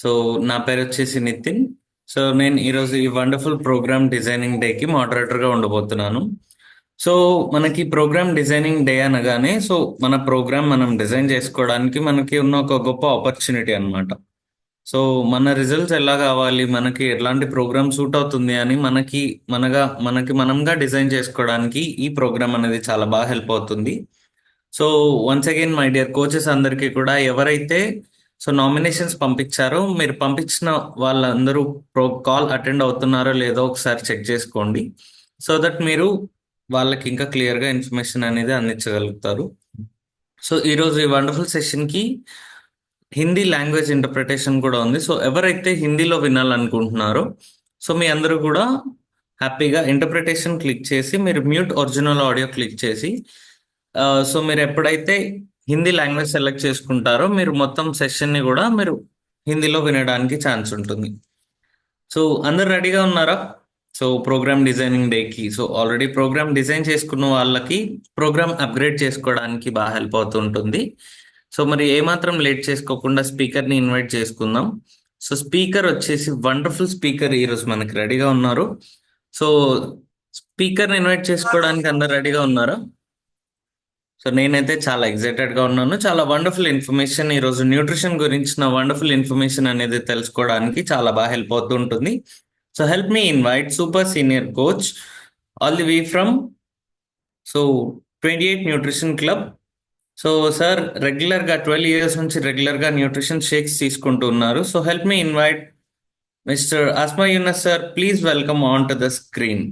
So నా పేరు వచ్చేసి నితిన్. సో నేను ఈరోజు ఈ వండర్ఫుల్ ప్రోగ్రామ్ డిజైనింగ్ డేకి మోడరేటర్గా ఉండబోతున్నాను. సో మనకి ప్రోగ్రామ్ డిజైనింగ్ డే అనగానే మన ప్రోగ్రామ్ మనం డిజైన్ చేసుకోవడానికి మనకి ఉన్న ఒక గొప్ప ఆపర్చునిటీ అన్నమాట. సో మన రిజల్ట్స్ ఎలా కావాలి, మనకి ఎలాంటి ప్రోగ్రామ్ సూట్ అవుతుంది అని మనకి మనంగా డిజైన్ చేసుకోవడానికి ఈ ప్రోగ్రామ్ అనేది చాలా బాగా హెల్ప్ అవుతుంది. So once again my dear coaches అందరికీ కూడా ఎవరైతే నామినేషన్స్ పంపించారో, మీరు పంపించిన వాళ్ళందరూ కాల్ అటెండ్ అవుతున్నారో లేదో ఒకసారి చెక్ చేసుకోండి. సో దట్ మీరు వాళ్ళకి ఇంకా క్లియర్గా ఇన్ఫర్మేషన్ అనేది అందించగలుగుతారు. సో ఈరోజు ఈ వండర్ఫుల్ సెషన్కి హిందీ లాంగ్వేజ్ ఇంటర్ప్రిటేషన్ కూడా ఉంది. సో ఎవరైతే హిందీలో వినాలనుకుంటున్నారో, సో మీ అందరూ కూడా హ్యాపీగా ఇంటర్ప్రిటేషన్ క్లిక్ చేసి మీరు మ్యూట్ ఒరిజినల్ ఆడియో క్లిక్ చేసి సో మీరు ఎప్పుడైతే హిందీ లాంగ్వేజ్ సెలెక్ట్ చేసుకుంటారో మీరు మొత్తం సెషన్ని కూడా మీరు హిందీలో వినడానికి ఛాన్స్ ఉంటుంది. సో అందరు రెడీగా ఉన్నారా? సో ప్రోగ్రామ్ డిజైనింగ్ డేకి ఆల్రెడీ ప్రోగ్రామ్ డిజైన్ చేసుకున్న వాళ్ళకి ప్రోగ్రామ్ అప్గ్రేడ్ చేసుకోవడానికి బాగా హెల్ప్ అవుతుంటుంది. సో మరి ఏమాత్రం లేట్ చేసుకోకుండా స్పీకర్ని ఇన్వైట్ చేసుకుందాం. సో స్పీకర్ వచ్చేసి వండర్ఫుల్ స్పీకర్ ఈరోజు మనకి రెడీగా ఉన్నారు. సో స్పీకర్ని ఇన్వైట్ చేసుకోవడానికి అందరు రెడీగా ఉన్నారా? సో నేనైతే చాలా ఎక్సైటెడ్గా ఉన్నాను. చాలా వండర్ఫుల్ ఇన్ఫర్మేషన్ ఈరోజు న్యూట్రిషన్ గురించిన వండర్ఫుల్ ఇన్ఫర్మేషన్ అనేది తెలుసుకోవడానికి చాలా బాగా హెల్ప్ అవుతూ ఉంటుంది. So help me invite super senior coach all the way from so 28 nutrition club. So sir రెగ్యులర్గా 12 ఇయర్స్ నుంచి రెగ్యులర్గా న్యూట్రిషన్ షేక్స్ తీసుకుంటూ ఉన్నారు. So help me invite mister Asma Yunus sir. Please welcome on to the screen.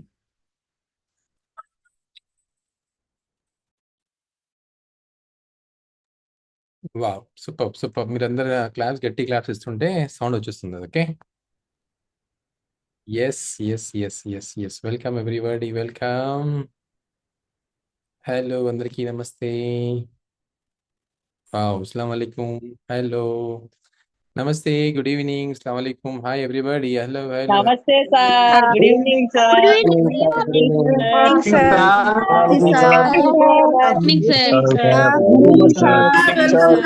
Wow! Super. మీరందరూ గట్టి claps ఇస్తుంటే sound వచ్చేస్తుంది. Okay. Yes. Welcome everybody. Welcome. Hello అందరికీ నమస్తే. వావ్! అస్సలాము అలైకుం. హలో. నమస్తే. Good evening. అస్సలాము అలైకుం. Hi everybody. హలో. నమస్తే sir. Good evening sir.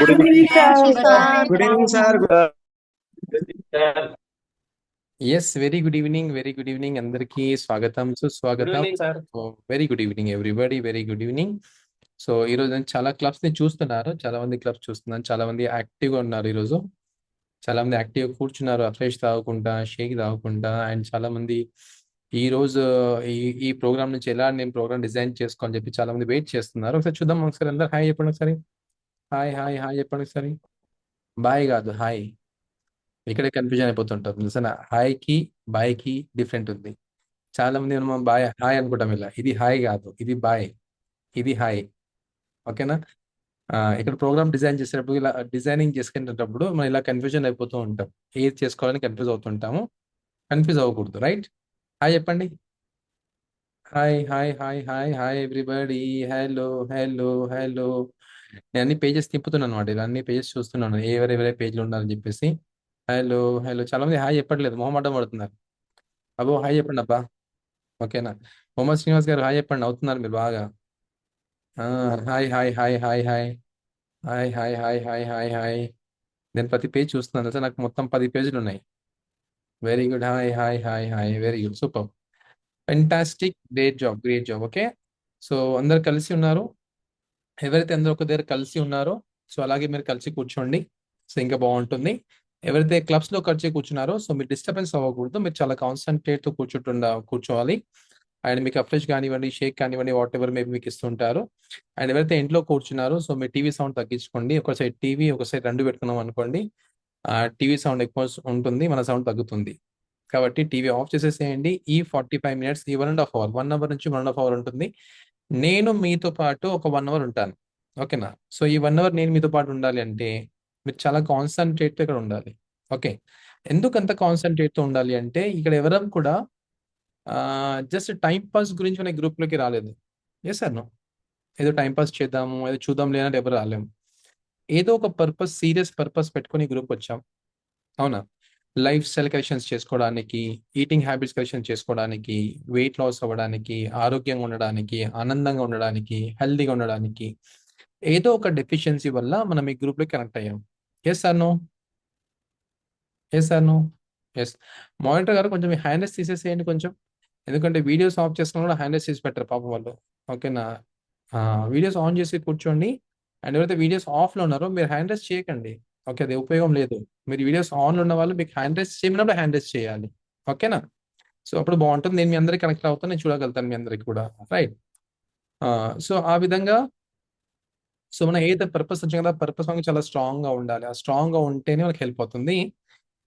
Good evening, sir. Good evening sir. Yes very good evening అందరికీ స్వాగతం సుస్వాగతం. Very good evening everybody. Very good evening. So ఈరోజు నేను చాలా క్లబ్స్ ని చూస్తున్నారు. చాలా మంది క్లబ్స్ చూస్తున్నాను. చాలా మంది యాక్టివ్ గా ఉన్నారు. ఈరోజు చాలా మంది యాక్టివ్ గా కూర్చున్నారు, అఫ్రెష్ తాగకుండా, షేక్ తాగకుండా. అండ్ చాలా మంది ఈ రోజు ఈ ప్రోగ్రామ్ నుంచి ఎలా నేను ప్రోగ్రామ్ డిజైన్ చేసుకోని చెప్పి చాలా మంది వెయిట్ చేస్తున్నారు. ఒకసారి చూద్దాం. ఒకసారి అందరు హాయ్ చెప్పండి. ఒకసారి హాయ్ చెప్పండి. ఒకసారి బాయ్ కాదు హాయ్. ఇక్కడే కన్ఫ్యూజన్ అయిపోతుంటారు. నిజంగా హాయ్ కి బాయ్ కి డిఫరెంట్ ఉంది. చాలా మంది మనం బాయ్ హాయ్ అనుకుంటాం. ఇలా ఇది హాయ్ కాదు, ఇది బాయ్, ఇది హాయ్. ఓకేనా? ఇక్కడ ప్రోగ్రామ్ డిజైన్ చేసేటప్పుడు ఇలా డిజైనింగ్ చేసుకునేటప్పుడు మనం ఇలా కన్ఫ్యూజన్ అయిపోతూ ఉంటాం. ఏది చేసుకోవాలని కన్ఫ్యూజ్ అవుతుంటాము. కన్ఫ్యూజ్ అవ్వకూడదు. రైట్? హాయ్ చెప్పండి. Hi everybody. హలో. నేను అన్ని పేజెస్ తిప్పుతున్నాను అనమాట. ఇలా అన్ని పేజెస్ చూస్తున్నాను ఎవరెవరే పేజ్లు ఉండాలని చెప్పేసి. హలో. చాలా మంది హాయ్ చెప్పట్లేదు, మొహమాటం పడుతున్నారు. అబ్బో హాయ్ చెప్పండి అబ్బా. ఓకేనా? మొహమ్మద్ శ్రీనివాస్ గారు హాయ్ చెప్పండి. అవుతున్నారు మీరు బాగా. హాయ్. నేను ప్రతి పేజ్ చూస్తున్నాను తెలుసా. నాకు మొత్తం 10 పేజీలు ఉన్నాయి. Very good. Hi. Very good. Super. Fantastic. Great job. Okay. So అందరు కలిసి ఉన్నారు. ఎవరైతే అందరూ ఒక దగ్గర కలిసి ఉన్నారో సో అలాగే మీరు కలిసి కూర్చోండి. సో ఇంకా బాగుంటుంది. ఎవరైతే క్లబ్స్ లో కలిసి కూర్చున్నారో సో మీరు డిస్టర్బెన్స్ అవ్వకూడదు. మీరు చాలా కాన్సన్ట్రేట్ తో కూర్చోవాలి. అండ్ మీకు అఫ్రెష్ కానివ్వండి, షేక్ కానివ్వండి, వాట్ ఎవర్ మేబీ మీకు ఇస్తుంటారు. అండ్ ఎవరైతే ఇంట్లో కూర్చున్నారో సో మీ టీవీ సౌండ్ తగ్గించుకోండి. ఒక సైడ్ టీవీ, ఒక సైడ్ రెండు పెట్టుకున్నాం అనుకోండి, టీవీ సౌండ్ ఎక్కువ ఉంటుంది, మన సౌండ్ తగ్గుతుంది. కాబట్టి టీవీ ఆఫ్ చేసేసేయండి. ఈ 45 మినిట్స్, ఈ 1.5 అవర్, 1 అవర్ నుంచి 1.5 అవర్ ఉంటుంది. నేను మీతో పాటు ఒక 1 అవర్ ఉంటాను. ఓకేనా? సో ఈ 1 అవర్ నేను మీతో పాటు ఉండాలి అంటే మీరు చాలా కాన్సన్ట్రేట్ తో ఇక్కడ ఉండాలి. ఓకే. ఎందుకు అంత కాన్సన్ట్రేట్ తో ఉండాలి అంటే ఇక్కడ ఎవరం కూడా జస్ట్ టైం పాస్ గురించి మన గ్రూప్ లోకి రాలేదు. ఎస్ సార్ నో, ఏదో టైం పాస్ చేద్దాము, ఏదో చూద్దాం లేనంటే ఎవరు రాలేము. ఏదో ఒక పర్పస్, సీరియస్ పర్పస్ పెట్టుకుని గ్రూప్ వచ్చాం. అవునా? లైఫ్ స్టైల్ కరెక్షన్స్ చేసుకోవడానికి, ఈటింగ్ హ్యాబిట్స్ కరెక్షన్ చేసుకోవడానికి, వెయిట్ లాస్ అవ్వడానికి, ఆరోగ్యంగా ఉండడానికి, ఆనందంగా ఉండడానికి, హెల్దీగా ఉండడానికి, ఏదో ఒక డెఫిషియన్సీ వల్ల మనం ఈ గ్రూప్ లో కనెక్ట్ అయ్యాం. Yes sir no? చేశాను. ఎస్. మానిటర్ గారు కొంచెం మీ హ్యాండ్ రైస్ తీసేసేయండి కొంచెం. ఎందుకంటే వీడియోస్ ఆఫ్ చేసుకున్నా కూడా హ్యాండ్ రైస్ చేసి పెట్టారు పాపం వాళ్ళు. ఓకేనా? వీడియోస్ ఆన్ చేసి కూర్చోండి. అండ్ ఎవరైతే వీడియోస్ ఆఫ్లో ఉన్నారో మీరు హ్యాండ్ రైస్ చేయకండి. ఓకే, అది ఉపయోగం లేదు. మీరు వీడియోస్ ఆన్లో ఉన్న వాళ్ళు మీకు హ్యాండ్ రైస్ చేయమన్నప్పుడు హ్యాండ్ రైస్ చేయాలి. ఓకేనా? సో అప్పుడు బాగుంటుంది. నేను మీ అందరికి కనెక్ట్ అవుతాను, నేను చూడగలుగుతాను మీ అందరికి కూడా. రైట్. సో ఆ విధంగా సో మనం ఏదైతే పర్పస్ వచ్చాం కదా, పర్పస్ మనకి చాలా స్ట్రాంగ్ గా ఉండాలి. ఆ స్ట్రాంగ్ గా ఉంటేనే మనకి హెల్ప్ అవుతుంది.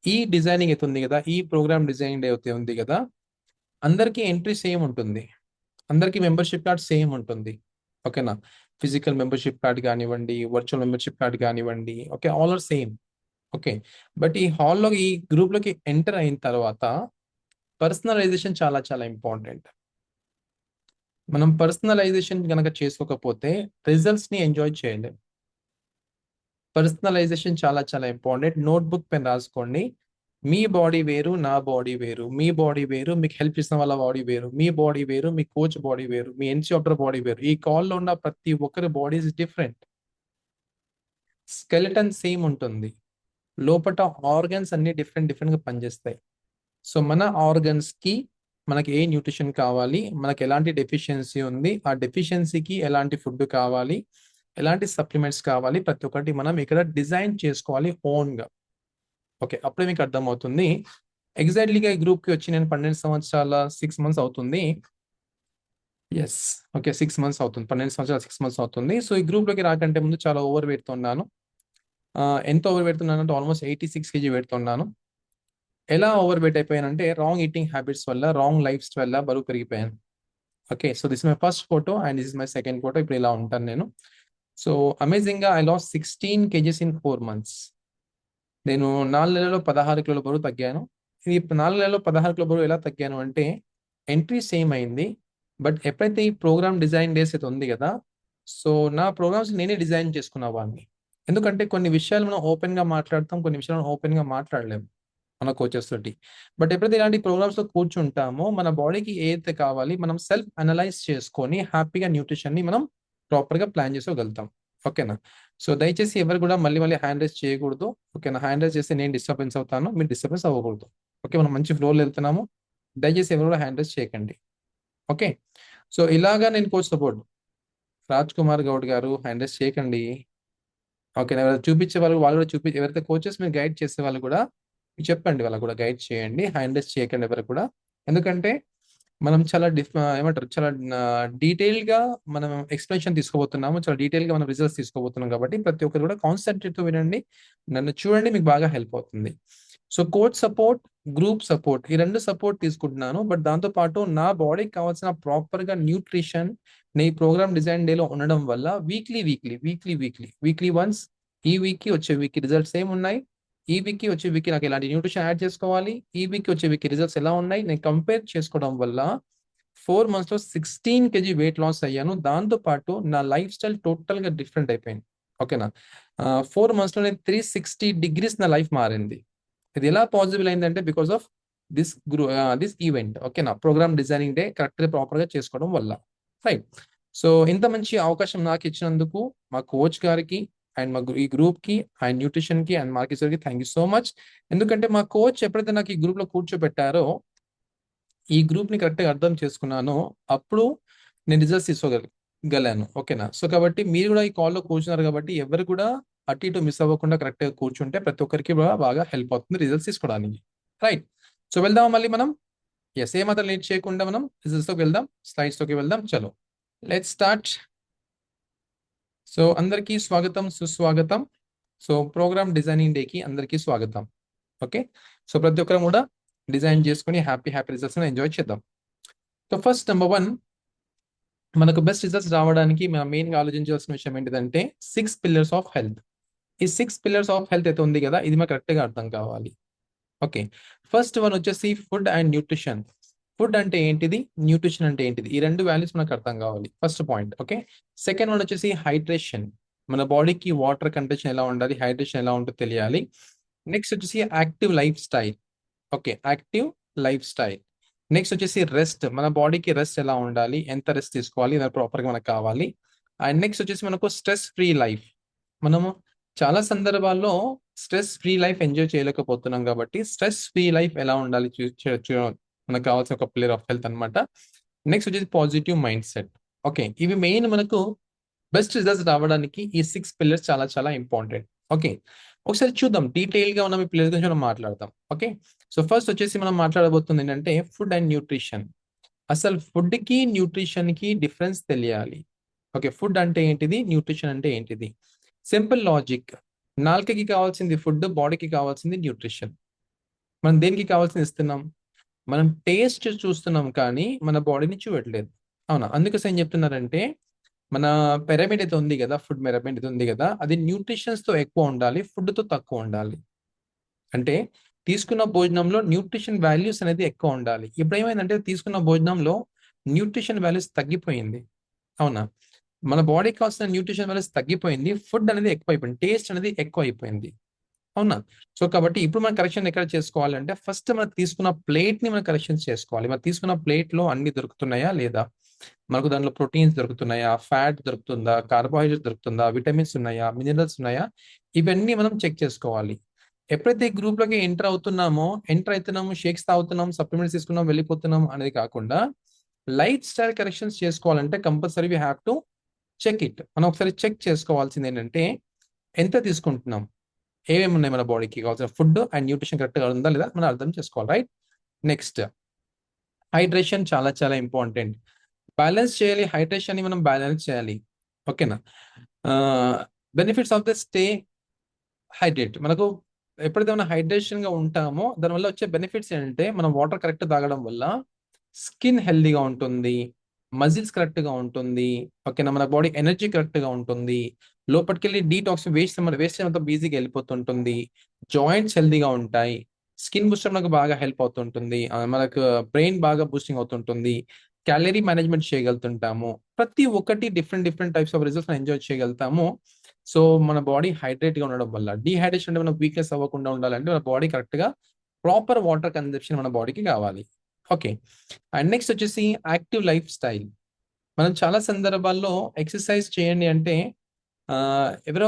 ఈ డిజైనింగ్ అయితే ఉంది కదా, ఈ ప్రోగ్రామ్ డిజైనింగ్ అయితే ఉంది కదా, అందరికీ ఎంట్రీ సేమ్ ఉంటుంది, అందరికీ మెంబర్షిప్ కార్డ్ సేమ్ ఉంటుంది. ఓకేనా? ఫిజికల్ మెంబర్షిప్ కార్డ్ కానివ్వండి, వర్చువల్ మెంబర్షిప్ కార్డ్ కానివ్వండి, okay, all are same. Okay. But ఈ హాల్లో ఈ గ్రూప్ లోకి ఎంటర్ అయిన తర్వాత పర్సనలైజేషన్ చాలా చాలా ఇంపార్టెంట్. మనం పర్సనలైజేషన్ కనుక చేసుకోకపోతే రిజల్ట్స్ ని ఎంజాయ్ చేయలేం. పర్సనలైజేషన్ చాలా చాలా ఇంపార్టెంట్. నోట్బుక్ పెన్ రాసుకోండి. మీ బాడీ వేరు, నా బాడీ వేరు. మీ బాడీ వేరు, మీకు హెల్ప్ చేసిన వాళ్ళ బాడీ వేరు. మీ బాడీ వేరు, మీ కోచ్ బాడీ వేరు, మీ ఇన్స్ట్రక్టర్ బాడీ వేరు. ఈ కాల్లో ఉన్న ప్రతి ఒక్కరి body is different. Skeleton same ఉంటుంది, లోపల ఆర్గన్స్ అన్ని డిఫరెంట్ డిఫరెంట్ గా పనిచేస్తాయి. సో మన ఆర్గన్స్ కి మనకి ఏ న్యూట్రిషన్ కావాలి, మనకి ఎలాంటి డెఫిషియన్సీ ఉంది, ఆ డెఫిషియన్సీకి ఎలాంటి ఫుడ్ కావాలి, ఎలాంటి సప్లిమెంట్స్ కావాలి, ప్రతి ఒక్కటి మనం ఇక్కడ డిజైన్ చేసుకోవాలి ఓన్ గా. ఓకే, అప్పుడే మీకు అర్థమవుతుంది. ఎగ్జాక్ట్లీగా ఈ గ్రూప్ కి వచ్చి నేను 12 సంవత్సరాల 6 మంత్స్ అవుతుంది. ఎస్, ఓకే, 6 మంత్స్ అవుతుంది. 12 సంవత్సరాలు 6 మంత్స్ అవుతుంది. సో ఈ గ్రూప్ లోకి రాకంటే ముందు చాలా ఓవర్ వెయిట్ తో ఉన్నాను. ఎంత ఓవర్ వెయిట్ ఉన్నాను అంటే ఆల్మోస్ట్ 86 kg వెయిట్ తో ఉన్నాను. ఎలా ఓవర్ వెయిట్ అయిపోయానంటే రాంగ్ ఈటింగ్ హ్యాబిట్స్ వల్ల, రాంగ్ లైఫ్ స్టైల్ వల్ల బరువు పెరిగిపోయాను. Okay, so this my first photo and this is my second photo. ఇప్పుడు ఇలా ఉంటాను నేను. సో అమేజింగ్ గా I loss 16 kgs in 4 months. నేను 4 నెలల్లో 16 కిలోల బరువు తగ్గాను. ఈ 4 నెలల్లో 16 కిలో బరువు ఎలా తగ్గాను అంటే ఎంట్రీ సేమ్ అయింది. బట్ ఎప్పుడైతే ఈ ప్రోగ్రామ్ డిజైన్ డేస్ అయితే ఉంది కదా, సో నా ప్రోగ్రామ్స్ నేనే డిజైన్ చేసుకున్న వాడిని. ఎందుకంటే కొన్ని విషయాలు మనం ఓపెన్ గా మాట్లాడతాం, కొన్ని విషయాలు ఓపెన్ గా మాట్లాడలేము మన కోచెస్ తోటి. బట్ ఎప్పుడైతే ఇలాంటి ప్రోగ్రామ్స్ లో కూర్చుంటామో మన బాడీకి ఏదైతే కావాలి మనం సెల్ఫ్ అనలైజ్ చేసుకొని హ్యాపీగా న్యూట్రిషన్ ని మనం ప్రాపర్ గా ప్లాన్ చేసుకోగలుగుతాం. ఓకేనా? సో దయచేసి ఎవరు కూడా మళ్ళీ మళ్ళీ హ్యాండ్ రైజ్ చేయకూడదు. ఓకేనా? హ్యాండ్ రైజ్ చేస్తే నేను డిస్టర్బెన్స్ అవుతాను, మీరు డిస్టర్బెన్స్ అవ్వకూడదు. ఓకే, మనం మంచి ఫ్లోర్లో వెళ్తున్నాము. దయచేసి ఎవరు కూడా హ్యాండ్ రైజ్ చేయకండి. ఓకే, సో ఇలాగా నేను కోచ్ సపోర్ట్ రాజ్ కుమార్ గౌడ్ గారు హ్యాండ్ రైజ్ చేయకండి. ఓకే, ఎవరైతే చూపించే వాళ్ళు కూడా ఎవరైతే కోచెస్ మీరు గైడ్ చేసే వాళ్ళు కూడా చెప్పండి, వాళ్ళకు కూడా గైడ్ చేయండి. హ్యాండ్ రైజ్ చేయకండి ఎవరు కూడా. ఎందుకంటే మనం చాలా ఏమంటారు, చాలా డీటెయిల్ గా మనం ఎక్స్ప్లెనేషన్ తీసుకోబోతున్నాము, చాలా డీటెయిల్ గా మనం రిజల్ట్స్ తీసుకోబోతున్నాం. కాబట్టి ప్రతి ఒక్కరు కూడా కాన్సన్ట్రేట్ తో వినండి, నన్ను చూడండి, మీకు బాగా హెల్ప్ అవుతుంది. So coach support, group support, ఈ రెండు సపోర్ట్ తీసుకుంటున్నాను. బట్ దాంతో పాటు నా బాడీకి కావాల్సిన ప్రాపర్ గా న్యూట్రిషన్ నీ ప్రోగ్రామ్ డిజైన్ డే లో ఉండడం వల్ల వీక్లీ వన్స్, ఈ వీక్ కి వచ్చే వీక్ రిజల్ట్స్ ఏమున్నాయి, ఈ వీక్ కి వచ్చే వీక్ నాకు ఎలాంటి న్యూట్రిషన్ యాడ్ చేసుకోవాలి, ఈ వీక్ కి వచ్చే వీక్ రిజల్ట్స్ ఎలా ఉన్నాయి, నేను కంపేర్ చేసుకోవడం వల్ల 4 months లో 16 kg వెయిట్ లాస్ అయ్యాను. దాంతో పాటు నా లైఫ్ స్టైల్ టోటల్ గా డిఫరెంట్ అయిపోయింది. ఓకేనా? 4 months లో నేను 360 degrees నా లైఫ్ మారింది. ఇది ఎలా పాసిబుల్ అయిందంటే బికాస్ ఆఫ్ దిస్ ఈవెంట్. ఓకేనా? ప్రోగ్రామ్ డిజైనింగ్ డే కరెక్ట్ గా ప్రాపర్ గా చేసుకోవడం వల్ల. రైట్. సో ఇంత మంచి అవకాశం నాకు ఇచ్చినందుకు మా కోచ్ గారికి అండ్ ఈ గ్రూప్ కి అండ్ న్యూట్రిషన్ కి అండ్ మార్కెట్ కి థ్యాంక్ యూ సో మచ్. ఎందుకంటే మా కోచ్ ఎప్పుడైతే నాకు ఈ గ్రూప్ లో కూర్చోబెట్టారో, ఈ గ్రూప్ ని కరెక్ట్ గా అర్థం చేసుకున్నానో, అప్పుడు నేను రిజల్ట్స్ తీసుకోగలను. ఓకేనా? సో కాబట్టి మీరు కూడా ఈ కాల్లో కూర్చున్నారు కాబట్టి ఎవరు కూడా అటు ఇటు మిస్ అవ్వకుండా కరెక్ట్ గా కూర్చుంటే ప్రతి ఒక్కరికి కూడా బాగా హెల్ప్ అవుతుంది రిజల్ట్స్ తీసుకోవడానికి. రైట్. సో వెళ్దాం మళ్ళీ మనం. ఎస్, ఏమాత్రం లేట్ చేయకుండా మనం రిజల్ట్స్ లోకి వెళ్దాం, స్లైడ్స్ లోకి వెళ్దాం. చలో లెట్స్ స్టార్ట్. సో అందరికీ స్వాగతం, సుస్వాగతం. సో ప్రోగ్రామ్ డిజైనింగ్ డే కి అందరికీ స్వాగతం. ఓకే, సో ప్రతి ఒక్కరు కూడా డిజైన్ చేసుకుని హ్యాపీ రిజల్ట్స్ ఎంజాయ్ చేద్దాం. సో ఫస్ట్ నెంబర్ 1, మనకు బెస్ట్ రిజల్ట్స్ రావడానికి మనం మెయిన్ గా ఆలోచించాల్సిన విషయం ఏంటిదంటే 6 pillars ఆఫ్ హెల్త్. ఈ 6 pillars ఆఫ్ హెల్త్ అయితే ఉంది కదా, ఇది మాకు కరెక్ట్ గా అర్థం కావాలి. ఓకే, ఫస్ట్ వన్ వచ్చేసి ఫుడ్ అండ్ న్యూట్రిషన్. ఫుడ్ అంటే ఏంటిది, న్యూట్రిషన్ అంటే ఏంటిది, ఈ రెండు వాల్యూస్ మనకు అర్థం కావాలి. First point. Okay, second one వచ్చేసి హైడ్రేషన్. మన బాడీకి వాటర్ కంటెన్షన్ ఎలా ఉండాలి, హైడ్రేషన్ ఎలా ఉంటుందో తెలియాలి. నెక్స్ట్ వచ్చేసి active life style. Okay, active life style. Next వచ్చేసి రెస్ట్. మన బాడీకి రెస్ట్ ఎలా ఉండాలి, ఎంత రెస్ట్ తీసుకోవాలి, ఇది ప్రాపర్గా మనకు కావాలి. అండ్ నెక్స్ట్ వచ్చేసి మనకు స్ట్రెస్ ఫ్రీ లైఫ్. మనము చాలా సందర్భాల్లో స్ట్రెస్ ఫ్రీ లైఫ్ ఎంజాయ్ చేయలేకపోతున్నాం కాబట్టి స్ట్రెస్ ఫ్రీ లైఫ్ ఎలా ఉండాలి మనకు కావాల్సిన ఒక ప్లేయర్ ఆఫ్ హెల్త్ అనమాట. నెక్స్ట్ వచ్చేసి పాజిటివ్ మైండ్ సెట్. ఓకే, ఇవి మెయిన్ మనకు బెస్ట్ రిజల్ట్స్ రావడానికి ఈ 6 పిల్లర్స్ చాలా చాలా ఇంపార్టెంట్. ఓకే, ఒకసారి చూద్దాం డీటెయిల్ గా మనం ఈ పిల్లర్స్ గురించి మనం మాట్లాడదాం. ఓకే, సో ఫస్ట్ వచ్చేసి మనం మాట్లాడబోతుంది ఏంటంటే ఫుడ్ అండ్ న్యూట్రిషన్. అసలు ఫుడ్ కి న్యూట్రిషన్ కి డిఫరెన్స్ తెలియాలి. ఓకే, ఫుడ్ అంటే ఏంటిది, న్యూట్రిషన్ అంటే ఏంటిది? Simple logic. నాలుకకి కావాల్సింది ఫుడ్, బాడీకి కావాల్సింది న్యూట్రిషన్. మనం దేనికి కావాల్సింది ఇస్తున్నాం? మనం టేస్ట్ చూస్తున్నాం కానీ మన బాడీని చూడట్లేదు. అవునా? అందుకోసం ఏం చెప్తున్నారంటే మన పిరమిడ్ అయితే ఉంది కదా, ఫుడ్ పిరమిడ్ అయితే ఉంది కదా, అది న్యూట్రిషన్స్ తో ఎక్కువ ఉండాలి, ఫుడ్ తో తక్కువ ఉండాలి. అంటే తీసుకున్న భోజనంలో న్యూట్రిషన్ వాల్యూస్ అనేది ఎక్కువ ఉండాలి. ఇప్పుడు ఏమైందంటే తీసుకున్న భోజనంలో న్యూట్రిషన్ వాల్యూస్ తగ్గిపోయింది. అవునా? మన బాడీకి కావాల్సిన న్యూట్రిషన్ వాల్యూస్ తగ్గిపోయింది, ఫుడ్ అనేది ఎక్కువ అయిపోయింది, టేస్ట్ అనేది ఎక్కువ అయిపోయింది. అవునా? సో కాబట్టి ఇప్పుడు మనం కరెక్షన్ ఎక్కడ చేసుకోవాలంటే ఫస్ట్ మనం తీసుకున్న ప్లేట్ ని మనం కరెక్షన్ చేసుకోవాలి. మనం తీసుకున్న ప్లేట్ లో అన్ని దొరుకుతున్నాయా లేదా, మనకు దాంట్లో ప్రోటీన్స్ దొరుకుతున్నాయా, ఫ్యాట్ దొరుకుతుందా, కార్బోహైడ్రేట్ దొరుకుతుందా, విటమిన్స్ ఉన్నాయా, మినరల్స్ ఉన్నాయా, ఇవన్నీ మనం చెక్ చేసుకోవాలి. ఎప్పుడైతే ఈ గ్రూప్ లోకి ఎంటర్ అవుతున్నాము, షేక్స్ తాగుతున్నాం, సప్లిమెంట్స్ తీసుకున్నాం, వెళ్ళిపోతున్నాం అనేది కాకుండా లైఫ్ స్టైల్ కరెక్షన్స్ చేసుకోవాలంటే compulsory we have to check it. మనం ఒకసారి చెక్ చేసుకోవాల్సింది ఏంటంటే ఎంత తీసుకుంటున్నాం, ఏమేమి ఉన్నాయి మన బాడీకి కావాల్సిన ఫుడ్ అండ్ న్యూట్రిషన్ కరెక్ట్గా ఉందా లేదా మనం అర్థం చేసుకోవాలి. రైట్? నెక్స్ట్ హైడ్రేషన్ చాలా చాలా ఇంపార్టెంట్. బ్యాలెన్స్ చేయాలి, హైడ్రేషన్ ని మనం బ్యాలెన్స్ చేయాలి. ఓకేనా? Benefits of the stay hydrate. మనకు ఎప్పుడైతే మనం హైడ్రేషన్ గా ఉంటామో దానివల్ల వచ్చే బెనిఫిట్స్ ఏంటంటే మనం వాటర్ కరెక్ట్ తాగడం వల్ల స్కిన్ హెల్దీగా ఉంటుంది, మజిల్స్ కరెక్ట్ గా ఉంటుంది. ఓకేనా? మన బాడీ ఎనర్జీ కరెక్ట్ గా ఉంటుంది, లోపలికి వెళ్ళి డీటాక్స్ వేస్ట్ అంతా ఈజీగా వెళ్ళిపోతుంటుంది, జాయింట్స్ హెల్దీగా ఉంటాయి, స్కిన్ బూస్టర్ మనకు బాగా హెల్ప్ అవుతుంటుంది, మనకు బ్రెయిన్ బాగా బూస్టింగ్ అవుతుంటుంది, క్యాలరీ మేనేజ్మెంట్ చేయగలుగుతుంటాము. ప్రతి ఒక్కటి different different types of results enjoy చేయగలుగుతాము. సో మన బాడీ హైడ్రేట్ గా ఉండడం వల్ల, డీహైడ్రేషన్ అంటే మనకు వీక్నెస్ అవ్వకుండా ఉండాలంటే మన బాడీ కరెక్ట్ గా ప్రాపర్ వాటర్ కన్జంప్షన్ మన బాడీకి కావాలి. ఓకే, అండ్ నెక్స్ట్ వచ్చేసి యాక్టివ్ లైఫ్ స్టైల్. మనం చాలా సందర్భాల్లో ఎక్సర్సైజ్ చేయండి అంటే ఎవరో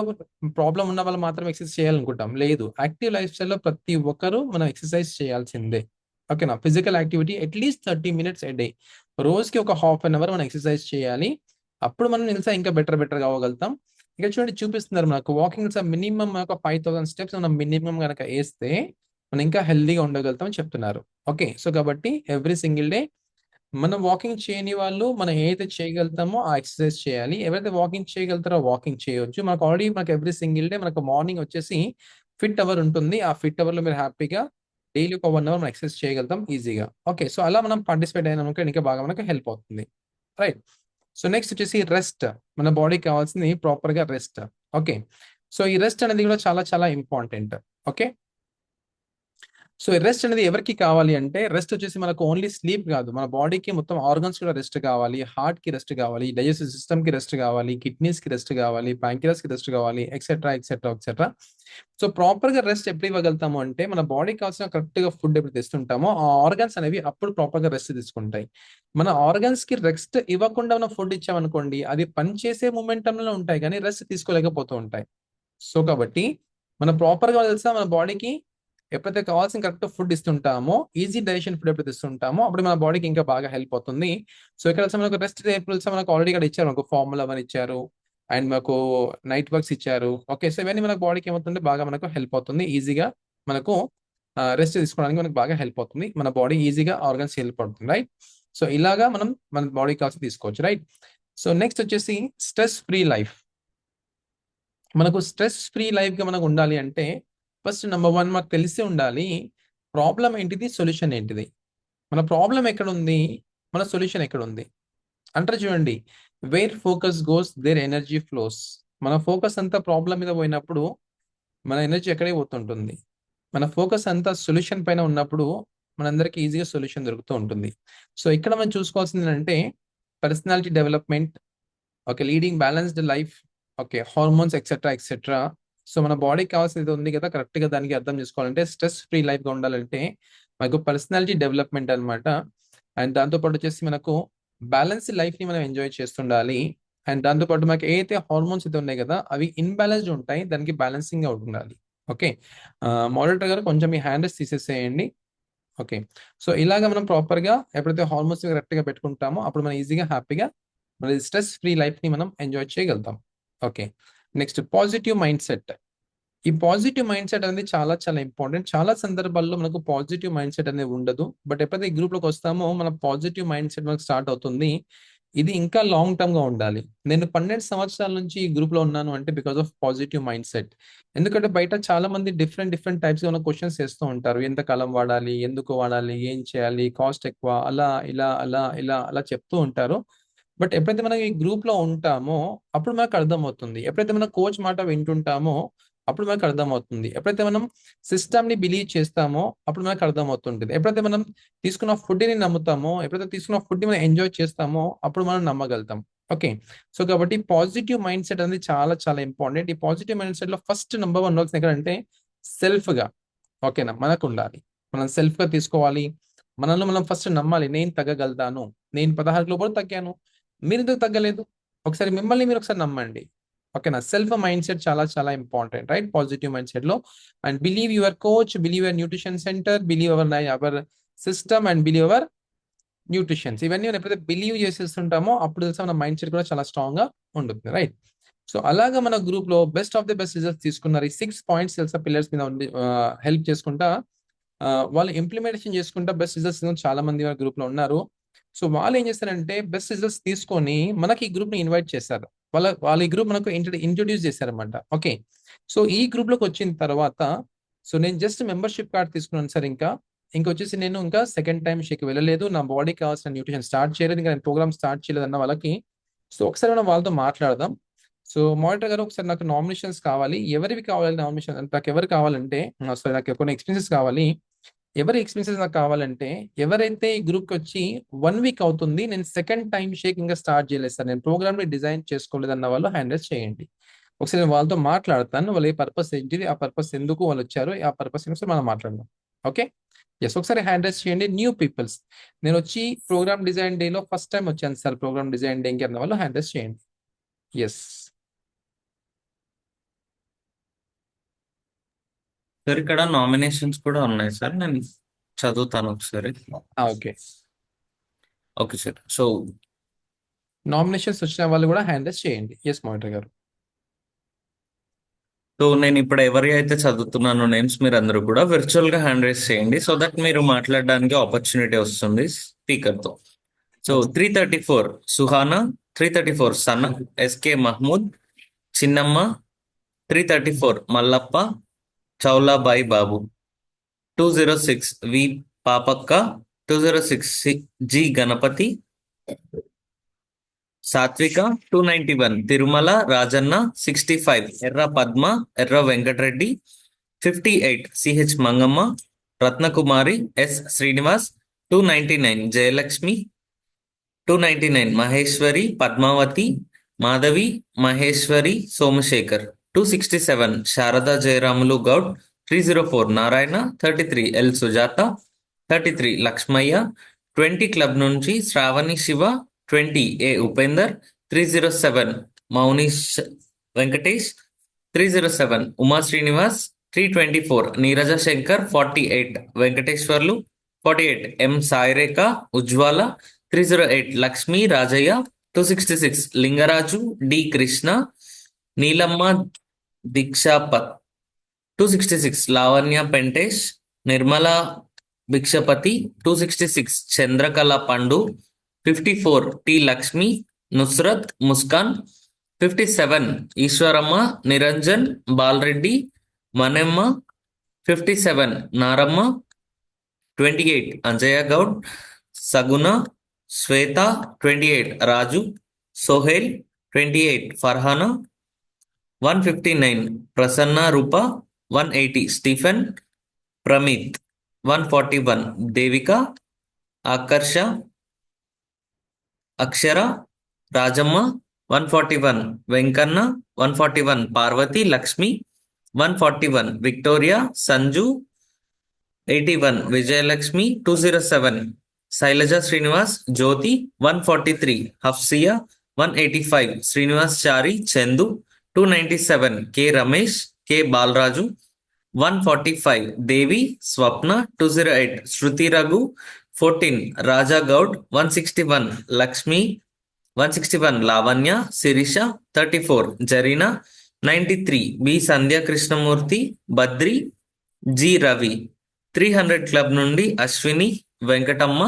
ప్రాబ్లం ఉన్న వాళ్ళు మాత్రం ఎక్సర్సైజ్ చేయాలనుకుంటాం. లేదు, యాక్టివ్ లైఫ్ స్టైల్లో ప్రతి ఒక్కరూ మనం ఎక్సర్సైజ్ చేయాల్సిందే. ఓకేనా? Physical activity at least 30 minutes a day, రోజుకి ఒక హాఫ్ అన్ అవర్ మనం ఎక్సర్సైజ్ చేయాలి. అప్పుడు మనం ఇంకా బెటర్ కావగలుగుతాం. ఇక్కడ చూడండి చూపిస్తున్నారు మనకు వాకింగ్ మినిమం ఒక 5000 steps మనం మినిమం కనుక వేస్తే మనం ఇంకా హెల్దీగా ఉండగలుగుతాం అని చెప్తున్నారు. ఓకే, సో కాబట్టి ఎవ్రీ సింగిల్ డే మనం వాకింగ్ చేయని వాళ్ళు మనం ఏదైతే చేయగలుగుతామో ఆ ఎక్సర్సైజ్ చేయాలి. ఎవరైతే వాకింగ్ చేయగలుగుతారో వాకింగ్ చేయొచ్చు. మనకు ఎవ్రీ సింగిల్ డే మనకు మార్నింగ్ వచ్చేసి ఫిట్ అవర్ ఉంటుంది. ఆ ఫిట్ అవర్ లో మీరు హ్యాపీగా డైలీ ఒక 1 hour మనం ఎక్సర్సైజ్ చేయగలుగుతాం ఈజీగా. ఓకే, సో అలా మనం పార్టిసిపేట్ అయినా ఇంకా బాగా మనకు హెల్ప్ అవుతుంది. రైట్? సో నెక్స్ట్ వచ్చేసి రెస్ట్. మన బాడీకి కావాల్సింది ప్రాపర్ గా రెస్ట్. ఓకే, సో ఈ రెస్ట్ అనేది కూడా చాలా చాలా ఇంపార్టెంట్. ఓకే, సో రెస్ట్ అనేది ఎవరికి కావాలి అంటే రెస్ట్ వచ్చేసి మనకు ఓన్లీ స్లీప్ కాదు, మన బాడీకి మొత్తం ఆర్గన్స్ కూడా రెస్ట్ కావాలి, హార్ట్ కి రెస్ట్ కావాలి, డైజెస్టివ్ సిస్టమ్ కి రెస్ట్ కావాలి, కిడ్నీస్ కి రెస్ట్ కావాలి, ప్యాంక్రియాస్ కి రెస్ట్ కావాలి, etcetera etcetera etcetera. So proper గా రెస్ట్ ఎప్పుడు ఇవ్వగలుగుతాము అంటే మన బాడీకి కావాల్సిన కరెక్ట్ గా ఫుడ్ ఎప్పుడు తెస్తుంటామో ఆ ఆర్గన్స్ అనేవి అప్పుడు ప్రాపర్ గా రెస్ట్ తీసుకుంటాయి. మన ఆర్గన్స్ కి రెస్ట్ ఇవ్వకుండా మనం ఫుడ్ ఇచ్చామనుకోండి అది పనిచేసే మూమెంటంలో ఉంటాయి కానీ రెస్ట్ తీసుకోలేకపోతూ ఉంటాయి. సో కాబట్టి మనం ప్రాపర్ గా తెలుసా మన బాడీకి ఎప్పుడైతే కావాల్సిన కరెక్ట్ ఫుడ్ ఇస్తుంటామో, ఈజీ డైజెషన్ ఫుడ్ ఎప్పుడైతే ఇస్తుంటామో అప్పుడు మన బాడీకి ఇంకా బాగా హెల్ప్ అవుతుంది. సో ఇక్కడ మనకు రెస్ట్ ఎప్పుడు మనకు ఆల్రెడీ ఇక్కడ ఇచ్చారు, మనకు ఫార్ములా 1 ఇచ్చారు అండ్ మనకు నైట్ వర్క్స్ ఇచ్చారు. ఓకే, సో ఇవన్నీ మనకు బాడీకి ఏమవుతుంది బాగా మనకు హెల్ప్ అవుతుంది, ఈజీగా మనకు రెస్ట్ తీసుకోవడానికి మనకు బాగా హెల్ప్ అవుతుంది, మన బాడీ ఈజీగా ఆర్గన్స్ హెల్ప్ అవుతుంది. రైట్? సో ఇలాగా మనం మన బాడీ కావాల్సి తీసుకోవచ్చు. రైట్? సో నెక్స్ట్ వచ్చేసి స్ట్రెస్ ఫ్రీ లైఫ్. మనకు స్ట్రెస్ ఫ్రీ లైఫ్ గా మనకు ఉండాలి అంటే ఫస్ట్ నెంబర్ 1 మాకు తెలిసి ఉండాలి ప్రాబ్లం ఏంటిది, సొల్యూషన్ ఏంటిది, మన ప్రాబ్లం ఎక్కడ ఉంది, మన సొల్యూషన్ ఎక్కడ ఉంది అంటారు. చూడండి, where focus goes there energy flows. మన ఫోకస్ అంతా ప్రాబ్లం మీద పోయినప్పుడు మన ఎనర్జీ ఎక్కడే పోతుంటుంది. మన ఫోకస్ అంతా సొల్యూషన్ పైన ఉన్నప్పుడు మనందరికి ఈజీగా సొల్యూషన్ దొరుకుతూ ఉంటుంది. సో ఇక్కడ మనం చూసుకోవాల్సింది ఏంటంటే personality development, okay, leading balanced life, okay, hormones etcetera etcetera. So మన బాడీకి కావాల్సింది ఉంది కదా, కరెక్ట్ గా దానికి అర్థం చేసుకోవాలంటే స్ట్రెస్ ఫ్రీ లైఫ్ గా ఉండాలంటే మనకు పర్సనాలిటీ డెవలప్మెంట్ అనమాట. అండ్ దాంతోపాటు వచ్చేసి మనకు బ్యాలెన్స్ లైఫ్ ని మనం ఎంజాయ్ చేస్తుండాలి. అండ్ దాంతోపాటు మనకి ఏదైతే హార్మోన్స్ అయితే ఉన్నాయి కదా అవి ఇన్బ్యాలెన్స్డ్ ఉంటాయి, దానికి బ్యాలెన్సింగ్ గా ఉండాలి. ఓకే. మోడరేటర్ గారు కొంచెం మీ హ్యాండ్ తీసేసేయండి. ఓకే. సో ఇలాగ మనం ప్రాపర్గా ఎప్పుడైతే హార్మోన్స్ కరెక్ట్గా పెట్టుకుంటామో అప్పుడు మనం ఈజీగా హ్యాపీగా మన స్ట్రెస్ ఫ్రీ లైఫ్ని మనం ఎంజాయ్ చేయగలుగుతాం. Okay. Next positive mind set. ఈ పాజిటివ్ మైండ్ సెట్ అనేది చాలా చాలా ఇంపార్టెంట్. చాలా సందర్భాల్లో మనకు పాజిటివ్ మైండ్ సెట్ అనేది ఉండదు. బట్ ఎప్పుడైతే ఈ గ్రూప్లోకి వస్తామో మన పాజిటివ్ మైండ్ సెట్ మనకు స్టార్ట్ అవుతుంది. ఇది ఇంకా లాంగ్ టర్మ్ గా ఉండాలి. నేను 12 సంవత్సరాల నుంచి ఈ గ్రూప్ లో ఉన్నాను అంటే because of positive mind set. ఎందుకంటే బయట చాలా మంది డిఫరెంట్ టైప్స్ ఉన్న క్వశ్చన్స్ చేస్తూ ఉంటారు. ఎంత కాలం వాడాలి, ఎందుకు వాడాలి, ఏం చేయాలి, కాస్ట్ ఎక్కువ, అలా ఇలా అలా ఇలా అలా చెప్తూ ఉంటారు. బట్ ఎప్పుడైతే మనం ఈ గ్రూప్ లో ఉంటామో అప్పుడు మనకు అర్థమవుతుంది. ఎప్పుడైతే మనం కోచ్ మాట వింటుంటామో అప్పుడు మనకు అర్థమవుతుంది. ఎప్పుడైతే మనం సిస్టమ్ ని బిలీవ్ చేస్తామో అప్పుడు మనకు అర్థమవుతుంటుంది. ఎప్పుడైతే మనం తీసుకున్న ఫుడ్ ని నమ్ముతామో, ఎప్పుడైతే తీసుకున్న ఫుడ్ ని మనం ఎంజాయ్ చేస్తామో అప్పుడు మనం నమ్మగలుగుతాం. ఓకే. సో కాబట్టి పాజిటివ్ మైండ్ సెట్ అనేది చాలా చాలా ఇంపార్టెంట్. ఈ పాజిటివ్ మైండ్ సెట్ లో ఫస్ట్ నెంబర్ 1 ఎక్కడ అంటే సెల్ఫ్ గా, ఓకేనా, మనకు ఉండాలి. మనం సెల్ఫ్ గా తీసుకోవాలి. మనల్ని మనం ఫస్ట్ నమ్మాలి. నేను తగ్గగలుగుతాను. నేను 16 కిలోలు తగ్గాను, మీరు ఎందుకు తగ్గలేదు? ఒకసారి మిమ్మల్ని మీరు ఒకసారి నమ్మండి. ఓకేనా. సెల్ఫ్ మైండ్ సెట్ చాలా చాలా important, right? Positive mindset లో and believe your coach, believe your nutrition centre, believe our system and believe our nutritions. ఇవన్నీ మనం ఎప్పుడైతే బిలీవ్ చేసేస్తుంటామో అప్పుడు తెలుసా మన మైండ్ సెట్ కూడా చాలా స్ట్రాంగ్ గా ఉంటుంది, రైట్? సో అలాగా మన గ్రూప్ లో best of the best results తీసుకున్నారు. ఈ 6 పాయింట్స్ తెలుసా పిల్లర్స్ మీద హెల్ప్ చేసుకుంటా వాళ్ళు ఇంప్లిమెంటేషన్ చేసుకుంటా బెస్ట్ రిజల్ట్స్ చాలా మంది గ్రూప్ లో ఉన్నారు. సో వాళ్ళు ఏం చేస్తారంటే బెస్ట్ రిజల్ట్స్ తీసుకొని మనకి ఈ గ్రూప్ ని ఇన్వైట్ చేశారు. వాళ్ళ ఈ గ్రూప్ మనకు ఇంట్రొడ్యూస్ చేశారన్నమాట. ఓకే. సో ఈ గ్రూప్ లోకి వచ్చిన తర్వాత సో నేను జస్ట్ మెంబర్షిప్ కార్డ్ తీసుకున్నాను సార్. ఇంకొచ్చేసి నేను ఇంకా సెకండ్ టైం షేక్ వెళ్ళలేదు. నా బాడీకి కావాల్సిన న్యూట్రిషన్ స్టార్ట్ చేయలేదు, ఇంకా నేను ప్రోగ్రామ్ స్టార్ట్ చేయలేదు అన్న వాళ్ళకి సో ఒకసారి మనం వాళ్ళతో మాట్లాడదాం. సో మానిటర్ గారు ఒకసారి నాకు నామినేషన్స్ కావాలి. ఎవరివి కావాలి నామినేషన్? నాకు ఎవరు కావాలంటే సారీ, నాకు కొన్ని ఎక్స్పెన్సెస్ కావాలి. ఎవరి ఎక్స్పెన్సెస్ నాకు కావాలంటే ఎవరైతే ఈ గ్రూప్కి వచ్చి 1 వీక్ అవుతుంది, నేను సెకండ్ టైం షేక్ ఇంకా స్టార్ట్ చేయలేదు సార్, నేను ప్రోగ్రామ్ ని డిజైన్ చేసుకోలేదు అన్న వాళ్ళు హ్యాండ్ రైజ్ చేయండి. ఒకసారి నేను వాళ్ళతో మాట్లాడతాను. వాళ్ళ ఏ పర్పస్ ఏంటిది, ఆ పర్పస్ ఎందుకు వాళ్ళు వచ్చారు, ఆ పర్పస్ ఒకసారి మనం మాట్లాడదాం. ఓకే. ఎస్, ఒకసారి హ్యాండ్ రైజ్ చేయండి. న్యూ పీపుల్స్, నేను వచ్చి ప్రోగ్రామ్ డిజైన్ డే లో ఫస్ట్ టైం వచ్చాను సార్, ప్రోగ్రామ్ డిజైన్ డే కి అన్న వాళ్ళు హ్యాండ్ రైజ్ చేయండి. ఎస్ సార్ ఇక్కడ నామినేషన్స్ కూడా ఉన్నాయి సార్, నేను చదువుతాను ఒకసారి. Okay. Okay sir. So nominations వచ్చిన వాళ్ళు కూడా హ్యాండ్ రైజ్ చేయండి. ఎస్ మానిటర్ గారు. నేను ఇప్పుడు ఎవరి అయితే చదువుతున్నానో నేమ్స్ మీరు అందరూ కూడా వర్చువల్ గా హ్యాండ్ రైస్ చేయండి, సో దట్ మీరు మాట్లాడడానికి ఆపర్చునిటీ వస్తుంది స్పీకర్ తో. సో 334 సుహానా, 334 సనా, ఎస్కే మహమూద్, చిన్నమ్మ, 334 మల్లప్ప, చౌలాబాయి బాబు, 206 వి పాపక్క, 206 జి గణపతి, సాత్విక, 291 తిరుమల రాజన్న, 65 ఎర్ర పద్మ, ఎర్ర వెంకటరెడ్డి, 58 సిహెచ్ మంగమ్మ, రత్నకుమారి, ఎస్ శ్రీనివాస్, 299 జయలక్ష్మి, 299 మహేశ్వరి, పద్మావతి, మాధవి, మహేశ్వరి, సోమశేఖర్, 267 శారదా జయరాములు గౌడ్, 304 నారాయణ, 33 ఎల్ సుజాత, 33 లక్ష్మయ్య, 20 క్లబ్ నుంచి శ్రావణి శివ, 20 ఏ ఉపేందర్, 307 మౌని వెంకటేష్, 307 ఉమా శ్రీనివాస్, 324 నీరజ శంకర్, 48 వెంకటేశ్వర్లు, 48 ఎం సాయిరేఖ ఉజ్వాల, 308 లక్ష్మీ రాజయ్య, 266 లింగరాజు, డి కృష్ణ, నీలమ్మ దీక్షాపత్, 266 లావణ్య పెంటేష్, నిర్మల భిక్షపతి, 266 చంద్రకళ పండు, 54 టి లక్ష్మి, నుస్రత్ ముస్కాన్, 57 ఈశ్వరమ్మ, నిరంజన్, బాలరెడ్డి, మనెమ్మ, 57 నారమ్మ, 28 అంజయ్య గౌడ్, సగుణ, శ్వేత, 28 రాజు, సోహెల్, 28 ఫర్హానా, 159 ప్రసన్న రూప, 180 స్టీఫెన్, ప్రమిత్, 141 దేవిక, ఆకర్ష, అక్షర, Rajamma, 141 Venkanna, 141 Parvathi Lakshmi, 141 Victoria, Sanju, 81 Vijayalakshmi, 207 Shailaja Srinivas, Jyothi, 143 Hafsia, 185 Srinivas Chari, Chandu, 297 K Ramesh, K Balaraju, 145 Devi Swapna, 208 Shruti Raghu, 14 Raja Goud, 161 Lakshmi, 161 Lavanya Sirisha, 34 Zarina, 93 B Sandhya Krishnamurthy, Badri, G Ravi. 300 club నుండి Ashwini, Venkatamma,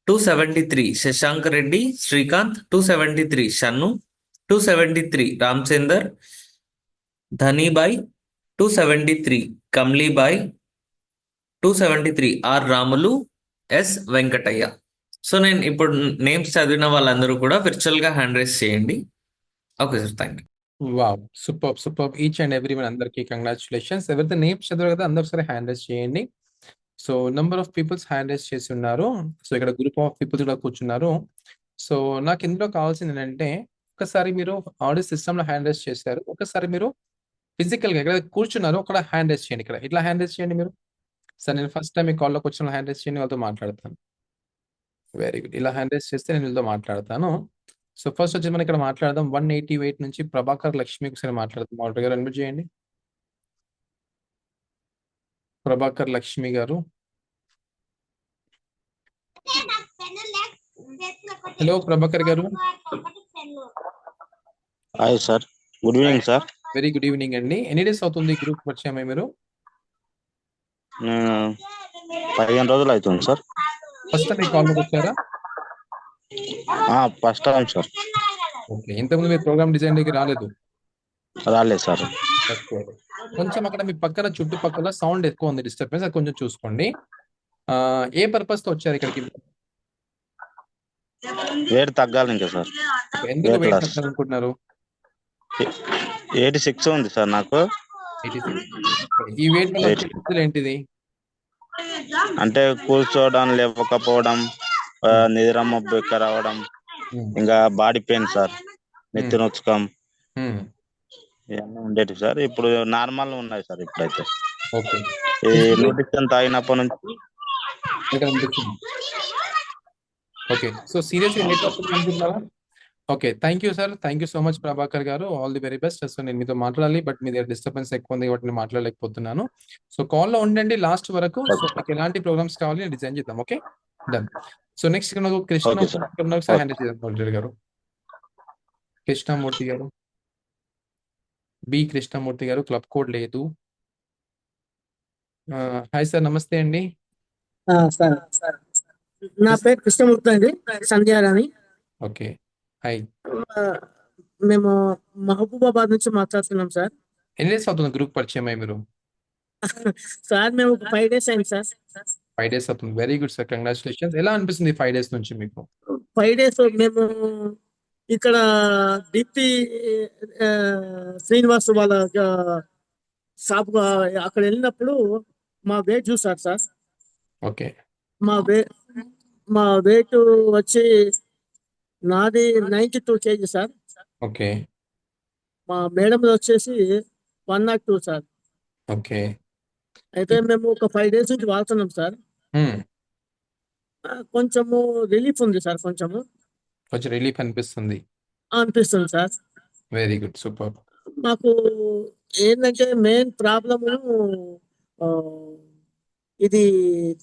273 Shashank Reddy, Srikanth, 273 Shannu, 273 Ramchander, Dhanibai, 273 Kamlibai, 273 R Ramulu, S Venkataiah. So నేను ఇప్పుడు నేమ్స్ చదివిన వాళ్ళందరూ కూడా virtual గా హ్యాండ్ రైస్ చేయండి. Okay sir, thank you. Wow, super super, each and every one, అందరికి కంగ్రాచులేషన్స్. ఎవరైతే నేమ్స్ చదివారు కదా అందరూ సరే హ్యాండ్ రైస్ చేయండి. So number of peoples hand raise చేసి ఉన్నారు. సో ఇక్కడ గ్రూప్ ఆఫ్ పీపుల్స్ కూడా కూర్చున్నారు. సో నాకు ఇందులో కావాల్సింది ఏంటంటే, ఒకసారి మీరు ఆడియో సిస్టమ్ లో హ్యాండ్ రైస్ చేశారు, ఒకసారి మీరు ఫిజికల్ గా ఇక్కడ కూర్చున్నారు అక్కడ హ్యాండ్ రైస్ చేయండి. ఇక్కడ ఇట్లా హ్యాండ్ రైస్ చేయండి మీరు. సార్ నేను ఫస్ట్ టైం మీ కాల్లో కూర్చొని హ్యాండ్ రైస్ చేయండి, వాళ్ళతో మాట్లాడతాను. వెరీ గుడ్, ఇలా హ్యాండ్ రైస్ చేస్తే నేను వీళ్ళతో మాట్లాడతాను. సో ఫస్ట్ వచ్చి మనం ఇక్కడ మాట్లాడదాం. 188 నుంచి ప్రభాకర్ లక్ష్మి ఒకసారి మాట్లాడదాం. ఆల్రెడీ గారు అడ్మిట్ చేయండి. ప్రభాకర్ లక్ష్మి గారు, హలో ప్రభాకర్ గారు. Hi sir, good evening sir. Very good evening అండి. ఎన్ని డేస్ అవుతుంది గ్రూప్ పరిచయం అయ్యి మీరు? నేను 15 రోజులు అవుతుంది సార్. ఫస్ట్ టైం మీ కాల్లోకి వచ్చారా? First time sir. ఓకే, ఇంతకుముందు మీరు ప్రోగ్రామ్ డిజైన్ దగ్గర రాలేదు? రాలేదు సార్. ఓకే, కొంచెం అక్కడ మీ పక్కన చుట్టుపక్కల సౌండ్ ఎక్కువ ఉంది, డిస్టర్బెన్స్, అది కొంచెం చూసుకోండి. ఏ పర్పస్ తో వచ్చారు ఇక్కడికి? వెయిట్ తగ్గాలి ఇంకా సార్. ఎందుకు Weight వెయిట్ loss. తగ్గాలనుకుంటున్నారు? 86 ఉంది సార్ నాకు. 86. ఈ వెయిట్ వల్ల వచ్చే ఇబ్బందులు ఏంటిది? అంటే కూర్చోవడం, లేవకపోవడం, నిద్ర మబ్బు ఎక్కువ రావడం, ఉమ్, ఇంకా బాడీ పెయిన్ సార్, నెత్తి ఉమ్, నొచ్చకం, ఉమ్, ఇవన్నీ ఉండేటివి సార్. ఇప్పుడు నార్మల్ ఉన్నాయి సార్ ఇప్పుడైతే. ఓకే, ఈ మెడిసిన్ తాగినప్పటి నుంచి ఇక్కడ అనిపిస్తుంది. Okay, so serious weight loss అనుకుంటున్నారా? Okay, thank you sir, thank you so much Prabhakar గారు, all the very best. So నేను మీతో మాట్లాడాలి, బట్ మీ దగ్గర డిస్టర్బెన్స్ ఎక్కువ ఉంది కాబట్టి నేను మాట్లాడలేకపోతున్నాను. సో కాల్లో ఉండండి లాస్ట్ వరకు. సో మీకు ఎలాంటి ప్రోగ్రామ్స్ కావాలి నేను డిజైన్ చేద్దాం. Okay, done. సో నెక్స్ట్ ఇక్కడ నాకు okay sir. Krishnamurthy sir handle చేద్దాం. ఆల్రెడీ గారు, కృష్ణమూర్తి గారు, బి కృష్ణమూర్తి గారు, క్లబ్ కోడ్ లేదు. హాయ్ సార్, నమస్తే అండి. సార్ నా పేరు కృష్ణమూర్తి అండి, సంధ్యారాణి. Okay, hi. ఆ, మేము మహబూబాబాద్ నుంచి మాట్లాడుతున్నాం సార్. ఎన్ని డేస్ అవుతుంది గ్రూప్ పరిచయం అయ్యి మీరు? సార్ మేము 5 days అయింది సార్. 5 డేస్ అవుతుంది. Very good sir, congratulations. ఎలా అనిపిస్తుంది 5 డేస్ నుంచి మీకు? 5 days మేము ఇక్కడ దీప్తి ఆ, శ్రీనివాస్ వాళ్ళ షాప్ అక్కడ వెళ్ళినప్పుడు మా వెయిట్ చూసారు సార్. ఓకే, మా వెయిట్ వచ్చి నాది 92 kg సార్. ఓకే, మా మేడం వచ్చేసి 102 సార్. ఓకే. అయితే మేము ఒక 5 days నుంచి వాడుతున్నాం సార్. హ్మ్. కొంచెము రిలీఫ్ ఉంది సార్, కొంచెము కొంచెం రిలీఫ్ అనిపిస్తుంది. అనిపిస్తుంది సార్. Very good, super. మాకు ఏంటంటే మెయిన్ ప్రాబ్లము ఇది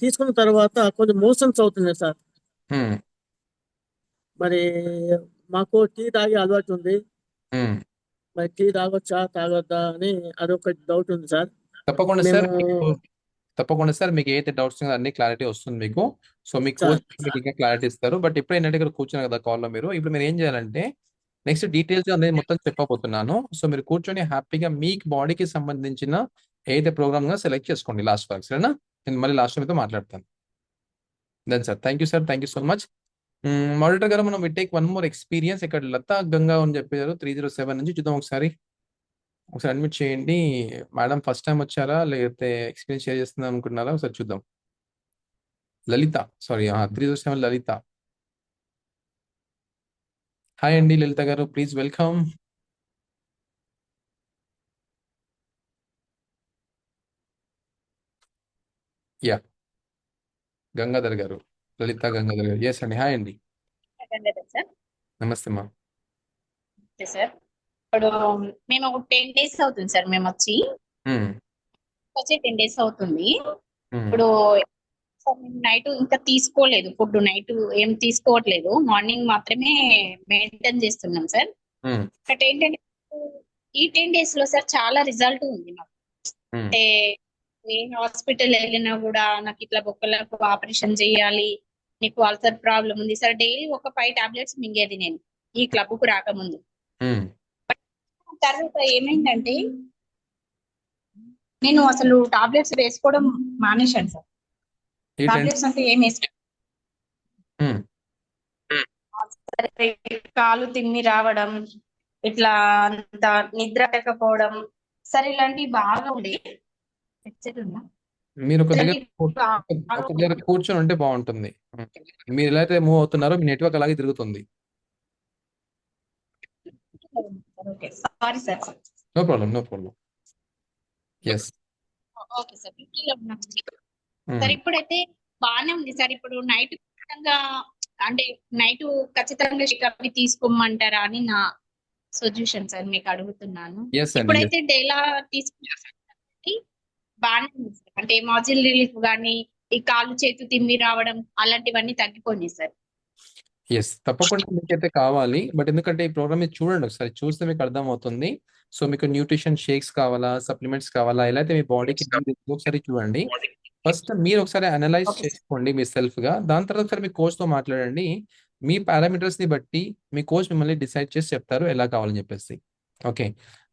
తీసుకున్న తర్వాత కొంచెం మోషన్స్ అవుతుంది సార్. హ్మ్. మరి మాకు టీ తాగే అలవాటు ఉంది, హ్మ్. మరి టీ తాగొచ్చా తాగొద్దా అని అదొక డౌట్ ఉంది సార్. తప్పకుండా సార్, మేము తప్పకుండా సార్, మీకు ఏదైతే డౌట్స్ ఉన్నాయో అన్ని క్లారిటీ వస్తుంది మీకు. సో మీ సార్ కోచ్ మీకు ఇంకా క్లారిటీ ఇస్తారు. బట్ ఇప్పుడు ఏంటంటే ఇక్కడ కూర్చున్నారు కదా కాల్లో మీరు, ఇప్పుడు మీరు ఏం చేయాలంటే నెక్స్ట్ డీటెయిల్స్ అనేది మొత్తం చెప్పబోతున్నాను. సో మీరు కూర్చొని హ్యాపీగా మీకు బాడీకి సంబంధించిన ఏదైతే ప్రోగ్రామ్ సెలెక్ట్ చేసుకోండి లాస్ట్ వరకు, సరేనా? నేను మళ్ళీ లాస్ట్ మీతో మాట్లాడతాను. Then sir, thank you sir, thank you so much. Monitor గారు, మనం will take one more experience. ఇక్కడ లతా గంగా అని చెప్పారు 307 నుంచి. చూద్దాం ఒకసారి అడ్మిట్ చేయండి. మేడం ఫస్ట్ టైం వచ్చారా లేకపోతే ఎక్స్పీరియన్స్ షేర్ చేస్తుందా అనుకుంటున్నారా? ఒకసారి చూద్దాం. లలిత, సారీ 307 లలిత. హాయ్ అండి లలిత గారు, ప్లీజ్ వెల్కమ్. యా, గంగాధర్ గారు, లలిత గంగాధర్ గారు. ఎస్ అండి, హాయ్ అండి, సార్. నమస్తే మా. ఓకే సార్, ఇప్పుడు మేము 10 days అవుతుంది సార్ మేము వచ్చి. మ్మ్. వచ్చి 10 days అవుతుంది. ఉమ్, ఇప్పుడు నైట్ ఇంకా తీసుకోలేదు, ఫుడ్ నైట్ ఏం తీసుకోవట్లేదు, మార్నింగ్ మాత్రమే మెయింటైన్ చేస్తున్నాం సార్. ఉమ్, బట్ ఏంటంటే ఈ 10 days లో సార్ చాలా రిజల్ట్ ఉంది నాకు. ఉమ్, అంటే ఏ హాస్పిటల్ వెళ్ళినా కూడా నాకు ఇట్లా బొక్కలకు ఆపరేషన్ చేయాలి, నీకు అల్సర్ ప్రాబ్లం ఉంది సార్, డైలీ ఒక 5 టాబ్లెట్స్ మింగేది నేను ఈ క్లబ్ కు రాకముందు. ఉమ్. తర్వాత ఏమైందంటే నేను అసలు టాబ్లెట్స్ వేసుకోవడం మానేశాను సార్. ఈ టెన్ టాబ్లెట్స్ అంటే ఏం వేసుకో, ఉమ్, కాలు తిమ్మి రావడం, ఇట్లా అంత నిద్ర లేకపోవడం, సరే ఇలాంటివి బాగా ఉండే. మీరు ఒక దగ్గర ఇలాంటివి బాగా ఒక దగ్గర కూర్చొని ఉంటే బాగుంటుంది. ఉమ్. మీరు ఎలా అయితే మూవ్ అవుతున్నారో మీ నెట్వర్క్ అలాగే తిరుగుతుంది. Okay sorry sir. No problem, no problem. Yes. Okay sir. 50 ఉన్నాం సార్. ఇప్పుడైతే బాగానే ఉంది సార్. ఇప్పుడు నైట్ ఖచ్చితంగా అంటే నైట్ ఖచ్చితంగా అవి తీసుకోమంటారా అని నా సొల్యూషన్ సార్, మీకు అడుగుతున్నాను. ఎస్ అండి. ఇప్పుడైతే డేలా తీసుకున్నా బాగానే ఉంది సార్. అంటే మాజిల్ రిలీఫ్ కానీ ఈ కాలు చేతు తిమ్మి రావడం అలాంటివన్నీ తగ్గిపోయినాయి సార్. ఎస్, తప్పకుండా మీకైతే కావాలి. బట్ ఎందుకంటే ఈ ప్రోగ్రామ్ మీరు చూడండి, ఒకసారి చూస్తే మీకు అర్థం అవుతుంది. సో మీకు న్యూట్రిషన్ షేక్స్ కావాలా, సప్లిమెంట్స్ కావాలా, ఎలా అయితే మీ బాడీకి ఒకసారి చూడండి. ఫస్ట్ మీరు ఒకసారి అనలైజ్ ఓకే సార్. చేసుకోండి మీ సెల్ఫ్ గా. దాని తర్వాత ఒకసారి మీ కోచ్ తో మాట్లాడండి. మీ పారామీటర్స్ ని బట్టి మీ కోచ్ మిమ్మల్ని డిసైడ్ చేసి చెప్తారు ఎలా కావాలని చెప్పేసి. Okay,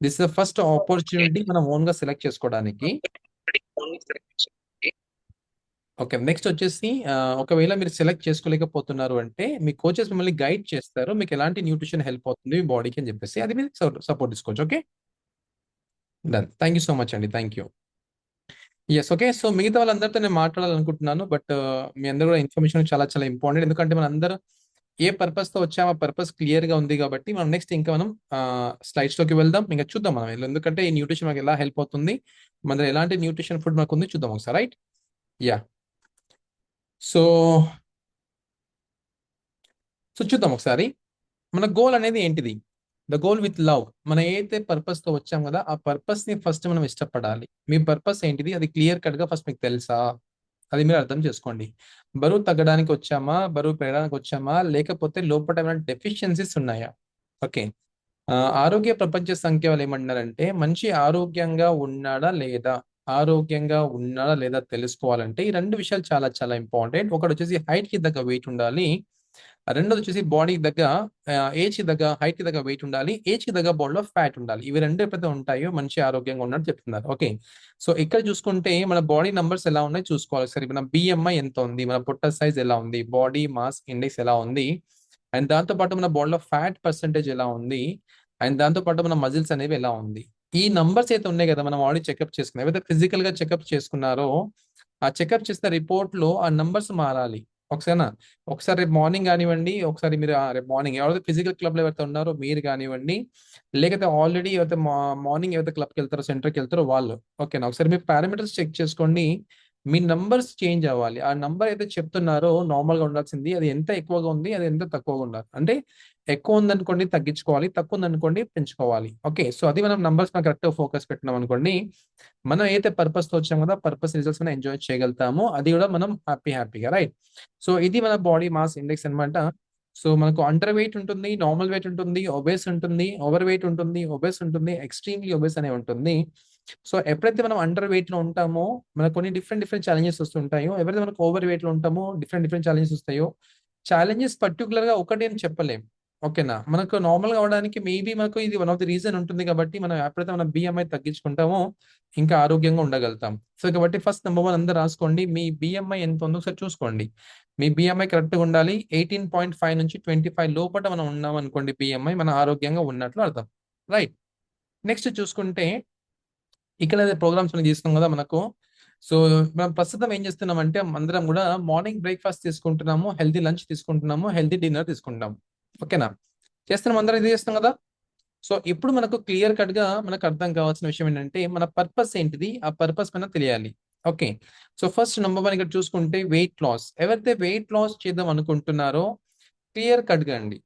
this is the first opportunity మనం ఓన్ గా సెలెక్ట్ చేసుకోవడానికి. ఓకే, నెక్స్ట్ వచ్చేసి ఒకవేళ మీరు సెలెక్ట్ చేసుకోలేకపోతున్నారు అంటే మీ కోచెస్ మిమ్మల్ని గైడ్ చేస్తారు, మీకు ఎలాంటి న్యూట్రిషన్ హెల్ప్ అవుతుంది మీ బాడీకి అని చెప్పేసి, అది మీరు సపోర్ట్ తీసుకోవచ్చు. Okay, done. Thank you so much అండి, thank you. Yes, okay. So మిగతా వాళ్ళందరితో నేను మాట్లాడాలనుకుంటున్నాను, బట్ మీ అందరూ కూడా ఇన్ఫర్మేషన్ చాలా చాలా ఇంపార్టెంట్. ఎందుకంటే మన అందరూ ఏ పర్పస్ తో వచ్చామో ఆ పర్పస్ క్లియర్ గా ఉంది కాబట్టి మనం నెక్స్ట్ ఇంకా మనం స్లైడ్స్ లోకి వెళ్దాం, ఇంకా చూద్దాం మనం ఎందుకంటే ఈ న్యూట్రిషన్ మనకి ఎలా హెల్ప్ అవుతుంది, మన ఎలాంటి న్యూట్రిషన్ ఫుడ్ మనకు ఉంది చూద్దాం ఒకసారి. Right, yeah. సో సో చూద్దాం ఒకసారి మన గోల్ అనేది ఏంటిది. The goal with love. మనం ఏదైతే పర్పస్ తో వచ్చాం కదా ఆ పర్పస్ ని ఫస్ట్ మనం ఇష్టపడాలి. మీ పర్పస్ ఏంటిది అది క్లియర్ కట్ గా ఫస్ట్ మీకు తెలుసా, అది మీరు అర్థం చేసుకోండి. బరువు తగ్గడానికి వచ్చామా, బరువు పెరగడానికి వచ్చామా, లేకపోతే లోపల ఏమైనా డెఫిషియన్సీస్ ఉన్నాయా. ఓకే, ఆరోగ్య ప్రపంచ సంఖ్య వాళ్ళు ఏమంటున్నారంటే మంచి ఆరోగ్యంగా ఉన్నాడా లేదా, ఆరోగ్యంగా ఉన్నాడా లేదా తెలుసుకోవాలంటే ఈ రెండు విషయాలు చాలా చాలా ఇంపార్టెంట్. ఒకటి వచ్చేసి హైట్ కి తగ్గ వెయిట్ ఉండాలి, రెండోది వచ్చేసి బాడీకి తగ్గ ఏజ్ కి తగ్గ హైట్ కి తగ్గ వెయిట్ ఉండాలి, ఏజ్ కి తగ్గ బాడీలో ఫ్యాట్ ఉండాలి. ఇవి రెండు ఎప్పుడైతే ఉంటాయో మంచి ఆరోగ్యంగా ఉన్నట్టు చెప్తున్నారు. ఓకే, సో ఇక్కడ చూసుకుంటే మన బాడీ నంబర్స్ ఎలా ఉన్నాయి చూసుకోవాలి. సరే, మన బిఎంఐ ఎంత ఉంది, మన పొట్ట సైజ్ ఎలా ఉంది, బాడీ మాస్ ఇండెక్స్ ఎలా ఉంది, అండ్ దాంతో పాటు మన బాడీలో ఫ్యాట్ పర్సెంటేజ్ ఎలా ఉంది, అండ్ దాంతో పాటు మన మజిల్స్ అనేవి ఎలా ఉంది. ఈ నంబర్స్ అయితే ఉన్నాయి కదా మనం ఆల్రెడీ చెకప్ చేసుకున్నాం. ఏవైతే ఫిజికల్ గా చెకప్ చేసుకున్నారో ఆ చెకప్ చేసిన రిపోర్ట్ లో ఆ నంబర్స్ మారాలి. ఒకసారి రేపు మార్నింగ్ కానివ్వండి, ఒకసారి మీరు రేపు మార్నింగ్ ఎవరైతే ఫిజికల్ క్లబ్ లో ఎవరైతే ఉన్నారో మీరు కానివ్వండి, లేకపోతే ఆల్రెడీ ఎవరైతే మార్నింగ్ ఎవరైతే క్లబ్కి వెళ్తారో సెంటర్కి వెళ్తారో వాళ్ళు, ఓకేనా, ఒకసారి మీ పారామీటర్స్ చెక్ చేసుకోండి. మీ నంబర్స్ చేంజ్ అవ్వాలి. ఆ నంబర్ అయితే చెప్తున్నారో నార్మల్ గా ఉండాల్సింది అది ఎంత ఎక్కువగా ఉంది, అది ఎంత తక్కువగా ఉండాలి. అంటే ఎక్కువ ఉందనుకోండి తగ్గించుకోవాలి, తక్కువ ఉందనుకోండి పెంచుకోవాలి. ఓకే, సో అది మనం నంబర్స్ కరెక్ట్ ఫోకస్ పెట్టినాం అనుకోండి, మనం ఏదైతే పర్పస్ తో వచ్చాం కదా పర్పస్ రిజల్ట్స్ మనం ఎంజాయ్ చేయగలుగుతాము, అది కూడా మనం హ్యాపీగా. రైట్, సో ఇది మన బాడీ మాస్ ఇండెక్స్ అన్నమాట. సో మనకు అండర్ వెయిట్ ఉంటుంది, నార్మల్ వెయిట్ ఉంటుంది, ఒబేస్ ఉంటుంది, ఓవర్ వెయిట్ ఉంటుంది, ఒబేస్ ఉంటుంది, ఎక్స్ట్రీమ్లీ ఒబేస్ అనే ఉంటుంది. సో ఎప్పుడైతే మనం అండర్ వెయిట్ లో ఉంటామో మనకు కొన్ని డిఫరెంట్ ఛాలెంజెస్ వస్తుంటాయో, ఎవరైతే మనకు ఓవర్ వెయిట్ లో ఉంటామో డిఫరెంట్ ఛాలెంజెస్ వస్తాయో. ఛాలెంజెస్ పర్టికులర్ గా ఒకటి అని చెప్పలేం. ఓకేనా, మనకు నార్మల్ గా అవడానికి మేబీ మనకు ఇది వన్ ఆఫ్ ది రీజన్ ఉంటుంది కాబట్టి మనం ఎప్పుడైతే మనం బిఎంఐ తగ్గించుకుంటామో ఇంకా ఆరోగ్యంగా ఉండగలుగుతాం. సో కాబట్టి ఫస్ట్ నెంబర్ 1 అందరూ రాసుకోండి, మీ బిఎంఐ ఎంత ఉందో ఒకసారి చూసుకోండి. మీ బిఎంఐ కరెక్ట్ గా ఉండాలి. 18.5 నుంచి 25 లోపల మనం ఉన్నాం అనుకోండి బిఎంఐ, మన ఆరోగ్యంగా ఉన్నట్లు అర్థం. రైట్, నెక్స్ట్ చూసుకుంటే ఇక్కడ ప్రోగ్రామ్స్ మనం తీసుకున్నాం కదా మనకు. సో మనం ప్రస్తుతం ఏం చేస్తున్నామంటే అందరం కూడా మార్నింగ్ బ్రేక్ఫాస్ట్ తీసుకుంటున్నాము, హెల్తీ లంచ్ తీసుకుంటున్నాము, హెల్తీ డిన్నర్ తీసుకుంటాము. ఓకేనా, చేస్తున్నాం, అందరం ఇది చేస్తాం కదా. సో ఇప్పుడు మనకు క్లియర్ కట్ గా మనకు అర్థం కావాల్సిన విషయం ఏంటంటే మన పర్పస్ ఏంటిది, ఆ పర్పస్ పైన తెలియాలి. ఓకే, సో ఫస్ట్ నెంబర్ 1 ఇక్కడ చూసుకుంటే వెయిట్ లాస్. ఎవరైతే వెయిట్ లాస్ చేద్దాం అనుకుంటున్నారో క్లియర్ కట్ గా అండి.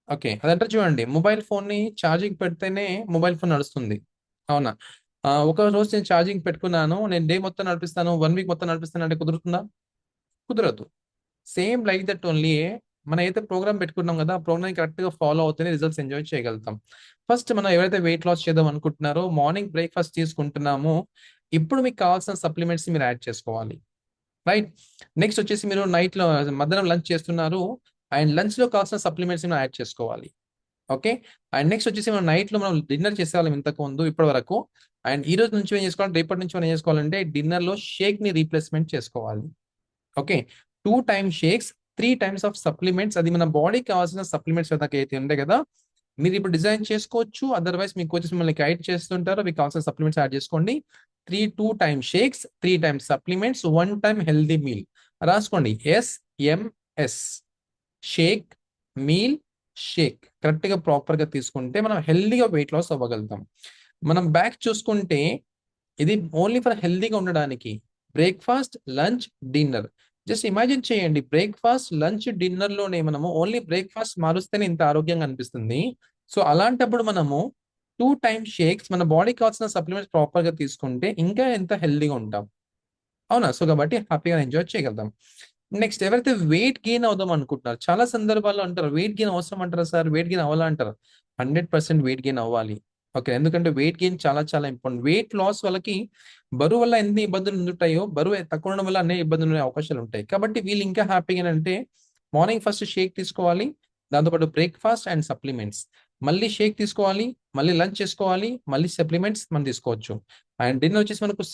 ఓకే, అదంటే చూడండి, మొబైల్ ఫోన్ ని ఛార్జింగ్ పెడితేనే మొబైల్ ఫోన్ నడుస్తుంది, అవునా. ఒక రోజు నేను ఛార్జింగ్ పెట్టుకున్నాను, నేను డే మొత్తం నడిపిస్తాను, 1 వీక్ మొత్తం నడిపిస్తాను అంటే కుదురుతుందా? కుదరదు. సేమ్ లైక్ దట్ ఓన్లీ మనం అయితే ప్రోగ్రామ్ పెట్టుకున్నాం కదా, ఆ ప్రోగ్రామ్ కరెక్ట్ గా ఫాలో అవుతూనే రిజల్ట్స్ ఎంజాయ్ చేయగలుగుతాం. ఫస్ట్ మనం ఎవరైతే వెయిట్ లాస్ చేద్దాం అనుకుంటున్నారో మార్నింగ్ బ్రేక్ఫాస్ట్ తీసుకుంటున్నామో ఇప్పుడు మీకు కావాల్సిన సప్లిమెంట్స్ మీరు యాడ్ చేసుకోవాలి, రైట్. నెక్స్ట్ వచ్చేసి మీరు నైట్ లో మధ్యాహ్నం లంచ్ చేస్తున్నారు అండ్ లంచ్ లో కావాల్సిన సప్లిమెంట్స్ యాడ్ చేసుకోవాలి, ఓకే. అండ్ నెక్స్ట్ వచ్చేసి మనం నైట్ లో మనం డిన్నర్ చేసేవాళ్ళం ఇంతకు ముందు ఇప్పటి వరకు. అండ్ ఈ రోజు నుంచి ఏం చేసుకోవాలి, రేపటి నుంచి మనం ఏం చేసుకోవాలంటే డిన్నర్ లో షేక్ ని రీప్లేస్మెంట్ చేసుకోవాలి, okay. 2 times shakes, 3 times of supplements. అది మన బాడీకి కావాల్సిన సప్లిమెంట్స్ అయితే ఉంటాయి కదా, మీరు ఇప్పుడు డిజైన్ చేసుకోవచ్చు. అదర్వైజ్ మీ కోచెస్ మిమ్మల్ని గైడ్ చేస్తుంటారు, మీకు కావాల్సిన సప్లిమెంట్స్ యాడ్ చేసుకోండి. 2 times shakes, 3 times supplements, 1 time healthy meal. రాసుకోండి SMS, shake, meal, shake. Correct గా ప్రాపర్ గా తీసుకుంటే మనం హెల్దీగా వెయిట్ లాస్ అవ్వగలుగుతాం. మనం బ్యాక్ చూసుకుంటే ఇది ఓన్లీ ఫర్ హెల్దీగా ఉండడానికి. Breakfast, lunch, dinner. Just imagine చేయండి, బ్రేక్ఫాస్ట్, లంచ్, డిన్నర్ లోనే మనము ఓన్లీ బ్రేక్ఫాస్ట్ మారుస్తేనే ఇంత ఆరోగ్యంగా అనిపిస్తుంది. సో అలాంటప్పుడు మనము 2 times షేక్స్, మన బాడీకి కావాల్సిన సప్లిమెంట్స్ ప్రాపర్ గా తీసుకుంటే ఇంకా ఎంత హెల్దీగా ఉంటాం, అవునా? సో కాబట్టి హ్యాపీగా ఎంజాయ్ చేయగలుగుతాం. నెక్స్ట్ ఎవరైతే వెయిట్ గెయిన్ అవుదాం అనుకుంటున్నారు, చాలా సందర్భాల్లో అంటారు వెయిట్ గెయిన్ అవసరం అంటారా సార్, వెయిట్ గెయిన్ అవ్వాలా అంటారు. 100% వెయిట్ గెయిన్ అవ్వాలి, ఓకే. ఎందుకంటే వెయిట్ గెయిన్ చాలా చాలా ఇంపార్టెంట్. వెయిట్ లాస్ వాళ్ళకి బరువు వల్ల ఎన్ని ఇబ్బందులు ఉంటాయో, బరువు తక్కువ ఉండడం వల్ల అన్ని ఇబ్బందులు ఉండే అవకాశాలు ఉంటాయి. కాబట్టి వీళ్ళు ఇంకా హ్యాపీగా అంటే మార్నింగ్ ఫస్ట్ షేక్ తీసుకోవాలి, దాంతోపాటు బ్రేక్ఫాస్ట్ అండ్ సప్లిమెంట్స్, మళ్ళీ షేక్ తీసుకోవాలి, మళ్ళీ లంచ్ చేసుకోవాలి, మళ్ళీ సప్లిమెంట్స్ మనం తీసుకోవచ్చు. అండ్ డిన్నర్ వచ్చేసి మనకు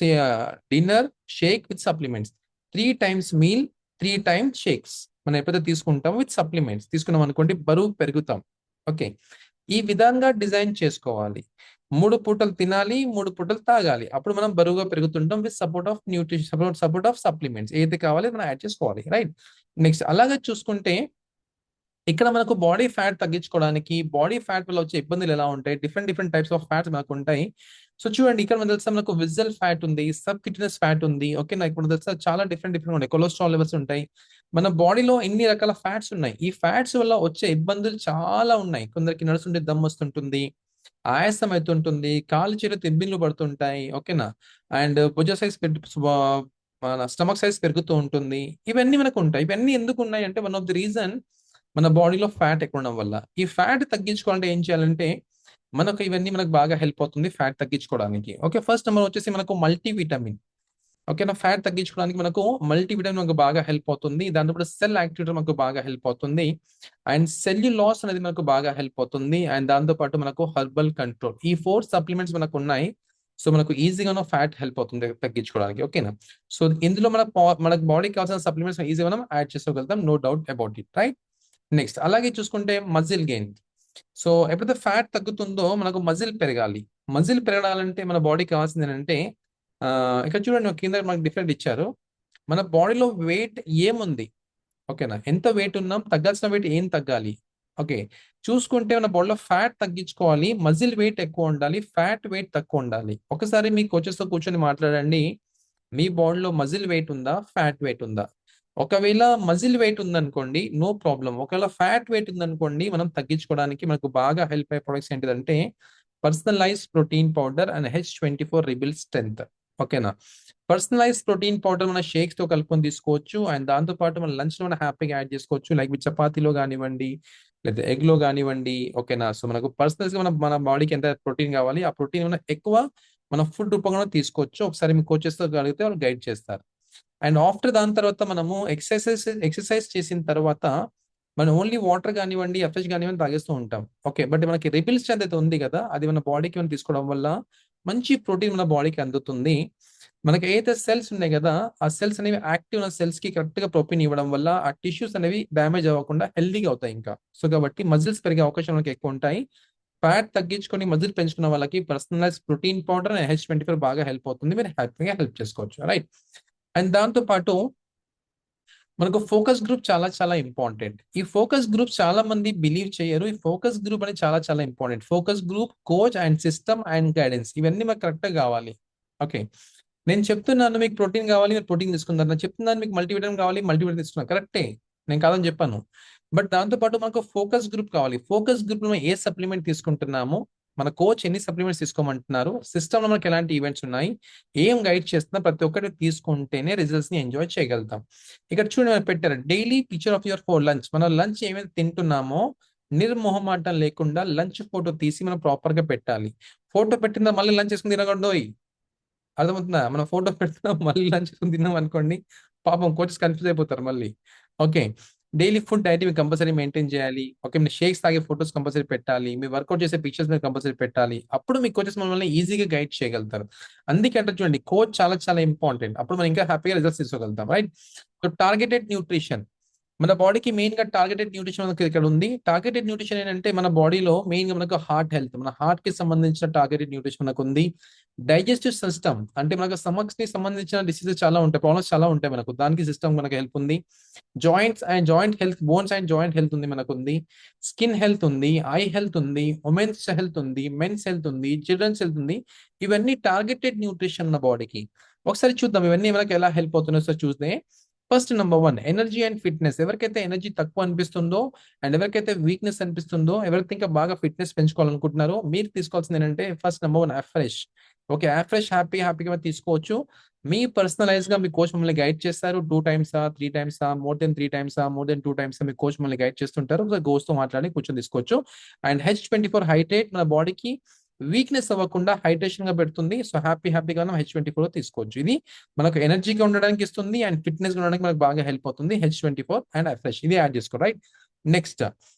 dinner, Sheikh with supplements, 3 times meal, 3 times shakes మనం ఎప్పుడైతే తీసుకుంటాం విత్ సప్లిమెంట్స్ తీసుకున్నాం అనుకోండి, బరువు పెరుగుతాం, ఓకే. ఈ విధంగా డిజైన్ చేసుకోవాలి. 3 పూటలు తినాలి, 3 పూటలు తాగాలి, అప్పుడు మనం బరువుగా పెరుగుతుంటాం with support of nutrition, support of supplements ఏదైతే కావాలి మనం యాడ్ చేసుకోవాలి, రైట్. నెక్స్ట్ అలాగే చూసుకుంటే ఇక్కడ మనకు బాడీ ఫ్యాట్ తగ్గించుకోవడానికి, బాడీ ఫ్యాట్ వల్ల వచ్చే ఇబ్బందులు ఎలా ఉంటాయి, డిఫరెంట్ టైప్స్ ఆఫ్ ఫ్యాట్స్ మనకు ఉంటాయి. సో చూడండి, ఇక్కడ మనకు తెలుసా మనకు విజల్ ఫ్యాట్ ఉంది, సబ్ కిటినస్ ఫ్యాట్ ఉంది, ఓకే. నాకు ఇప్పుడు తెలుసా చాలా డిఫరెంట్ ఉంటాయి, కొలెస్ట్రాల్ లెవెల్స్ ఉంటాయి. మన బాడీలో ఎన్ని రకాల ఫ్యాట్స్ ఉన్నాయి, ఈ ఫ్యాట్స్ వల్ల వచ్చే ఇబ్బందులు చాలా ఉన్నాయి. కొందరికి నడుస్తుంటే దమ్ వస్తుంటుంది, ఆయాసం అవుతుంటుంది, కాలు చేతులు ఇబ్బందులు పడుతుంటాయి, ఓకేనా. అండ్ భుజ సైజ్ మన స్టమక్ సైజ్ పెరుగుతూ ఉంటుంది. ఇవన్నీ మనకు ఉంటాయి. ఇవన్నీ ఎందుకు ఉన్నాయి అంటే వన్ ఆఫ్ ది రీజన్ మన బాడీలో ఫ్యాట్ ఎక్కువ ఉండడం వల్ల. ఈ ఫ్యాట్ తగ్గించుకోవాలంటే ఏం చేయాలంటే మనకు ఇవన్నీ మనకు బాగా హెల్ప్ అవుతుంది ఫ్యాట్ తగ్గించుకోవడానికి, ఓకే. ఫస్ట్ నెంబర్ వచ్చేసి మనకు మల్టీవిటమిన్, ఓకేనా. ఫ్యాట్ తగ్గించుకోవడానికి మనకు మల్టీవిటమిన్ మనకు బాగా హెల్ప్ అవుతుంది. దాంతో సెల్ యాక్టివిటీ మనకు బాగా హెల్ప్ అవుతుంది. అండ్ సెల్యులాస్ అనేది మనకు బాగా హెల్ప్ అవుతుంది. అండ్ దాంతో పాటు మనకు హెర్బల్ కంట్రోల్, ఈ 4 సప్లిమెంట్స్ మనకు ఉన్నాయి. సో మనకు ఈజీగా ఫ్యాట్ హెల్ప్ అవుతుంది తగ్గించుకోవడానికి, ఓకేనా. సో ఇందులో మనకు బాడీకి కావాల్సిన సప్లిమెంట్స్ ఈజీగా మనం యాడ్ చేసుకోగలుగుతాం, no doubt about it, right. Next అలాగే చూసుకుంటే మజిల్ గెయిన్. సో ఎప్పుడైతే ఫ్యాట్ తగ్గుతుందో మనకు మజిల్ పెరగాలి. మజిల్ పెరగాలంటే మన బాడీకి కావాల్సింది ఏంటంటే ఇక్కడ చూడండి కింద మనకు డిఫరెంట్ ఇచ్చారు. మన బాడీలో వెయిట్ ఏముంది, ఓకేనా, ఎంత వెయిట్ ఉన్నాం, తగ్గాల్సిన వెయిట్ ఏం తగ్గాలి, ఓకే. చూసుకుంటే మన బాడీలో ఫ్యాట్ తగ్గించుకోవాలి, మజిల్ వెయిట్ ఎక్కువ ఉండాలి, ఫ్యాట్ వెయిట్ తక్కువ ఉండాలి. ఒకసారి మీ కోచెస్తో కూర్చొని మాట్లాడండి, మీ బాడీలో మజిల్ వెయిట్ ఉందా, ఫ్యాట్ వెయిట్ ఉందా. ఒకవేళ మజిల్ వెయిట్ ఉందనుకోండి నో ప్రాబ్లం, ఒకవేళ ఫ్యాట్ వెయిట్ ఉందనుకోండి మనం తగ్గించుకోవడానికి మనకు బాగా హెల్ప్ అయ్యే ప్రొడక్ట్స్ ఏంటిదంటే personalise protein powder and H24 rebuild strength, ఓకేనా. పర్సనలైజ్ ప్రోటీన్ పౌడర్ మన షేక్స్ తో కలుపుకొని తీసుకోవచ్చు. అండ్ దాంతో పాటు మన లంచ్ లో హ్యాపీగా యాడ్ చేసుకోవచ్చు, లైక్ చపాతీలో కానివ్వండి లేదా ఎగ్ లో కానివ్వండి, ఓకేనా. సో మనకు పర్సనల్స్ గా మన బాడీకి ఎంత ప్రోటీన్ కావాలి ఆ ప్రోటీన్ మనం ఎక్కువ మన ఫుడ్ రూపంగా తీసుకోవచ్చు. ఒకసారి మీ కోచెస్ తో కలిగితే వాళ్ళు గైడ్ చేస్తారు. అండ్ ఆఫ్టర్ దాని తర్వాత మనము ఎక్సర్సైజ్ చేసిన తర్వాత మనం ఓన్లీ వాటర్ కానివ్వండి ఎఫ్ఎస్ కానివ్వండి తాగేస్తూ ఉంటాం, ఓకే. బట్ మనకి రిబిల్ స్ట్రెంత్ అయితే ఉంది కదా, అది మన బాడీకి మనం తీసుకోవడం వల్ల మంచి ప్రోటీన్ మన బాడీకి అందుతుంది. మనకి ఏదైతే సెల్స్ ఉన్నాయి కదా ఆ సెల్స్ అనేవి యాక్టివ్ ఉన్న సెల్స్ కి కరెక్ట్ గా ప్రోటీన్ ఇవ్వడం వల్ల ఆ టిష్యూస్ అనేవి డ్యామేజ్ అవ్వకుండా హెల్దీగా అవుతాయి ఇంకా. సో కాబట్టి మజిల్స్ పెరిగే అవకాశం మనకి ఎక్కువ ఉంటాయి. ఫ్యాట్ తగ్గించుకొని మజిల్ పెంచుకున్న వాళ్ళకి personalise protein powder and H24 బాగా హెల్ప్ అవుతుంది, మీరు హ్యాపీగా హెల్ప్ చేసుకోవచ్చు, రైట్. అండ్ దాంతో పాటు మనకు ఫోకస్ గ్రూప్ చాలా చాలా ఇంపార్టెంట్. ఈ ఫోకస్ గ్రూప్ చాలా మంది బిలీవ్ చేయరు. ఈ ఫోకస్ గ్రూప్ అనేది చాలా చాలా important. Focus group, coach and system and guidance ఇవన్నీ మాకు కరెక్ట్ గా కావాలి, ఓకే. నేను చెప్తున్నాను మీకు ప్రోటీన్ కావాలి మీరు ప్రోటీన్ తీసుకున్నారు, నేను చెప్తున్నాను మీకు మల్టీవిటమిన్ కావాలి మల్టీవిటమిన్ తీసుకున్నాను, కరెక్టే, నేను కాదని చెప్పాను. బట్ దాంతో పాటు మనకు ఫోకస్ గ్రూప్ కావాలి. ఫోకస్ గ్రూప్ లో ఏ సప్లిమెంట్ తీసుకుంటున్నాము మన కోచ్ ఎన్ని సప్లిమెంట్స్ తీసుకోమంటున్నారు, సిస్టమ్ లో మనకి ఎలాంటి ఈవెంట్స్ ఉన్నాయి, ఏం గైడ్ చేస్తున్నా ప్రతి ఒక్కటి తీసుకుంటేనే రిజల్ట్స్ ని ఎంజాయ్ చేయగలుగుతాం. ఇక్కడ చూడండి పెట్టారు daily picture of your four lunch. మనం లంచ్ ఏమైతే తింటున్నామో నిర్మోహమాటం లేకుండా లంచ్ ఫోటో తీసి మనం ప్రాపర్ గా పెట్టాలి. ఫోటో పెట్టిందా మళ్ళీ లంచ్ చేసుకుని తినకూడదు. అర్థమవుతుందా? మనం ఫోటో పెడుతున్నాం మళ్ళీ లంచ్ చేసుకుని తిన్నాం అనుకోండి, పాపం కోచెస్ కన్ఫ్యూజ్ అయిపోతారు మళ్ళీ. ఓకే, డైలీ ఫుడ్ డైట్ మీరు కంపల్సరీ మెయింటైన్ చేయాలి. ఓకే, మీరు షేక్స్ తాగే ఫోటోస్ కంపల్సరీ పెట్టాలి, మీరు వర్కౌట్ చేసే పిక్చర్స్ మీరు కంపల్సరీ పెట్టాలి. అప్పుడు మీ కోచెస్ మనల్ని ఈజీగా గైడ్ చేయగలుగుతారు. అందుకే అంటే చూడండి కోచ్ చాలా చాలా ఇంపార్టెంట్. అప్పుడు మనం ఇంకా హ్యాపీగా రిజల్ట్స్ తీసుకోగలుగుతాం. రైట్, సో టార్గెటెడ్ న్యూట్రిషన్ మన బాడీకి మెయిన్ గా టార్గెటెడ్ న్యూట్రిషన్ మనకి ఇక్కడ ఉంది. టార్గెటెడ్ న్యూట్రిషన్ ఏంటంటే మన బాడీలో మెయిన్ గా మనకు హార్ట్ హెల్త్, మన హార్ట్ కి సంబంధించిన టార్గెటెడ్ న్యూట్రిషన్ మనకు ఉంది. డైజెస్టివ్ సిస్టమ్ అంటే మనకు స్టమక్స్ కి సంబంధించిన డిసీజెస్ చాలా ఉంటాయి, ప్రాబ్లమ్స్ చాలా ఉంటాయి మనకు, దానికి సిస్టమ్ మనకు హెల్ప్ ఉంది. Joints and joint health, bones and joint health ఉంది మనకు ఉంది. స్కిన్ హెల్త్ ఉంది, ఐ హెల్త్ ఉంది, ఉమెన్స్ హెల్త్ ఉంది, మెన్స్ హెల్త్ ఉంది, చిల్డ్రన్స్ హెల్త్ ఉంది. ఇవన్నీ టార్గెటెడ్ న్యూట్రిషన్ మన బాడీకి. ఒకసారి చూద్దాం ఇవన్నీ మనకి ఎలా హెల్ప్ అవుతున్నాయో సార్ చూస్తే. First number 1 energy and fitness. ఎవరికైతే ఎనర్జీ తక్కువ అనిపిస్తుందో అండ్ ఎవరికైతే వీక్నెస్ అనిపిస్తుందో, ఎవరైతే ఇంకా బాగా ఫిట్నెస్ పెంచుకోవాలనుకుంటున్నారో మీరు తీసుకోవాల్సింది ఏంటంటే first number 1 afresh. Okay, afresh హ్యాపీగా తీసుకోవచ్చు. మీ పర్సనలైజ్ గా మీ కోచ్ మిమ్మల్ని గైడ్ చేస్తారు. 2 టైమ్సా 3 టైమ్సా మోర్ దెన్ 3 టైమ్సా మోర్ దెన్ 2 టైమ్స్ మీ కోచ్ మిమ్మల్ని గైడ్ చేస్తుంటారు. కోచ్ తో మాట్లాడి కూర్చొని తీసుకోవచ్చు. అండ్ H24 హైడ్రేట్ మన బాడీకి వీక్నెస్ అవ్వకుండా హైడ్రేషన్ గా పెడుతుంది. సో హ్యాపీగా మనం H24 తీసుకోవచ్చు. ఇది మనకు ఎనర్జీగా ఉండడానికి ఇస్తుంది అండ్ ఫిట్నెస్ ఉండడానికి మనకు బాగా హెల్ప్ అవుతుంది. H24 అండ్ ఫ్రెష్ ఇది యాడ్ చేసుకో. Right, next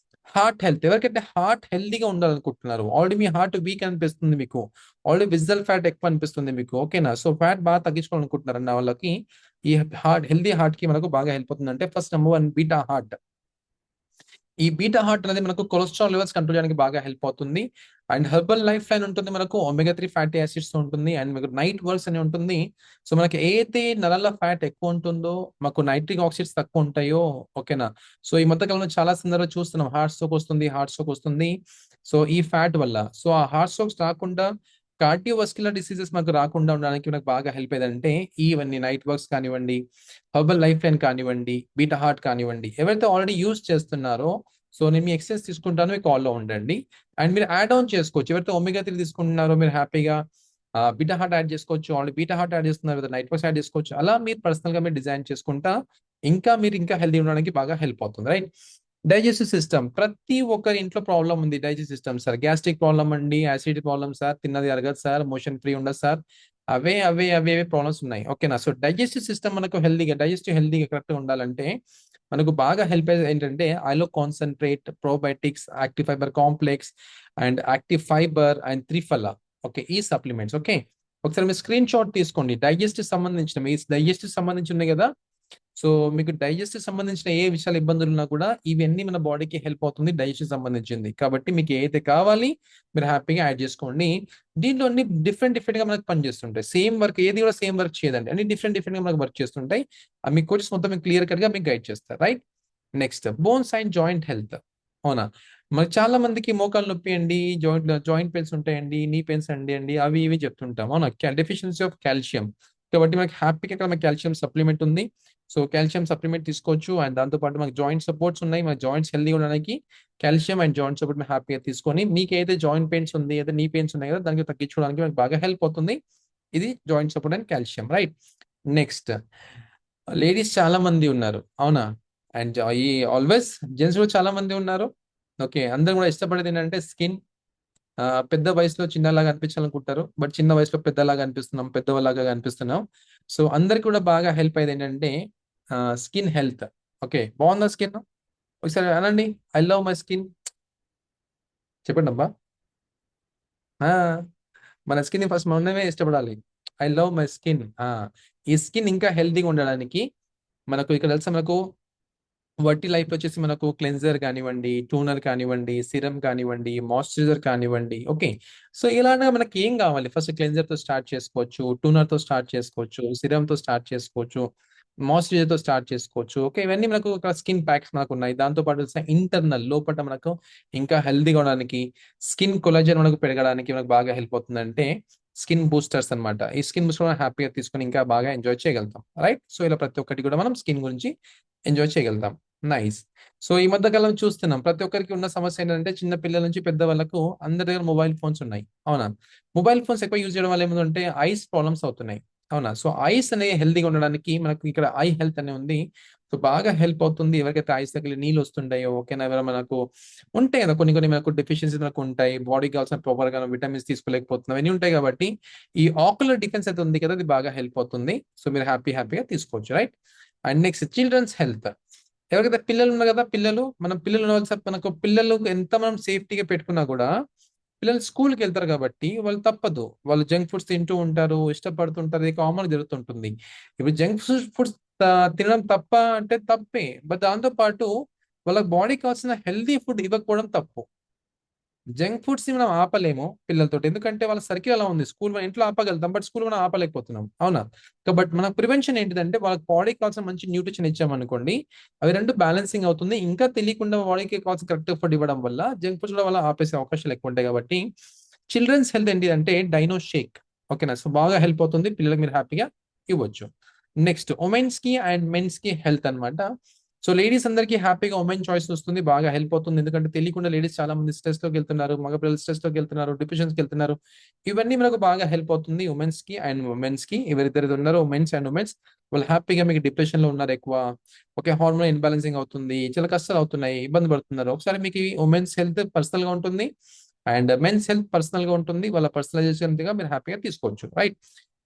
heart health. ఎవరికైతే హార్ట్ హెల్దీగా ఉండాలనుకుంటున్నారు, ఆల్రెడీ మీ హార్ట్ వీక్ అనిపిస్తుంది మీకు, ఆల్రెడీ విజల్ ఫ్యాట్ ఎక్కువ అనిపిస్తుంది మీకు, ఓకేనా, సో ఫ్యాట్ బాగా తగ్గించుకోవాలనుకుంటున్నారు అన్న వాళ్ళకి ఈ హెల్దీ హార్ట్ కి మనకు బాగా హెల్ప్ అవుతుంది. అంటే ఫస్ట్ నెంబర్ 1 బీటా హార్ట్. ఈ బీటా హార్ట్ అనేది మనకు కొలెస్ట్రాల్ లెవెల్స్ కంట్రోల్ చేయడానికి బాగా హెల్ప్ అవుతుంది. అండ్ హెర్బల్ లైఫ్ లైన్ ఉంటుంది, మనకు ఒమేగా 3 ఫ్యాటీ యాసిడ్స్ ఉంటుంది. అండ్ మీకు నైట్ వర్క్స్ అని ఉంటుంది. సో మనకి ఏదైతే నరాల ఫ్యాట్ ఎక్కువ ఉంటుందో, మాకు నైట్రిక్ ఆక్సైడ్స్ తక్కువ ఉంటాయో, ఓకేనా, సో ఈ మధ్య కాలంలో చాలా సందర్భాలు చూస్తున్నాం హార్ట్ స్ట్రోక్ వస్తుంది. సో ఈ ఫ్యాట్ వల్ల, సో ఆ హార్ట్ స్ట్రోక్స్ రాకుండా కార్డియోవాస్క్యులర్ డిసీజెస్ మనకు రాకుండా ఉండడానికి మనకు బాగా హెల్ప్ అయ్యేదంటే ఇవన్నీ నైట్ వర్క్స్ కానివ్వండి, హెర్బల్ లైఫ్ లైన్ కానివ్వండి, బీటా హార్ట్ కానివ్వండి. ఎవరైతే ఆల్రెడీ యూజ్ చేస్తున్నారో, సో నేను మీ ఎక్సెస్ తీసుకుంటాను, మీ కాల్లో ఉండండి. అండ్ మీరు యాడ్ ఆన్ చేసుకోవచ్చు. ఎవరైతే ఒమేగా 3 తీసుకుంటున్నారో మీరు హ్యాపీగా బీటా హార్ట్ యాడ్ చేసుకోవచ్చు. ఆల్రెడీ బీటా హార్ట్ యాడ్ చేస్తున్నారు, నైట్ వర్క్స్ యాడ్ చేసుకోవచ్చు. అలా మీరు పర్సనల్ గా మీరు డిజైన్ చేసుకుంటా మీరు ఇంకా హెల్దీ ఉండడానికి బాగా హెల్ప్ అవుతుంది. Right, digestive system. ప్రతి ఒక్కరి ఇంట్లో ప్రాబ్లం ఉంది digestive system. Sir gastric problem అండి, యాసిడిటీ ప్రాబ్లం సార్, తిన్నది అరగదు సార్, మోషన్ ఫ్రీ ఉండదు సార్, అవే ప్రాబ్లమ్స్ ఉన్నాయి. ఓకేనా, సో డైజెస్టివ్ సిస్టమ్ మనకు హెల్దీగా కరెక్ట్గా ఉండాలంటే మనకు బాగా హెల్ప్ అయ్యేది ఏంటంటే aloe concentrate, probiotics, active fibre complex and active fibre and triphala. Okay, ఈ సప్లిమెంట్స్. ఓకే, ఒకసారి మీరు స్క్రీన్ షాట్ తీసుకోండి. డైజెస్టివ్ సంబంధించి ఉన్నాయి కదా. సో మీకు డైజెస్టివ్ సంబంధించిన ఏ విషయాలు ఇబ్బందులు ఉన్నా కూడా ఇవన్నీ మన బాడీకి హెల్ప్ అవుతుంది, డైజెస్టివ్ సంబంధించింది. కాబట్టి మీకు ఏదైతే కావాలి మీరు హ్యాపీగా యాడ్ చేసుకోండి. దీంట్లో అన్ని డిఫరెంట్ గా మనకు పనిచేస్తుంటాయి. సేమ్ వర్క్ ఏది కూడా సేమ్ వర్క్ చేయదండి, అన్ని డిఫరెంట్ గా మనకు వర్క్ చేస్తుంటాయి. మీ కోచెస్ మొత్తం మీకు క్లియర్ కట్ గా మీకు గైడ్ చేస్తారు. Right, next bones and joint health. అవునా, మరి చాలా మందికి మోకాలు నొప్పి అండి, జాయింట్ పెయిన్స్ ఉంటాయండి, నీ పెయిన్స్ అండి అవి ఇవి చెప్తుంటాం. అవునా, డెఫిషియన్సీ ఆఫ్ కాల్షియం. కాబట్టి మనకి హ్యాపీగా ఇక్కడ మనకి కాల్షియం సప్లిమెంట్ ఉంది. సో కాల్షియం సప్లిమెంట్ తీసుకోవచ్చు. అండ్ దాంతో పాటు మనకి జాయింట్ సపోర్ట్స్ ఉన్నాయి. మన జాయింట్స్ హెల్దీగా ఉండడానికి కాల్షియం అండ్ జాయింట్ సపోర్ట్ మీరు హ్యాపీగా తీసుకొని మీకు ఏదైతే జాయింట్ పెయిన్స్ ఉంది, ఏదైతే నీ పెయిన్స్ ఉన్నాయి కదా, దానికి తగ్గించుకోవడానికి మనకి బాగా హెల్ప్ అవుతుంది. ఇది joint support and calcium. Right, next ladies చాలా మంది ఉన్నారు, అవునా, అండ్ ఈ ఆల్వేస్ జెంట్స్ కూడా చాలా మంది ఉన్నారు. ఓకే, అందరూ కూడా ఇష్టపడేది ఏంటంటే స్కిన్. పెద్ద వయసులో చిన్నలాగా అనిపించాలనుకుంటారు, బట్ చిన్న వయసులో పెద్దలాగా అనిపిస్తున్నాం, పెద్దవాళ్ళగా అనిపిస్తున్నాం. సో అందరికి కూడా బాగా హెల్ప్ అయ్యేది ఏంటంటే స్కిన్ హెల్త్. ఓకే, బాగుందా స్కిన్? ఒకసారి అనండి, ఐ లవ్ మై స్కిన్ చెప్పండి అబ్బా. మన స్కిన్ ఫస్ట్ మనమే ఇష్టపడాలి. I love my skin. ఈ స్కిన్ ఇంకా హెల్తీగా ఉండడానికి మనకు ఇక్కడ తెలుసా, మనకు వర్టి లైఫ్ వచ్చేసి మనకు క్లెన్జర్ కానివ్వండి, టూనర్ కానివ్వండి, సిరం కానివ్వండి, మాయిశ్చరైజర్ కానివ్వండి. ఓకే, సో ఇలాగా మనకి ఏం కావాలి, ఫస్ట్ క్లెన్జర్ తో స్టార్ట్ చేసుకోవచ్చు, టూనర్ తో స్టార్ట్ చేసుకోవచ్చు, సిరం తో స్టార్ట్ చేసుకోవచ్చు, మాయిశ్చరైజర్ తో స్టార్ట్ చేసుకోవచ్చు. ఓకే, ఇవన్నీ మనకు ఒక స్కిన్ ప్యాక్స్ మనకు ఉన్నాయి. దాంతో పాటు ఇంటర్నల్ లోపల మనకు ఇంకా హెల్దీగా ఉండడానికి స్కిన్ కొలాజన్ మనకు పెరగడానికి మనకు బాగా హెల్ప్ అవుతుంది. అంటే స్కిన్ బూస్టర్స్ అన్నమాట. ఈ స్కిన్ బూస్టర్ హ్యాపీగా తీసుకొని ఇంకా బాగా ఎంజాయ్ చేయగలుగుతాం. రైట్, సో ఇలా ప్రతి ఒక్కటి కూడా మనం స్కిన్ గురించి ఎంజాయ్ చేయగలుగుతాం. నైస్. సో ఈ మధ్య కాలం చూస్తున్నాం ప్రతి ఒక్కరికి ఉన్న సమస్య ఏంటంటే చిన్న పిల్లల నుంచి పెద్ద వాళ్ళకు అందరి దగ్గర మొబైల్ ఫోన్స్ ఉన్నాయి. అవునా? మొబైల్ ఫోన్స్ ఎక్కువ యూజ్ చేయడం వల్ల ఏముందంటే ఐస్ ప్రాబ్లమ్స్ అవుతున్నాయి. అవునా? సో ఐస్ అనే హెల్తీగా ఉండడానికి మనకు ఇక్కడ ఐ హెల్త్ అనే ఉంది. సో బాగా హెల్ప్ అవుతుంది. ఎవరికైతే ఐస్ దగ్గర నీళ్ళు వస్తుంటాయో, ఓకేనా, ఎవరైనా మనకు ఉంటాయి కదా కొన్ని కొన్ని మనకు డెఫిషియన్సీ మనకు ఉంటాయి, బాడీకి కావాల్సిన ప్రాపర్ గా విటమిన్స్ తీసుకోలేకపోతున్నాం, అవన్నీ ఉంటాయి కాబట్టి ఈ ఆకులర్ డిఫెన్స్ అయితే ఉంది కదా, అది బాగా హెల్ప్ అవుతుంది. సో మీరు హ్యాపీగా తీసుకోవచ్చు, right? And next children's health. ఎవరికైతే పిల్లలు ఉన్నారు కదా, మనం పిల్లలు ఉన్న వాళ్ళు మనకు పిల్లలు ఎంత మనం సేఫ్టీగా పెట్టుకున్నా కూడా పిల్లలు స్కూల్కి వెళ్తారు కాబట్టి వాళ్ళు తప్పదు, వాళ్ళు జంక్ ఫుడ్స్ తింటూ ఉంటారు, ఇష్టపడుతుంటారు, ఇది కామన్ జరుగుతుంటుంది. ఇప్పుడు జంక్ ఫుడ్స్ తినడం తప్ప అంటే తప్పే, బట్ దాంతో పాటు వాళ్ళ బాడీకి కావాల్సిన హెల్తీ ఫుడ్ ఇవ్వకపోవడం తప్పు. జంక్ ఫుడ్స్ ని మనం ఆపలేము పిల్లలతో, ఎందుకంటే వాళ్ళ సర్కిల్ అలా ఉంది. స్కూల్ మనం ఇంట్లో ఆపగలుగుతాం, బట్ స్కూల్ మనం ఆపలేకపోతున్నాం. అవునా? బట్ మన ప్రివెన్షన్ ఏంటిదంటే వాళ్ళకి బాడీకి కావాల్సిన మంచి న్యూట్రిషన్ ఇచ్చామనుకోండి, అవి రెండు బ్యాలెన్సింగ్ అవుతుంది. ఇంకా తెలియకుండా బాడీకి కావాల్సిన కరెక్ట్ ఫుడ్ ఇవ్వడం వల్ల జంక్ ఫుడ్స్ వల్ల ఆపేసే అవకాశాలు ఎక్కువ ఉంటాయి. కాబట్టి చిల్డ్రన్స్ హెల్త్ ఏంటి అంటే డైనో షేక్, ఓకేనా? సో బాగా హెల్ప్ అవుతుంది, పిల్లలకి మీరు హ్యాపీగా ఇవ్వచ్చు. నెక్స్ట్ ఉమెన్స్ కి అండ్ మెన్స్ కి హెల్త్ అన్నమాట. సో లేడీస్ అందరికీ హ్యాపీగా ఉమెన్ చాయిస్ వస్తుంది, బాగా హెల్ప్ అవుతుంది. ఎందుకంటే తెలియకుండా లేడీస్ చాలా మంది స్ట్రెస్ లోకి వెళ్తున్నారు, మగపిల్లలు స్ట్రెస్ లోకి వెళ్తున్నారు, డిప్రెషన్స్ కి వెళ్తున్నారు. ఇవన్నీ మనకు బాగా హెల్ప్ అవుతుంది ఉమెన్స్ కి అండ్ ఉమెన్స్ కి. ఎవరిద్దరు ఉన్నారో ఉమెన్స్ అండ్ ఉమెన్స్, వాళ్ళు హ్యాపీగా మీకు డిప్రెషన్ లో ఉన్నారు ఎక్కువ, ఓకే, హార్మోన్ ఇన్బాలెన్సింగ్ అవుతుంది, చాలా కష్టాలు అవుతున్నాయి, ఇబ్బంది పడుతున్నారు, ఒకసారి మీకు ఉమెన్స్ హెల్త్ పర్సనల్ గా ఉంటుంది అండ్ మెన్స్ హెల్త్ పర్సనల్ గా ఉంటుంది. వాళ్ళ పర్సనలైజేషన్ గా మీరు హ్యాపీగా తీసుకోవచ్చు, రైట్?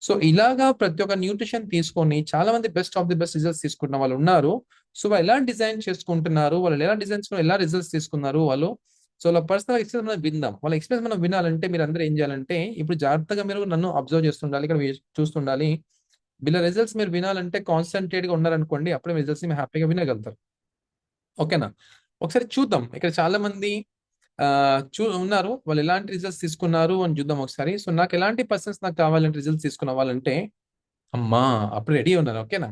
సో ఇలాగా ప్రతి ఒక్క న్యూట్రిషన్ తీసుకొని చాలా మంది best of the best results తీసుకున్న వాళ్ళు ఉన్నారు. సో వాళ్ళు ఎలా డిజైన్ చేసుకుంటున్నారు, వాళ్ళు ఎలా డిజైన్స్ ఎలా రిజల్ట్స్ తీసుకున్నారు వాళ్ళు, సో వాళ్ళ పర్సనల్ ఎక్స్పీరియన్స్ మనం విందాం. వాళ్ళ ఎక్స్పీరియన్స్ మనం వినాలంటే మీరు అందరూ ఏం చేయాలంటే ఇప్పుడు జాగ్రత్తగా మీరు నన్ను అబ్జర్వ్ చేస్తుండాలి, ఇక్కడ చూస్తుండాలి. వీళ్ళ రిజల్ట్స్ మీరు వినాలంటే కాన్సన్ట్రేట్ గా ఉన్నారనుకోండి, అప్పుడే రిజల్ట్స్ మీరు హ్యాపీగా వినగలుగుతారు, ఓకేనా? ఒకసారి చూద్దాం, ఇక్కడ చాలా మంది ఉన్నారు, వాళ్ళు ఎలాంటి రిజల్ట్స్ తీసుకున్నారు అని చూద్దాం ఒకసారి. సో నాకు ఎలాంటి పర్సన్స్ నాకు కావాలంటే రిజల్ట్స్ తీసుకున్న వాళ్ళంటే, అమ్మా అప్పుడు రెడీ ఉన్నారు, ఓకేనా?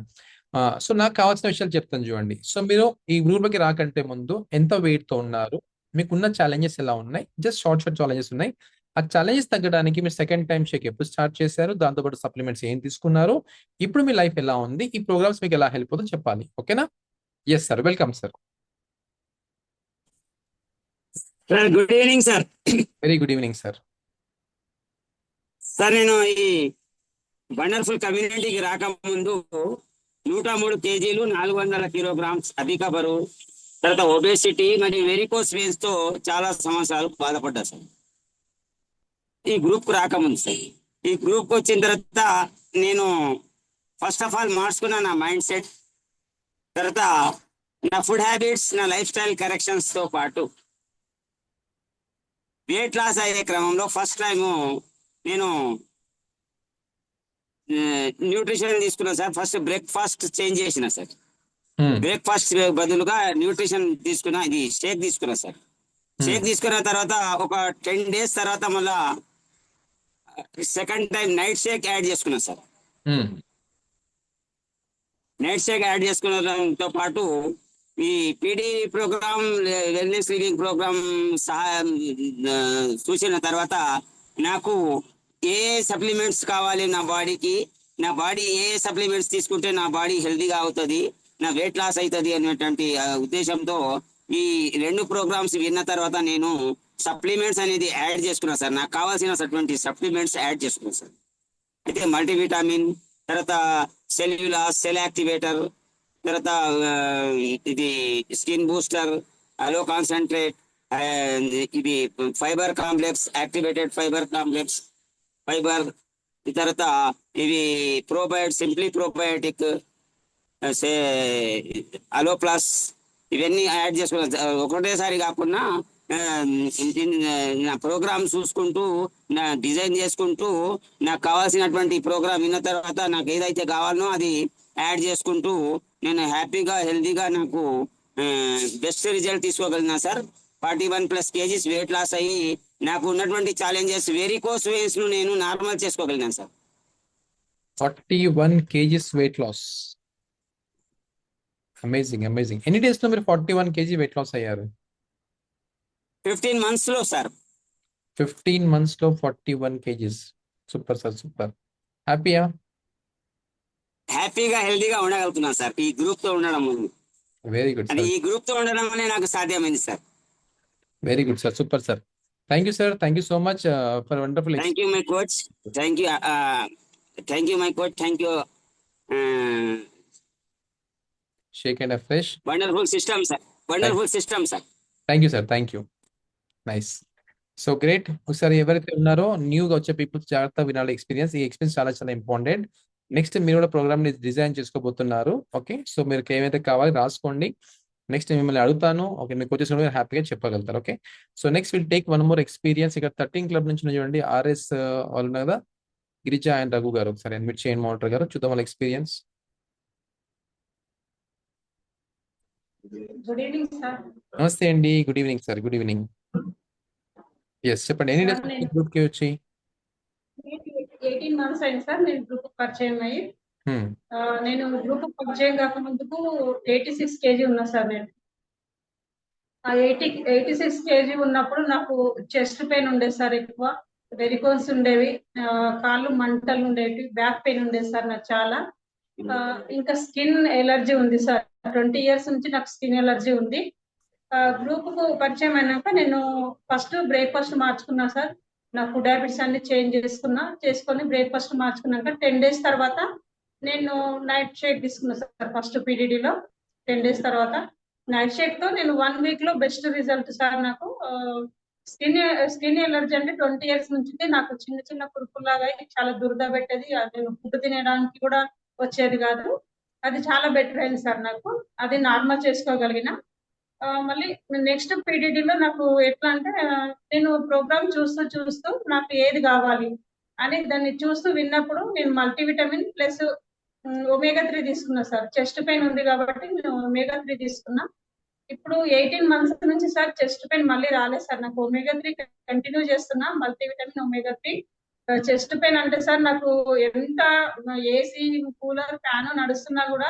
సో నాకు కావాల్సిన విషయాలు చెప్తాను చూడండి. సో మీరు ఈ గ్రూప్కి రాకంటే ముందు ఎంత వెయిట్ తో ఉన్నారు, మీకున్న ఛాలెంజెస్ ఎలా ఉన్నాయి, జస్ట్ షార్ట్ ఛాలెంజెస్ ఉన్నాయి. ఆ ఛాలెంజెస్ తగ్గడానికి మీరు సెకండ్ టైం షేక్ ఎప్పుడు స్టార్ట్ చేశారు, దాంతోపాటు సప్లిమెంట్స్ ఏం తీసుకున్నారు, ఇప్పుడు మీ లైఫ్ ఎలా ఉంది, ఈ ప్రోగ్రామ్స్ మీకు ఎలా హెల్ప్ అవుతుందో చెప్పాలి, ఓకేనా? Yes sir, welcome sir. Sir good evening sir. Very good evening sir. Sir నేను ఈ వండర్ఫుల్ కమ్యూనిటీకి రాకముందు 103 kgs 400 kilograms అధిక బరువు, తర్వాత ఒబేసిటీ మరియు వెరికోస్ వెయిన్స్ తో చాలా సంవత్సరాలు బాధపడ్డా సార్. ఈ గ్రూప్ కు రాకముందు సార్, ఈ గ్రూప్ కు వచ్చిన తర్వాత నేను ఫస్ట్ ఆఫ్ ఆల్ మార్చుకున్నా నా మైండ్ సెట్, తర్వాత నా ఫుడ్ హ్యాబిట్స్, నా లైఫ్ స్టైల్ కరెక్షన్స్ తో పాటు వెయిట్ లాస్ అయ్యే క్రమంలో ఫస్ట్ టైం నేను న్యూట్రిషన్ తీసుకున్నా సార్. ఫస్ట్ బ్రేక్ఫాస్ట్ చేంజ్ చేసిన సార్, బ్రేక్ఫాస్ట్ బదులుగా న్యూట్రిషన్ తీసుకున్నా, ఇది షేక్ తీసుకున్నా సార్. షేక్ తీసుకున్న తర్వాత ఒక 10 days తర్వాత మళ్ళా second time night shake add చేసుకున్నా సార్. నైట్ షేక్ యాడ్ చేసుకున్నతో పాటు ఈ PD programme, wellness living programme చూసిన తర్వాత నాకు ఏ సప్లిమెంట్స్ కావాలి నా బాడీకి, నా బాడీ ఏ సప్లిమెంట్స్ తీసుకుంటే నా బాడీ హెల్తీగా అవుతుంది, నా వెయిట్ లాస్ అవుతుంది అనేటువంటి ఉద్దేశంతో ఈ 2 ప్రోగ్రామ్స్ విన్న తర్వాత నేను సప్లిమెంట్స్ అనేది యాడ్ చేసుకున్నా సార్. నాకు కావాల్సిన సప్లిమెంట్స్ యాడ్ చేసుకున్నా సార్. అయితే మల్టీవిటామిన్, తర్వాత సెల్యులాస్, సెల్ యాక్టివేటర్, తర్వాత ఇది స్కిన్ బూస్టర్, అలో కాన్సన్ట్రేట్, ఇది fiber complex, activated fiber complex fibre, తర్వాత ఇవి ప్రోబయోటిక్, సింప్లీ ప్రోబయోటిక్, అలో ప్లస్, ఇవన్నీ యాడ్ చేసుకున్నా. ఒకటేసారి కాకుండా నా ప్రోగ్రామ్ చూసుకుంటూ, నా డిజైన్ చేసుకుంటూ, నాకు కావాల్సినటువంటి ప్రోగ్రామ్ విన్న తర్వాత నాకు ఏదైతే కావాలనో అది యాడ్ చేసుకుంటూ నేను హ్యాపీగా హెల్తీగా నాకు బెస్ట్ రిజల్ట్ తీసుకోగలిగినా సార్. 41+ kgs వెయిట్ లాస్ అయ్యి నాకు ఉన్నటువంటి ఛాలెంజెస్, వెరికోస్ వెయిన్స్ ను నేను నార్మల్ చేసుకోగలిగాను sir. 41 kgs weight loss, amazing amazing. ఎన్ని డేస్ లో మీరు 41 kg వెయిట్ లాస్ అయ్యారు? 15 months లో సార్. 15 months లో 41 kgs. Super sir, super. హ్యాపీయా? హ్యాపీగా హెల్తీగా ఉండగలుగుతున్నాను సార్ ఈ గ్రూప్ తో ఉండడం. వెరీ గుడ్ అంటే సార్, ఈ గ్రూప్ తో ఉండడం అనే నాకు సాధ్యమైంది sir. Very good sir, super sir. Thank you sir, thank you so much for wonderful thank you my coach, thank you, thank you my coach, thank you. Shake and fresh. Wonderful system sir, wonderful system sir. Thank you sir, thank you. Nice. So great. ఒకసారి ఎవరైతే ఉన్నారో న్యూగా వచ్చే people జాగ్రత్త వినాలి experience. ఈ experience చాలా చాలా ఇంపార్టెంట్. నెక్స్ట్ మీరు కూడా ప్రోగ్రామ్ ని డిజైన్ చేసుకోబోతున్నారు. ఓకే, సో మీరు ఏమైతే కావాలి రాసుకోండి. నెక్స్ట్ మిమ్మల్ని అడుగుతాను. ఓకే, మీకు వచ్చేసిన హ్యాపీగా చెప్పగలుగుతారు. Okay, so next will take one more experience. ఇక్కడ 13 క్లబ్ నుంచి చూడండి, ఆర్ఎస్ వాళ్ళు ఉన్నారు కదా, గిరిజా అండ్ రఘు గారు. ఒకసారి అడ్మిట్ చేయండి మోనిటర్ గారు, చూద్దాం వాళ్ళ ఎక్స్పీరియన్స్. Good evening sir. నమస్తే అండి, good evening sir, good evening. Yes చెప్పండి, ఎన్ని సార్ డేస్ నేను గ్రూప్ కి వచ్చి? 18 మంత్స్ అయింది సార్ నేను గ్రూప్ పరిచయం అయ్యి. నేను గ్రూప్ పరిచయం కాక ముందుకు 86 kg ఉన్నా సార్. నేను ఆ 86 kg ఉన్నప్పుడు నాకు చెస్ట్ పెయిన్ ఉండేది సార్, ఎక్కువ వెరికోన్స్ ఉండేవి, కాళ్ళు మంటలు ఉండేవి, బ్యాక్ పెయిన్ ఉండేది సార్ నాకు చాలా. ఇంకా స్కిన్ ఎలర్జీ ఉంది సార్. 20 years నుంచి నాకు స్కిన్ ఎలర్జీ ఉంది. గ్రూప్ కు పరిచయం అయినాక నేను ఫస్ట్ బ్రేక్ఫాస్ట్ మార్చుకున్నా సార్. నా ఫుడ్ హ్యాబిట్స్ అన్ని చేంజ్ చేసుకొని బ్రేక్ఫాస్ట్ మార్చుకున్నాక 10 days తర్వాత నేను నైట్ షేక్ తీసుకున్నా సార్. ఫస్ట్ పీరియడ్లో 10 days తర్వాత నైట్ షేక్ తో నేను 1 week లో బెస్ట్ రిజల్ట్ సార్. నాకు స్కిన్ ఎలర్జీ అంటే 20 years నుంచి నాకు చిన్న చిన్న కురుకుల్లాగా చాలా దురద పెట్టేది. నేను ఫుడ్ తినడానికి కూడా వచ్చేది కాదు. అది చాలా బెటర్ అయింది సార్ నాకు. అది నార్మల్ చేసుకోగలిగిన. మళ్ళీ నెక్స్ట్ పీరియడ్ లో నాకు ఎట్లా అంటే నేను ప్రోగ్రామ్ చూస్తూ నాకు ఏది కావాలి అని దాన్ని చూస్తూ విన్నప్పుడు నేను మల్టీవిటమిన్ ప్లస్ omega-3 తీసుకున్నా సార్. చెస్ట్ పెయిన్ ఉంది కాబట్టి నేను omega-3 తీసుకున్నా. ఇప్పుడు 18 months నుంచి సార్ చెస్ట్ పెయిన్ మళ్ళీ రాలేదు సార్. నాకు omega-3 కంటిన్యూ చేస్తున్నా, మల్టీవిటమిన్ omega-3. చెస్ట్ పెయిన్ అంటే సార్ నాకు ఎంత ఏసీ కూలర్ ఫ్యాన్ నడుస్తున్నా కూడా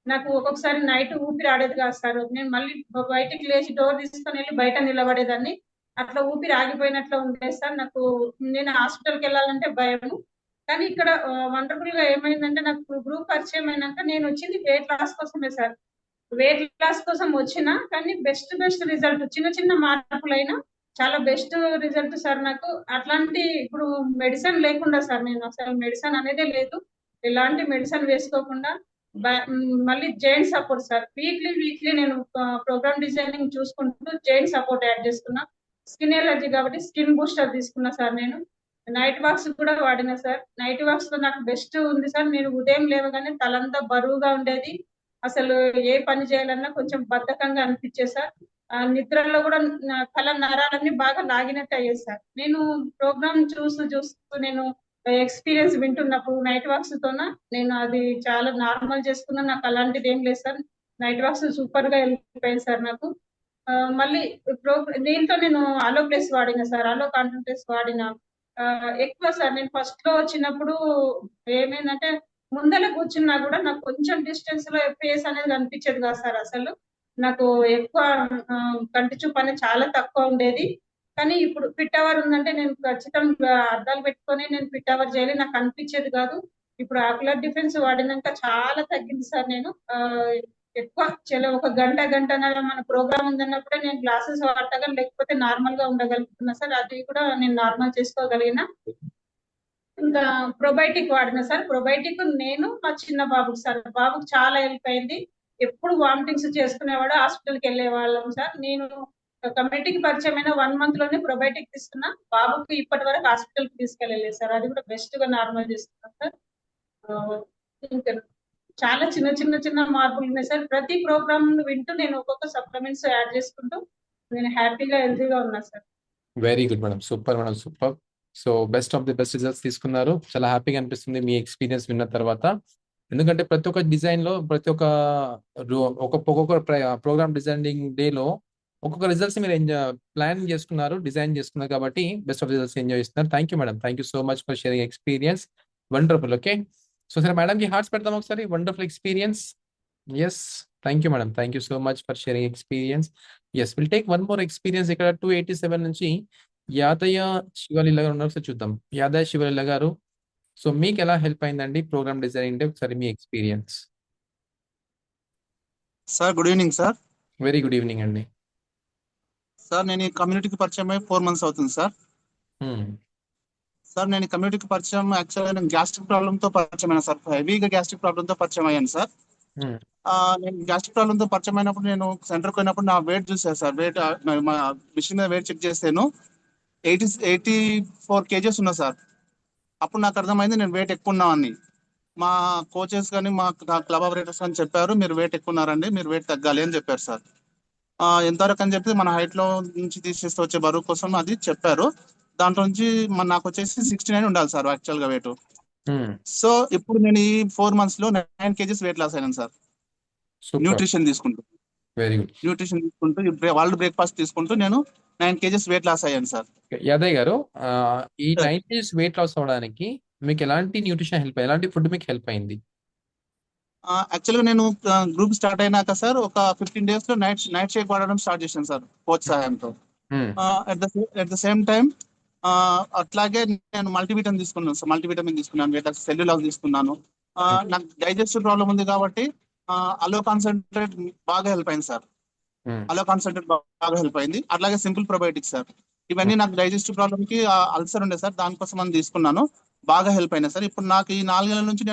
నాకు ఒక్కొక్కసారి నైట్ ఊపిరి ఆడేది కాదు సార్. నేను మళ్ళీ బయటికి లేచి డోర్ తీసుకొని వెళ్ళి బయట నిలబడేదాన్ని. అట్లా ఊపిరి ఆగిపోయినట్లు ఉండేది సార్. నాకు నేను హాస్పిటల్కి వెళ్ళాలంటే భయము. కానీ ఇక్కడ వండర్ఫుల్ గా ఏమైందంటే నాకు గ్రూప్ పరిచయం అయినాక నేను వచ్చింది వెయిట్ లాస్ కోసమే సార్. వెయిట్ లాస్ కోసం వచ్చినా కానీ బెస్ట్ రిజల్ట్, చిన్న చిన్న మార్పులైనా చాలా బెస్ట్ రిజల్ట్ సార్ నాకు. అట్లాంటి ఇప్పుడు మెడిసిన్ లేకుండా సార్, నేను అసలు మెడిసిన్ అనేదే లేదు, ఎలాంటి మెడిసిన్ వేసుకోకుండా మళ్ళీ జైంట్ సపోర్ట్ సార్. వీక్లీ నేను ప్రోగ్రామ్ డిజైనింగ్ చూసుకుంటూ జైంట్ సపోర్ట్ యాడ్ చేసుకున్నా. స్కిన్ ఎలర్జీ కాబట్టి స్కిన్ బూస్టర్ తీసుకున్నా సార్. నేను నైట్ వాక్స్ కూడా వాడినా సార్. నైట్ వాక్స్ తో నాకు బెస్ట్ ఉంది సార్. నేను ఉదయం లేవగానే తలంతా బరువుగా ఉండేది, అసలు ఏ పని చేయాలన్నా కొంచెం బద్ధకంగా అనిపించేది సార్. నిద్రలో కూడా కళ్ళ నరాలన్నీ బాగా లాగినట్టు అయ్యేది సార్. నేను ప్రోగ్రామ్ చూస్తూ నేను ఎక్స్పీరియన్స్ వింటున్నప్పుడు నైట్ వాక్స్ తోన నేను అది చాలా నార్మల్ చేసుకున్నా. నాకు అలాంటిది ఏం లేదు సార్. నైట్ వాక్స్ సూపర్ గా వెళ్ళిపోయింది సార్ నాకు. మళ్ళీ దీంట్లో నేను అలో ప్లేస్ వాడిన సార్, అలో కాన్సన్ట్రేట్స్ వాడిన ఎక్కువ సార్. నేను ఫస్ట్ లో వచ్చినప్పుడు ఏమైందంటే ముందర కూర్చున్నా కూడా నాకు కొంచెం డిస్టెన్స్ లో ఫేస్ అనేది కనిపించేది కాదు సార్. అసలు నాకు ఎక్కువ కంటి చూపు అనేది చాలా తక్కువ ఉండేది. కానీ ఇప్పుడు ఫిట్ అవర్ ఉందంటే నేను ఖచ్చితంగా అద్దాలు పెట్టుకొని నేను ఫిట్ అవర్ చేయాలి, నాకు అనిపించేది కాదు. ఇప్పుడు ఆక్యులర్ డిఫెన్స్ వాడినాక చాలా తగ్గింది సార్. నేను ఎక్కువ ఒక గంటన్నర మన ప్రోగ్రామ్ ఉందన్నప్పుడే నేను గ్లాసెస్ వాడతాను, లేకపోతే నార్మల్ గా ఉండగలుగుతున్నా సార్. అది కూడా నేను నార్మల్ చేసుకోగలిగిన. ఇంకా ప్రొబయోటిక్ వాడిన సార్. ప్రొబయోటిక్ నేను మా చిన్న బాబుకి సార్, బాబుకి చాలా హెల్ప్ అయింది. ఎప్పుడు వామిటింగ్స్ చేసుకునేవాడు, హాస్పిటల్కి వెళ్ళే వాళ్ళం సార్. నేను కమ్యూనిటీకి పరిచయం అయిన 1 month లోనే ప్రొబయోటిక్ తీసుకున్నా. బాబుకి ఇప్పటి వరకు హాస్పిటల్ కి తీసుకెళ్ళలేదు సార్. అది కూడా బెస్ట్ గా నార్మల్ చేసుకున్నా సార్. ఇంకా చాలా చిన్న మార్పులు ఉన్నాయి సార్. ప్రతి ప్రోగ్రామ్ వింటూ నేను ఒక్కొక్క సప్లిమెంట్స్ యాడ్ చేసుకుంటూ నేను హ్యాపీగా హెల్తీగా ఉన్నా sir. Very good madam, super madam, super. So best of the best results తీసుకున్నారు. చాలా హ్యాపీగా అనిపిస్తుంది మీ ఎక్స్పీరియన్స్ విన్న తర్వాత. ఎందుకంటే ప్రతి ఒక్క డిజైన్ లో ఒక్కొక్క ప్రోగ్రామ్ డిజైనింగ్ డే లో ఒక్కొక్క రిజల్ట్స్ మీరు ప్లాన్ చేసుకున్నారు, డిజైన్ చేసుకున్నారు కాబట్టి బెస్ట్ ఆఫ్ రిజల్ట్స్ ఎంజాయ్ చేస్తున్నారు. Thank you madam, thank you so much for sharing experience. Wonderful. Okay, so సరే మేడం కి హార్ట్స్ పెడతాం ఒకసారి. Wonderful experience. Yes, thank you madam, thank you so much for sharing experience. Yes, will take one more experience. ఇక్కడ 287 నుంచి యాదయ్య శివలీల గారు ఉన్నారు, ఒకసారి చూద్దాం. యాదయ్య శివలీల గారు, సో మీకు ఎలా హెల్ప్ అయిందండి ప్రోగ్రామ్ డిజైనింగ్ డే, ఒకసారి మీ experience. Sir good evening sir. Very good evening అండి. సార్ నేను ఈ కమ్యూనిటీకి పరిచయం అయ్యి 4 months అవుతుంది సార్. సార్ నేను ఈ కమ్యూనిటీకి పరిచయం యాక్చువల్గా నేను గ్యాస్ట్రిక్ ప్రాబ్లంతో పరిచయం అయినా సార్. హెవీగా గ్యాస్ట్రిక్ ప్రాబ్లంతో పరిచయం అయ్యాను సార్. నేను గ్యాస్ట్రిక్ ప్రాబ్లంతో పరిచయం అయినప్పుడు నేను సెంటర్కి పోయినప్పుడు నా వెయిట్ చూసాను సార్. వెయిట్ మా మిషన్ మీద వెయిట్ చెక్ చేసాను, 84 kgs ఉన్నా సార్. అప్పుడు నాకు అర్థమైంది నేను వెయిట్ ఎక్కువ ఉన్నామని. మా కోచెస్ కానీ మా క్లబ్ ఆపరేటర్స్ కానీ చెప్పారు, మీరు వెయిట్ ఎక్కువ ఉన్నారండి, మీరు వెయిట్ తగ్గాలి అని చెప్పారు సార్. ఎంతవరకు అని చెప్పి మన హైట్ లో నుంచి తీసేస్తే వచ్చే బరువు కోసం అది చెప్పారు. దాంట్లో నుంచి నాకు వచ్చేసి 69 ఉండాలి సార్ యాక్చువల్ గా వెయిట్. సో ఇప్పుడు నేను ఈ 4 months లో 9 kgs వెయిట్ లాస్ అయినాను సార్. న్యూట్రిషన్ తీసుకుంటూ వెరీ గుడ్. న్యూట్రిషన్ తీసుకుంటూ వరల్డ్ బ్రేక్ఫాస్ట్ తీసుకుంటూ నేను 9 kgs వెయిట్ లాస్ అయ్యాను సార్. యాదయ్య గారు, ఈ Sir. 9 kgs వెయిట్ లాస్ అవడానికి మీకు ఎలాంటి న్యూట్రిషన్ హెల్ప్ ఎలాంటి ఫుడ్ మీకు హెల్ప్ అయింది? యాక్చువల్ గా నేను గ్రూప్ స్టార్ట్ అయినాక సార్ ఒక 15 days లో నైట్ షేక్ వాడడం స్టార్ట్ చేశాను సార్ కోచ్ సహాయంతో. అట్ ద సేమ్ టైం అట్లాగే నేను మల్టీవిటమిన్ తీసుకున్నాను సార్. మల్టీవిటమిన్ తీసుకున్నాను, సెల్యులాస్ తీసుకున్నాను. నాకు డైజెస్టివ్ ప్రాబ్లం ఉంది కాబట్టి అలో కాన్సన్ట్రేట్ బాగా హెల్ప్ అయింది సార్. అలో కాన్సన్ట్రేట్ బాగా హెల్ప్ అయింది. అట్లాగే సింపుల్ ప్రొబయోటిక్స్ సార్. ఇవన్నీ నాకు డైజెస్టివ్ ప్రాబ్లమ్ కి అల్సర్ ఉండే సార్, దానికోసం అని తీసుకున్నాను, బాగా హెల్ప్ అయినాయి సార్. ఇప్పుడు నాకు ఈ 4 నెలల నుంచి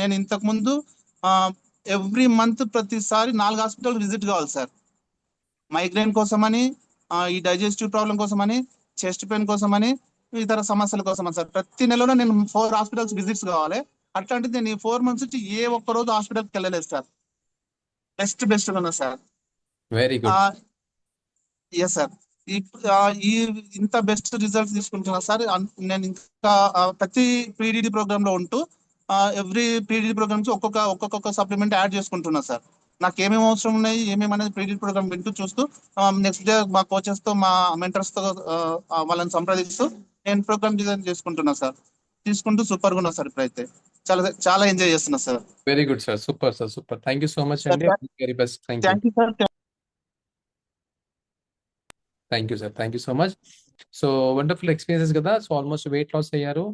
నేను ఇంతకు ముందు ఎవ్రీ మంత్ ప్రతిసారి 4 హాస్పిటల్ విజిట్ కావాలి సార్. మైగ్రేన్ కోసమని, ఈ డైజెస్టివ్ ప్రాబ్లం కోసమని, చెస్ట్ పెయిన్ కోసమని, ఇతర సమస్యల కోసమని సార్. ప్రతి నెలలో నేను 4 హాస్పిటల్స్ విజిట్స్ కావాలి. అట్లాంటిది నేను ఈ 4 months నుంచి ఏ ఒక్క రోజు హాస్పిటల్కి వెళ్ళలేదు సార్. బెస్ట్ ఉన్నా sir. Very good. Yes sir. ఈ ఇంత బెస్ట్ రిజల్ట్స్ తీసుకుంటున్నా సార్. నేను ఇంకా ప్రతి పీడీడీ ప్రోగ్రామ్ లో ఉంటూ ఎవ్రీ పీడీడీ ప్రోగ్రామ్ నుంచి ఒక్కొక్క సప్లిమెంట్ యాడ్ చేసుకుంటున్నా సార్. నాకు ఏమేమి అవసరం ఉన్నాయి, ఏమేమి అనేది పీడీడీ ప్రోగ్రామ్ వింటూ చూస్తూ నెక్స్ట్ డే మా కోచెస్ తో, మా మెంటర్స్ తో వాళ్ళని సంప్రదిస్తూ నేను ప్రోగ్రామ్ డిజైన్ చేసుకుంటున్నా సార్. తీసుకుంటూ సూపర్ గా ఉన్నా సార్. ఇప్పుడైతే చాలా ఎంజాయ్ చేస్తున్నా sir. Very good sir. Super sir, super. Thank you so much అండి. Very best. Thank you. Thank you sir. Thank you sir. Thank you so much. So wonderful experiences కదా. So almost weight loss అయ్యారు.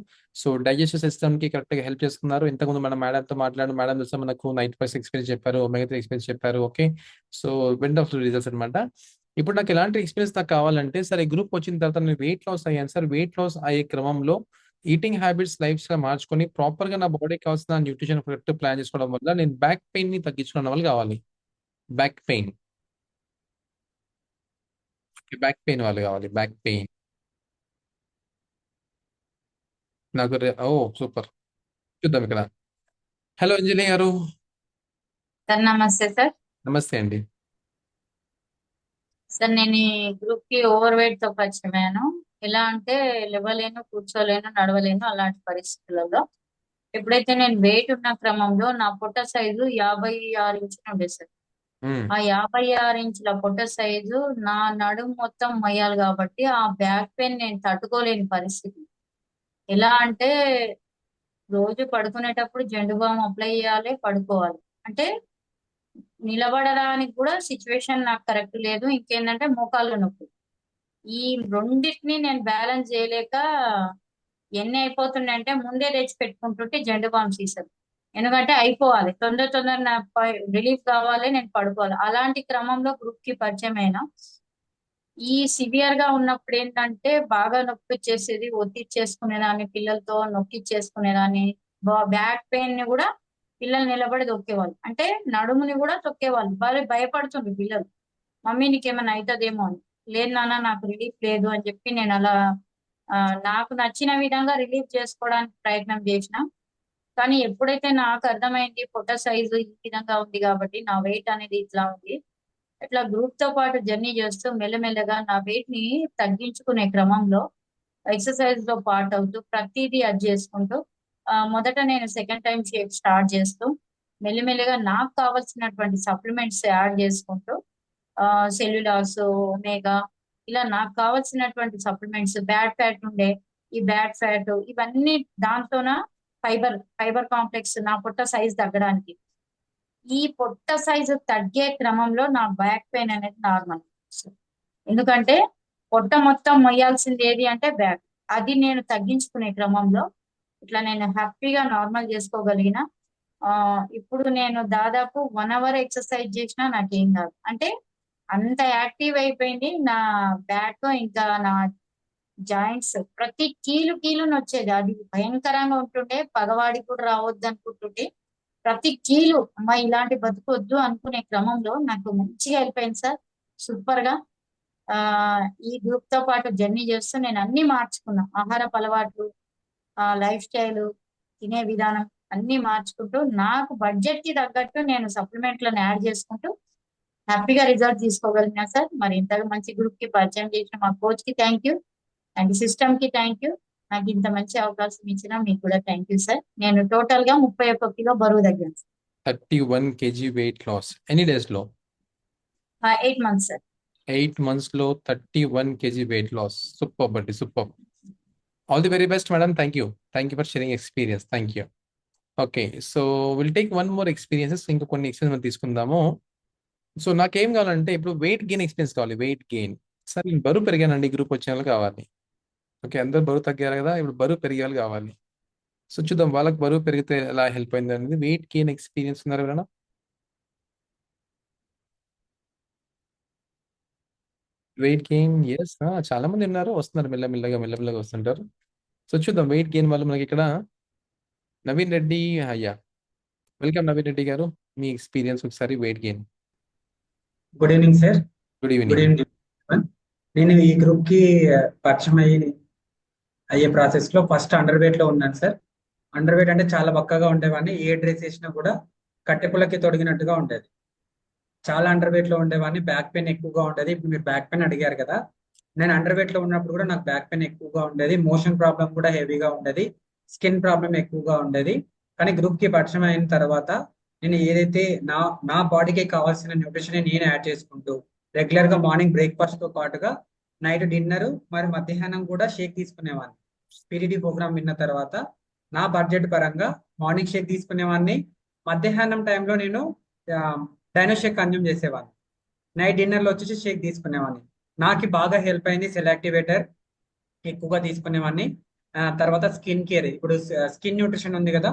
So digestive system కి correct గా help చేసుకున్నారు. ఇంతకుముందు మనం మేడంతో మాట్లాడు, మేడం చూస్తే మనకు 90% ఎక్స్పీరియన్స్ చెప్పారు, మిగతా ఎక్స్పీరియన్స్ చెప్పారు. ఓకే, సో వండర్ఫుల్ రిజల్ట్స్ అనమాట. ఇప్పుడు నాకు ఎలాంటి ఎక్స్పీరియన్స్ నాకు కావాలంటే సార్, ఈ గ్రూప్ వచ్చిన తర్వాత నేను వెయిట్ లాస్ అయ్యాను సార్. వెయిట్ లాస్ అయ్యే క్రమంలో ఈటింగ్ హ్యాబిట్స్ లైఫ్ గా మార్చుకొని ప్రాపర్ గా నా బాడీకి కావాల్సిన న్యూట్రిషన్ కరెక్ట్ ప్లాన్ చేసుకోవడం వల్ల నేను బ్యాక్ పెయిన్ ని తగ్గించుకోవడం వల్ల కావాలి. బ్యాక్ పెయిన్ వాళ్ళు కావాలి. బ్యాక్ పెయిన్ నాకు ఓ సూపర్. చూద్దాం ఇక్కడ. హలో అంజలి గారు. సార్ నమస్తే సార్. నమస్తే అండి. సార్ నేను ఈ గ్రూప్ కి ఓవర్ వెయిట్ తో పరిచయం అయ్యాను. ఎలా అంటే లేవలేను, కూర్చోలేను, నడవలేను, అలాంటి పరిస్థితులలో ఎప్పుడైతే నేను వెయిట్ ఉన్న క్రమంలో నా పొట్ట సైజు 56 ఇంచులు ఉండే సార్. ఆ 56 ఇంచుల పొట్ట సైజు నా నడుము మొత్తం మొయ్యాలి కాబట్టి ఆ బ్యాక్ పెయిన్ నేను తట్టుకోలేని పరిస్థితి. ఎలా అంటే రోజు పడుకునేటప్పుడు జెండు బామ్ అప్లై చేయాలి, పడుకోవాలి. అంటే నిలబడడానికి కూడా సిచ్యువేషన్ నాకు కరెక్ట్ లేదు. ఇంకేంటంటే మోకాళ్ళ నొప్పి. ఈ రెండింటిని నేను బ్యాలెన్స్ చేయలేక ఎన్ని అయిపోతున్నాయంటే ముందే తెచ్చి పెట్టుకుంటుంటే జెండు బామ్ సీసాలు. ఎందుకంటే అయిపోవాలి, తొందర నా రిలీఫ్ కావాలి, నేను పడుకోవాలి. అలాంటి క్రమంలో గ్రూప్ కి పరిచయం అయినా ఈ సివియర్ గా ఉన్నప్పుడు ఏంటంటే బాగా నొప్పి వచ్చేసేది, ఒత్తిచ్చేసుకునేదాన్ని, పిల్లలతో నొక్కిచ్చేసుకునేదాన్ని. బ్యాక్ పెయిన్ ని కూడా పిల్లలు నిలబడి తొక్కేవాళ్ళు, అంటే నడుముని కూడా తొక్కేవాళ్ళు. భయపడుతుంది పిల్లలు, మమ్మీ నీకేమైనా అవుతుందేమో అని. లేదు నాన్న నాకు రిలీఫ్ లేదు అని చెప్పి నేను అలా నాకు నచ్చిన విధంగా రిలీఫ్ చేసుకోవడానికి ప్రయత్నం చేసిన. కానీ ఎప్పుడైతే నాకు అర్థమైంది పొట్ట సైజు ఈ విధంగా ఉంది కాబట్టి నా వెయిట్ అనేది ఇట్లా ఉంది, ఇట్లా గ్రూప్ తో పాటు జర్నీ చేస్తూ మెల్లమెల్లగా నా వెయిట్ ని తగ్గించుకునే క్రమంలో ఎక్సర్సైజ్ లో పార్ట్ అవుతూ ప్రతిదీ అది చేసుకుంటూ మొదట నేను సెకండ్ టైం షేప్ స్టార్ట్ చేస్తూ మెల్లిమెల్లిగా నాకు కావాల్సినటువంటి సప్లిమెంట్స్ యాడ్ చేసుకుంటూ సెల్యులాస్, ఒమేగా, ఇలా నాకు కావాల్సినటువంటి సప్లిమెంట్స్, బ్యాడ్ ఫ్యాట్ ఉండే ఈ బ్యాడ్ ఫ్యాట్ ఇవన్నీ దాంతోన ఫైబర్ కాంప్లెక్స్ నా పొట్ట సైజ్ తగ్గడానికి. ఈ పొట్ట సైజు తగ్గే క్రమంలో నా బ్యాక్ పెయిన్ అనేది నార్మల్. ఎందుకంటే పొట్ట మొత్తం మొయ్యాల్సింది ఏది అంటే బ్యాక్. అది నేను తగ్గించుకునే క్రమంలో ఇట్లా నేను హ్యాపీగా నార్మల్ చేసుకోగలిగిన. ఇప్పుడు నేను దాదాపు 1 అవర్ ఎక్సర్సైజ్ చేసినా నాకేం కాదు. అంటే అంత యాక్టివ్ అయిపోయింది నా బ్యాక్, ఇంకా నా జాయింట్స్. ప్రతి కీలు నొచ్చేది, అది భయంకరంగా ఉంటుండే. పగవాడికి కూడా రావద్దు అనుకుంటుండే. ప్రతి కీలు అమ్మ ఇలాంటి బతుకొద్దు అనుకునే క్రమంలో నాకు మంచిగా వెళ్ళిపోయింది సార్, సూపర్ గా. ఈ గ్రూప్ తో పాటు జర్నీ చేస్తూ నేను అన్ని మార్చుకున్నా. ఆహారపు అలవాట్లు, లైఫ్ స్టైల్, తినే విధానం అన్ని మార్చుకుంటూ నాకు బడ్జెట్ కి తగ్గట్టు నేను సప్లిమెంట్లను యాడ్ చేసుకుంటూ హ్యాపీగా రిజల్ట్ తీసుకోగలిగినా సార్. మరి ఇంతగా మంచి గ్రూప్ కి పరిచయం చేసిన మా కోచ్ కి థ్యాంక్ యూ, అండ్ సిస్టమ్ కి థ్యాంక్ యూ. నాకు ఇంత మంచి అవకాశం ఇచ్చిన మీకు కూడా థ్యాంక్ యూ సార్. నేను టోటల్ గా 31 కిలో బరువు తగ్గాను సార్. 31 kg వెయిట్ లాస్ ఎన్ని డేస్ లో? 8 మంత్స్ సార్. 8 months లో 31 kg వెయిట్ లాస్. సూపర్ అండి, super. All the very best madam. Thank you for sharing experience. Thank you. Okay, so will take one more experiences. ఇంకా కొన్ని experience మనం తీసుకుందాము. So నాకేం కావాలంటే ఇప్పుడు వెయిట్ గెయిన్ ఎక్స్పీరియన్స్ కావాలి. వెయిట్ గెయిన్ సార్, నేను బరువు పెరిగానండి, గ్రూప్ వచ్చిన వాళ్ళు కావాలి. ఓకే, అందరు బరువు తగ్గారు కదా, ఇప్పుడు బరువు పెరిగే వాళ్ళు కావాలి. సో చూద్దాం వాళ్ళకి బరువు పెరిగితే ఎలా హెల్ప్ అయింది అనేది. వెయిట్ గెయిన్ ఎక్స్పీరియన్స్ ఉన్నారు ఎవరైనా? వెయిట్ గెయిన్ ఎస్, చాలా మంది ఉన్నారు, వస్తున్నారు మెల్లమెల్లగా వస్తుంటారు. సో చూద్దాం వెయిట్ గెయిన్ వాళ్ళు మనకి ఇక్కడ. నవీన్ రెడ్డి, అయ్యా వెల్కమ్ నవీన్ రెడ్డి గారు, మీ ఎక్స్పీరియన్స్ ఒకసారి weight gain. Good evening sir. Good good evening. Evening. నేను ఈ గ్రూప్ కి పరిచయం అయ్యే ప్రాసెస్ లో ఫస్ట్ అండర్ వెయిట్ లో ఉన్నాను సార్. అండర్ వెయిట్ అంటే చాలా బక్కగా ఉండేవాడిని. ఏ డ్రెస్ వేసినా కూడా కట్టెపుల్లకి తొడిగినట్టుగా ఉండేది. చాలా అండర్ వెయిట్ లో ఉండేవాడిని. బ్యాక్ పెయిన్ ఎక్కువగా ఉండేది. ఇప్పుడు మీరు బ్యాక్ పెయిన్ అడిగారు కదా, నేను అండర్ వెయిట్ లో ఉన్నప్పుడు కూడా నాకు బ్యాక్ పెయిన్ ఎక్కువగా ఉండేది. మోషన్ ప్రాబ్లం కూడా హెవీగా ఉండేది. స్కిన్ ప్రాబ్లం ఎక్కువగా ఉండేది. కానీ గ్రూప్ కి పరిచయం అయిన తర్వాత నేను ఏదైతే నా బాడీకి కావాల్సిన న్యూట్రిషన్ నేను యాడ్ చేసుకుంటూ రెగ్యులర్ గా మార్నింగ్ బ్రేక్ఫాస్ట్ తో పాటుగా నైట్ డిన్నర్ మరి మధ్యాహ్నం కూడా షేక్ తీసుకునేవాడిని. పీడీడీ ప్రోగ్రామ్ విన్న తర్వాత నా బడ్జెట్ పరంగా మార్నింగ్ షేక్ తీసుకునేవాడిని. మధ్యాహ్నం టైంలో నేను డైనో షేక్ కన్జ్యూమ్ చేసేవాడిని. నైట్ డిన్నర్ లో వచ్చేసి షేక్ తీసుకునేవాడిని. నాకు బాగా హెల్ప్ అయింది సెల్ యాక్టివేటర్ ఎక్కువగా తీసుకునేవాడిని. తర్వాత స్కిన్ కేర్, ఇప్పుడు స్కిన్ న్యూట్రిషన్ ఉంది కదా,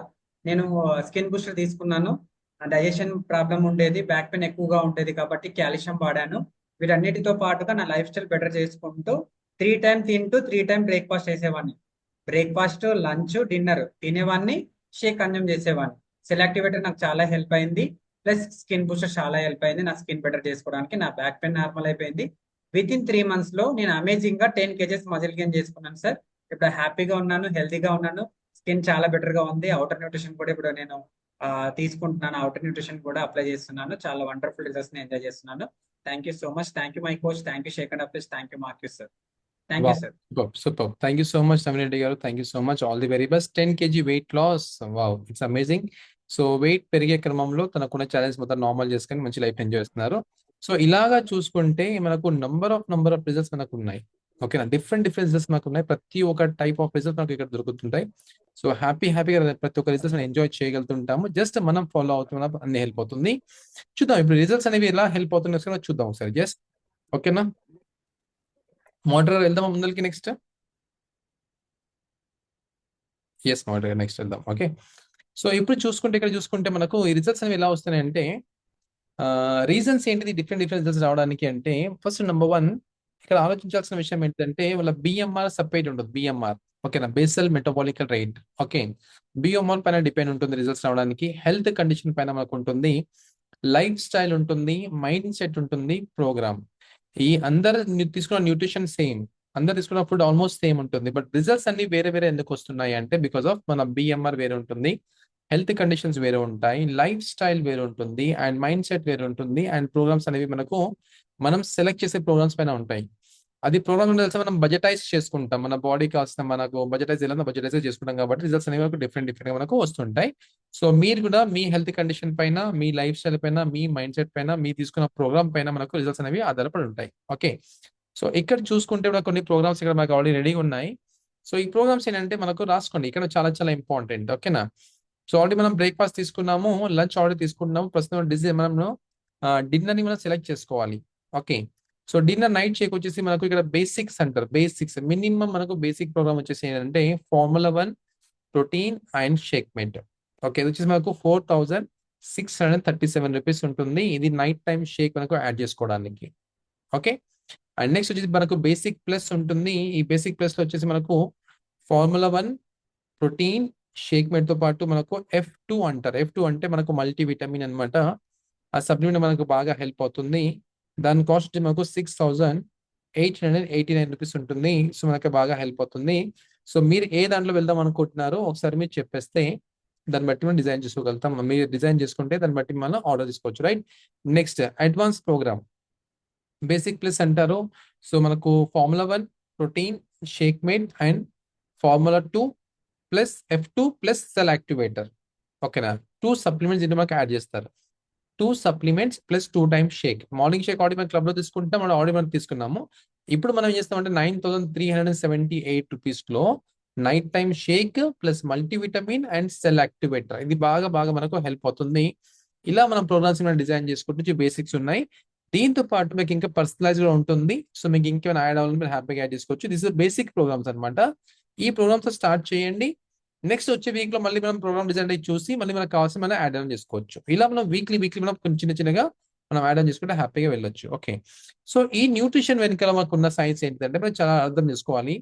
నేను స్కిన్ బూస్టర్ తీసుకున్నాను. డైజెషన్ ప్రాబ్లం ఉండేది, బ్యాక్ పెయిన్ ఎక్కువగా ఉండేది కాబట్టి కాల్షియం వాడాను. వీటన్నిటితో పాటుగా నా లైఫ్ స్టైల్ బెటర్ చేసుకుంటూ 3 టైమ్ తింటూ 3 టైమ్ బ్రేక్ఫాస్ట్ చేసేవాడిని. బ్రేక్ఫాస్ట్, లంచ్, డిన్నర్ తినేవాడిని, షేక్ కన్జ్యూమ్ చేసేవాడిని. సెల్ యాక్టివేటర్ నాకు చాలా హెల్ప్ అయింది. ప్లస్ స్కిన్ బూస్టర్ చాలా హెల్ప్ అయింది నా స్కిన్ బెటర్ చేసుకోవడానికి. నా బ్యాక్ పెయిన్ నార్మల్ అయిపోయింది. విత్ ఇన్ 3 months లో నేను అమేజింగ్ గా 10 kgs మజిల్ గెయిన్ చేసుకున్నాను సార్. ఇప్పుడు హ్యాపీగా ఉన్నాను, హెల్తీగా ఉన్నాను. స్కిన్ చాలా బెటర్ గా ఉంది. అవుటర్ న్యూట్రిషన్ కూడా ఇప్పుడు నేను తీసుకుంటున్నాను. అవుటర్ న్యూట్రిషన్ కూడా అప్లై చేస్తున్నాను. చాలా వండర్ఫుల్ రిజల్ట్స్ ని ఎంజాయ్ చేస్తున్నాను. Thank you so much. Thank you my coach. Thank you shake and applies. Thank you Marcus sir. Thank you sir. Super. Thank you so much Naveen Reddy గారు. Thank you so much. All the very best. 10 kg weight loss. Wow, it's amazing. So weight పెరిగే క్రమంలో తనకున్న challenge మొత్తం normal చేసుకొని మంచి life enjoy చేస్తున్నారు. So ఇలాగా చూసుకుంటే మనకు నంబర్ ఆఫ్ రిజల్ట్స్ మనకు ఉన్నాయి. ఓకేనా, డిఫరెంట్ రిజల్ట్స్ మనకు ఉన్నాయి. ప్రతి ఒక్క టైప్ ఆఫ్ రిజల్ట్స్ మనకు ఇక్కడ దొరుకుతుంటాయి. సో హ్యాపీగా ప్రతి ఒక్క రిజల్ట్స్ ఎంజాయ్ చేయగలుగుతుంటాము. జస్ట్ మనం ఫాలో అవుతున్నా అన్ని హెల్ప్ అవుతుంది. చూద్దాం ఇప్పుడు రిజల్ట్స్ అనేవి ఎలా హెల్ప్ అవుతున్నాయి చూద్దాం ఒకసారి. జస్ట్ ఓకేనా, మోడరేటర్ వెళ్దామా ముందరికి? నెక్స్ట్ ఎస్ మోడరేటర్ నెక్స్ట్ వెళ్దాం. ఓకే, సో ఇప్పుడు ఇక్కడ చూసుకుంటే మనకు ఈ రిజల్ట్స్ అనేవి ఎలా వస్తున్నాయంటే రీజన్స్ ఏంటిది డిఫరెంట్ రిజల్ట్స్ రావడానికి అంటే, ఫస్ట్ నెంబర్ 1 ఇక్కడ ఆలోచించాల్సిన విషయం ఏంటంటే వాళ్ళ బిఎంఆర్ సపరేట్ ఉంటుంది. బిఎంఆర్ ఓకేనా, basal metabolical rate. Okay, BMR పైన డిపెండ్ ఉంటుంది రిజల్ట్స్ రావడానికి. హెల్త్ కండిషన్ పైన మనకు ఉంటుంది, లైఫ్ స్టైల్ ఉంటుంది, మైండ్ సెట్ ఉంటుంది, ప్రోగ్రామ్. ఈ అందరు తీసుకున్న న్యూట్రిషన్ సేమ్, అందరు తీసుకున్న ఫుడ్ ఆల్మోస్ట్ సేమ్ ఉంటుంది. బట్ రిజల్ట్స్ అన్ని వేరే ఎందుకు వస్తున్నాయి అంటే బికాస్ ఆఫ్ మన బిఎంఆర్ వేరే ఉంటుంది, హెల్త్ కండిషన్స్ వేరే ఉంటాయి, లైఫ్ స్టైల్ వేరే ఉంటుంది, అండ్ మైండ్ సెట్ వేరే ఉంటుంది, అండ్ ప్రోగ్రామ్స్ అనేవి మనం సెలెక్ట్ చేసే ప్రోగ్రామ్స్ పైన ఉంటాయి. అది ప్రోగ్రామ్ తెలిసి మనం బడ్జెటైజ్ చేసుకుంటాం. మన బాడీ కావాల్సిన మనకు బడ్జెటైజ్ చేసుకుంటాం కాబట్టి రిజల్ట్స్ అనేవి మనకు డిఫరెంట్ గా మనకు వస్తుంటాయి. సో మీరు కూడా మీ హెల్త్ కండిషన్ పైన, మీ లైఫ్ స్టైల్ పైన, మీ మైండ్ సెట్ పైన, మీ తీసుకున్న ప్రోగ్రామ్ పైన మనకు రిజల్ట్స్ అనేవి ఆధారపడి ఉంటాయి. ఓకే, సో ఇక్కడ చూసుకుంటే కూడా కొన్ని ప్రోగ్రామ్స్ ఇక్కడ మనకు ఆల్రెడీ రెడీగా ఉన్నాయి. సో ఈ ప్రోగ్రామ్స్ ఏంటంటే మనకు రాసుకోండి, ఇక్కడ చాలా ఇంపార్టెంట్. ఓకేనా, సో ఆల్రెడీ మనం బ్రేక్ఫాస్ట్ తీసుకున్నాము, లంచ్ ఆల్రెడీ తీసుకుంటున్నాము. ప్రస్తుతం మనం డిన్నర్ ని మనం సెలెక్ట్ చేసుకోవాలి. Okay, so dinner night shake వచ్చేసి మనకు ఇక్కడ బేసిక్స్ అంటారు. బేసిక్స్ మినిమం మనకు బేసిక్ ప్రోగ్రామ్ వచ్చేసి ఏంటంటే Formula 1 protein and shake mate. Okay, ఇది వచ్చేసి మనకు 4637 రూపీస్ ఉంటుంది. ఇది నైట్ టైం షేక్ మనకు యాడ్ చేసుకోవడానికి. ఓకే, అండ్ నెక్స్ట్ వచ్చేసి మనకు బేసిక్ ప్లస్ ఉంటుంది. ఈ బేసిక్ ప్లస్ లో వచ్చేసి మనకు ఫార్ములా 1 ప్రోటీన్ షేక్ మేడ్ తో పాటు మనకు F2 అంటారు. F2 అంటే మనకు మల్టీవిటమిన్ అన్నమాట. ఆ సప్లిమెంట్ మనకు బాగా హెల్ప్ అవుతుంది. దాని కాస్ట్ వచ్చి మనకు 6889 రూపీస్ ఉంటుంది. సో మనకి బాగా హెల్ప్ అవుతుంది. సో మీరు ఏ దాంట్లో వెళ్దాం అనుకుంటున్నారో ఒకసారి మీరు చెప్పేస్తే దాన్ని బట్టి మనం డిజైన్ చేసుకోగలుగుతాం. మీరు డిజైన్ చేసుకుంటే దాన్ని బట్టి మనం ఆర్డర్ తీసుకోవచ్చు. Right, next advance programme basic plus అంటారు. సో మనకు formula 1 protein shake mate and formula 2 plus F2 plus cell activator. ఓకేనా, 2 సప్లిమెంట్స్ ఇంటి మనకు యాడ్ చేస్తారు. 2 supplements plus 2 times shake. Morning shake already మన క్లబ్ లో తీసుకుంటాం, మనం ఆల్రెడీ మనం తీసుకున్నాము. ఇప్పుడు మనం ఏం చేస్తామంటే 9378 రూపీస్ లో night time shake plus multivitamin and cell activator, ఇది బాగా మనకు హెల్ప్ అవుతుంది. ఇలా మనం ప్రోగ్రామ్స్ డిజైన్ చేసుకుంటూ బేసిక్స్ ఉన్నాయి. దీంతో పాటు మీకు ఇంకా పర్సనలైజ్ కూడా ఉంటుంది. సో మీకు ఇంకేమైనా యాడ్ అవ్వాలని మీరు హ్యాపీగా యాడ్ చేసుకోవచ్చు. దిస్ ఇస్ బేసిక్ ప్రోగ్రామ్స్ అనమాట. ఈ ప్రోగ్రామ్స్ స్టార్ట్ చేయండి. నెక్స్ట్ వచ్చే వీక్ లో మళ్ళీ మనం ప్రోగ్రామ్ డిజైన్ చూసి మళ్ళీ మనకు కావాల్సిన మనం యాడ్ ఆన్ చేసుకోవచ్చు. ఇలా మనం వీక్లీ మనం కొంచెం చిన్నగా మనం యాడ్ ఆన్ చేసుకుంటే హ్యాపీగా వెళ్ళొచ్చు. ఓకే, సో ఈ న్యూట్రిషన్ వెనకాల మనకు ఉన్న సైన్స్ ఏంటంటే మనం చాలా అర్థం చేసుకోవాలి.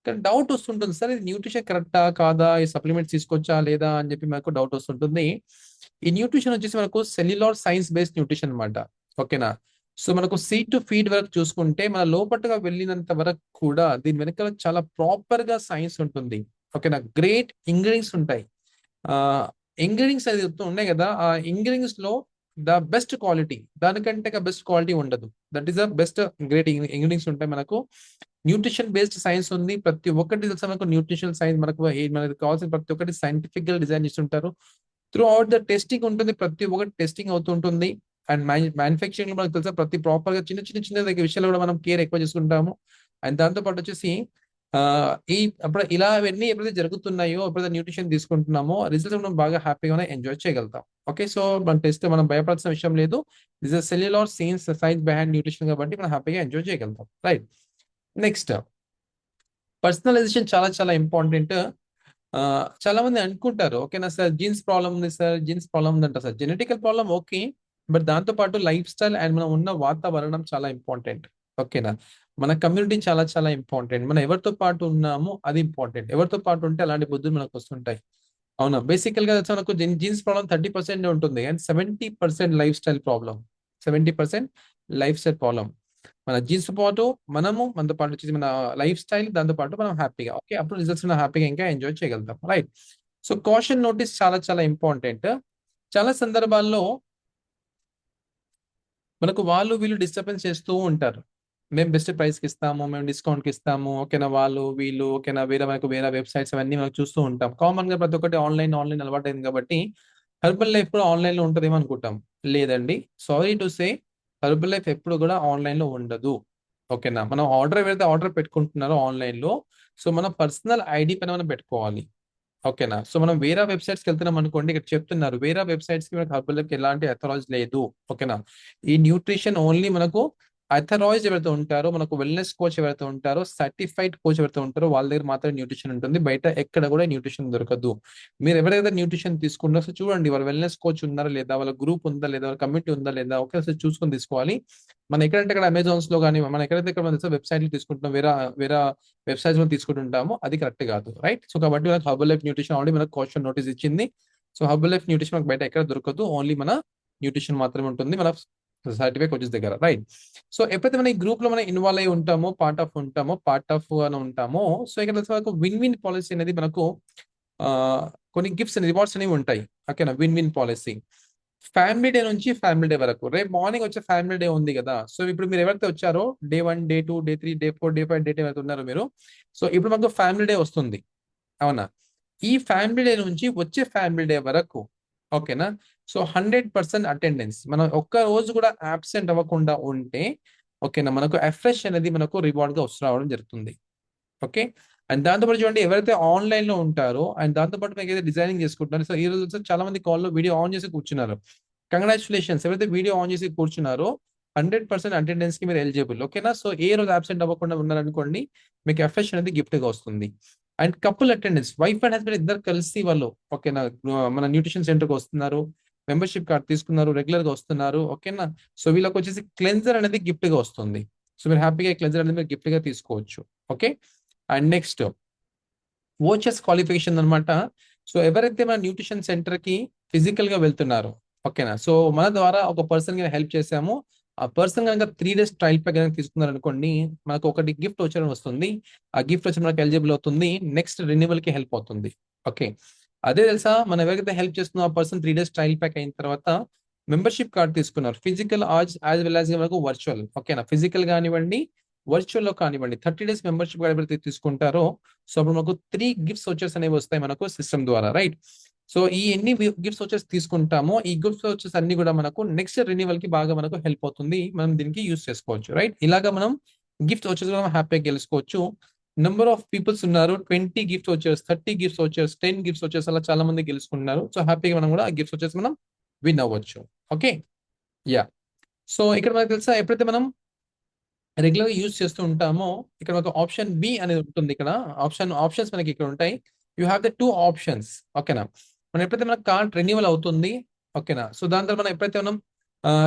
కానీ డౌట్ వస్తుంటుంది, సార్ ఇది న్యూట్రిషన్ కరెక్టా కాదా, ఈ సప్లిమెంట్స్ తీసుకోవచ్చా లేదా అని చెప్పి మనకు డౌట్ వస్తుంటుంది. ఈ న్యూట్రిషన్ వచ్చేసి మనకు సెల్యులార్ సైన్స్ బేస్డ్ న్యూట్రిషన్ అనమాట. ఓకేనా, సో మనకు సీడ్ టు ఫీడ్ వరకు చూసుకుంటే మన లోపటగా వెళ్ళినంత వరకు కూడా దీని వెనకాల చాలా ప్రాపర్ గా సైన్స్ ఉంటుంది. ఓకేనా, గ్రేట్ ఇంగ్రీడియంట్స్ ఉంటాయి. ఇంగ్రీడియంట్స్ అది ఉన్నాయి కదా, ఆ ఇంగ్రీడియంట్స్ లో ద బెస్ట్ క్వాలిటీ, దానికంటే బెస్ట్ క్వాలిటీ ఉండదు. That is the best great ingredients ఉంటాయి. మనకు న్యూట్రిషన్ బేస్డ్ సైన్స్ ఉంది. ప్రతి ఒక్కటి తెలుసా మనకు న్యూట్రిషన్ సైన్స్, మనకు కావాల్సిన ప్రతి ఒక్కటి సైంటిఫిక్ గా డిజైన్ చేస్తుంటారు. త్రూ అవుట్ ద టెస్టింగ్ ఉంటుంది, ప్రతి ఒక్కటి టెస్టింగ్ అవుతుంటుంది. అండ్ మ్యానుఫ్యాక్చరింగ్ లో మనకు తెలుసా ప్రతి ప్రాపర్ గా చిన్న విషయాలు కూడా మనం కేర్ ఎక్కువ చేసుకుంటాము. అండ్ దాంతో పాటు వచ్చేసి అప్పుడు ఇలా అవన్నీ ఎప్పుడైతే జరుగుతున్నాయో, ఎప్పుడైతే న్యూట్రిషన్ తీసుకుంటున్నామో రిజల్ట్స్ మనం బాగా హ్యాపీగా ఎంజాయ్ చేయగలుగుతాం. ఓకే, సో మన టెస్ట్ మనం భయపడాల్సిన విషయం లేదు. This is cellular science behind nutrition కాబట్టి మనం హ్యాపీగా ఎంజాయ్ చేయగలుగుతాం. రైట్, నెక్స్ట్ పర్సనలైజేషన్ చాలా ఇంపార్టెంట్. చాలా మంది అనుకుంటారు, ఓకేనా సార్ జీన్స్ ప్రాబ్లం ఉంది సార్, జీన్స్ ప్రాబ్లం ఉందంట sir. Genetical problem okay, but దాంతో పాటు లైఫ్ స్టైల్ అండ్ మనం ఉన్న వాతావరణం చాలా ఇంపార్టెంట్. ఓకేనా, మన కమ్యూనిటీ చాలా ఇంపార్టెంట్. మనం ఎవరితో పాటు ఉన్నామో అది ఇంపార్టెంట్. ఎవరితో పాటు ఉంటే అలాంటి బుద్ధులు మనకు వస్తుంటాయి. అవునా, బేసికల్ గా మనకు జీన్స్ ప్రాబ్లం 30% ఉంటుంది and 70% life style problem. 70% life style problem. మన జీన్స్ పాటు మనతో పాటు వచ్చేసి మన లైఫ్ స్టైల్, దాంతో పాటు మనం హ్యాపీగా, ఓకే, అప్పుడు రిజల్ట్స్ మనం హ్యాపీగా ఇంకా ఎంజాయ్ చేయగలుగుతాం. రైట్, సో కాషన్ నోటీస్ చాలా ఇంపార్టెంట్. చాలా సందర్భాల్లో మనకు వీళ్ళు డిస్టర్బెన్స్ చేస్తూ ఉంటారు. మేము బెస్ట్ ప్రైస్కి ఇస్తాము, మేము డిస్కౌంట్కి ఇస్తాము, ఓకేనా, వీళ్ళు ఓకేనా, వేరే వెబ్సైట్స్ అవన్నీ మనం చూస్తూ ఉంటాం. కామన్ గా ప్రతి ఒక్కటి ఆన్లైన్ అలవాటు అయింది కాబట్టి హెర్బల్ లైఫ్ కూడా ఆన్లైన్ లో ఉంటుందేమో అనుకుంటాం. లేదండి, sorry to say, herbal life ఎప్పుడు కూడా ఆన్లైన్ లో ఉండదు. ఓకేనా, మనం ఏదైతే ఆర్డర్ పెట్టుకుంటున్నారో ఆన్లైన్ లో, సో మన పర్సనల్ ఐడి పైన మనం పెట్టుకోవాలి. ఓకేనా, సో మనం వేరే వెబ్సైట్స్కి వెళ్తున్నాం అనుకోండి, ఇక్కడ చెప్తున్నారు వేరే వెబ్సైట్స్ కి మనకు హెర్బల్ లైఫ్ ఎలాంటి అథరైజ్ లేదు. ఓకేనా, ఈ న్యూట్రిషన్ ఓన్లీ మనకు అథరైజ్ ఎవరైతే ఉంటారో, మనకు వెల్నెస్ కోచ్ ఎవరైతే ఉంటారో, సర్టిఫైడ్ కోచ్ ఎవరైతే ఉంటారో వాళ్ళ దగ్గర మాత్రమే న్యూట్రిషన్ ఉంటుంది. బయట ఎక్కడ కూడా న్యూట్రిషన్ దొరకదు. మీరు ఎవరైతే న్యూట్రిషన్ తీసుకుంటారో సో చూడండి, వాళ్ళ వెల్నెస్ కోచ్ ఉన్నారా లేదా, వాళ్ళ గ్రూప్ ఉందా లేదా, వాళ్ళ కమ్యూనిటీ ఉందా లేదా, ఓకే, సార్ చూసుకొని తీసుకోవాలి. మనం ఎక్కడంటే అక్కడ అమెజాన్స్ లో కానీ, మనం ఎక్కడైతే ఇక్కడ వెబ్సైట్ లో తీసుకుంటున్నాం, వేరే వెబ్సైట్స్ లో తీసుకుంటుంటామో అది కరెక్ట్ కాదు. రైట్, సో కాబట్టి మనకు హెర్బల్ లైఫ్ న్యూట్రిషన్ ఆల్రెడీ మనకు క్వశ్చన్ నోటీస్ ఇచ్చింది. సో హెర్బల్ లైఫ్ న్యూట్రిషన్ మనకు బయట ఎక్కడ దొరకదు, ఓన్లీ మన న్యూట్రిషన్ మాత్రమే ఉంటుంది మన సర్టిఫైడ్ కోచెస్ దగ్గర. రైట్, సో ఎప్పుడైతే మనం ఈ గ్రూప్ లో మనం ఇన్వాల్వ్ అయి ఉంటామో, పార్ట్ ఆఫ్ అని ఉంటామో, సో ఇక్కడ మనకు విన్ పాలసీ అనేది మనకు కొన్ని గిఫ్ట్స్ రివార్డ్స్ అనేవి ఉంటాయి. ఓకేనా, విన్ పాలసీ ఫ్యామిలీ డే నుంచి ఫ్యామిలీ డే వరకు. రేపు మార్నింగ్ వచ్చే ఫ్యామిలీ డే ఉంది కదా, సో ఇప్పుడు మీరు ఎవరైతే వచ్చారో Day 1, Day 2, Day 3, Day 4, Day 5, Day 10 ఎవరైతే ఉన్నారో మీరు, సో ఇప్పుడు మనకు ఫ్యామిలీ డే వస్తుంది. అవునా, ఈ ఫ్యామిలీ డే నుంచి వచ్చే ఫ్యామిలీ డే వరకు, ఓకేనా, సో 100% అటెండెన్స్, మనం ఒక్క రోజు కూడా అబ్సెంట్ అవ్వకుండా ఉంటే, ఓకేనా, మనకు ఎఫ్రెష్ అనేది మనకు రివార్డ్ గా రావడం జరుగుతుంది. ఓకే, అండ్ దాంతోపాటు చూడండి ఎవరైతే ఆన్లైన్ లో ఉంటారో అండ్ దాంతోపాటు మీకు ఏదైతే డిజైనింగ్ చేసుకుంటున్నారో, సో ఈ రోజు చాలా మంది కాల్లో వీడియో ఆన్ చేసి కూర్చున్నారు. కంగ్రాచులేషన్స్, ఎవరైతే వీడియో ఆన్ చేసి కూర్చున్నారో 100% అటెండెన్స్ కి మీరు ఎలిజిబుల్. ఓకేనా, సో ఏ రోజు అబ్సెంట్ అవ్వకుండా ఉన్నారనుకోండి, మీకు ఎఫ్రెష్ అనేది గిఫ్ట్ గా వస్తుంది. And couple attendance, wife and husband ఇద్దరు కలిసి వాళ్ళు ఓకేనా మన న్యూట్రిషన్ సెంటర్కి వస్తున్నారు, మెంబర్షిప్ కార్డ్ తీసుకున్నారు, రెగ్యులర్ గా వస్తున్నారు, ఓకేనా. సో వీళ్ళకి వచ్చేసి క్లెన్జర్ అనేది గిఫ్ట్ గా వస్తుంది. సో మీరు హ్యాపీగా క్లెన్జర్ అనేది మీరు గిఫ్ట్ గా తీసుకోవచ్చు. ఓకే. అండ్ నెక్స్ట్ ఓచెస్ క్వాలిఫికేషన్ అనమాట. సో ఎవరైతే మన న్యూట్రిషన్ సెంటర్ కి ఫిజికల్ గా వెళ్తున్నారో ఓకేనా, సో మన ద్వారా ఒక పర్సన్ కి హెల్ప్ చేసాము, ఆ పర్సన్ కనుక 3 days ట్రయల్ ప్యాక్ కనుక తీసుకున్నారు అనుకోండి, మనకు ఒకటి గిఫ్ట్ వచ్చి వస్తుంది. ఆ గిఫ్ట్ వచ్చి మనకు ఎలిజిబుల్ అవుతుంది, నెక్స్ట్ రెన్యువల్ కి హెల్ప్ అవుతుంది. ఓకే. అదే తెలుసా, మనం ఎవరికైతే హెల్ప్ చేస్తున్నా ఆ పర్సన్ 3 days ట్రయల్ ప్యాక్ అయిన తర్వాత మెంబర్షిప్ కార్డ్ తీసుకున్నారు, ఫిజికల్ యాజ్ వెల్ యాజ్ మనకు వర్చువల్, ఓకేనా. ఫిజికల్ కానివ్వండి, వర్చువల్ లో కానివ్వండి, 30 days మెంబర్షిప్ కార్డ్ ఎవరైతే తీసుకుంటారో సో అప్పుడు మనకు 3 గిఫ్ట్స్ వచ్చేసి అనేవి వస్తాయి మనకు సిస్టమ్ ద్వారా, రైట్. సో ఈ ఎన్ని గిఫ్ట్స్ వచ్చేసి తీసుకుంటామో ఈ గిఫ్ట్స్ వచ్చేసి అన్ని కూడా మనకు నెక్స్ట్ రెన్యువల్ కి బాగా మనకు హెల్ప్ అవుతుంది, మనం దీనికి యూస్ చేసుకోవచ్చు, రైట్. ఇలాగా మనం గిఫ్ట్స్ వచ్చేసి మనం హ్యాపీగా గెలుచుకోవచ్చు. నెంబర్ ఆఫ్ పీపుల్స్ ఉన్నారు, 20 గిఫ్ట్స్ వచ్చేసి, 30 గిఫ్ట్స్ వచ్చేసి, 10 గిఫ్ట్స్ వచ్చేసి అలా చాలా మంది గెలుచుకుంటున్నారు. సో హ్యాపీగా మనం కూడా ఆ గిఫ్ట్స్ వచ్చేసి మనం విన్ అవ్వచ్చు. ఓకే. యా. సో ఇక్కడ మనకు తెలుసా, ఎప్పుడైతే మనం రెగ్యులర్ యూజ్ చేస్తూ ఉంటామో ఇక్కడ ఒక ఆప్షన్ బి అనేది ఉంటుంది. ఇక్కడ ఆప్షన్స్ మనకి ఇక్కడ ఉంటాయి. యూ హ్యావ్ ద 2 ఆప్షన్స్, ఓకేనా. మనం ఎప్పుడైతే మన కార్డ్ రెన్యువల్ అవుతుంది, ఓకేనా, సో దాని తర్వాత మనం ఎప్పుడైతే మనం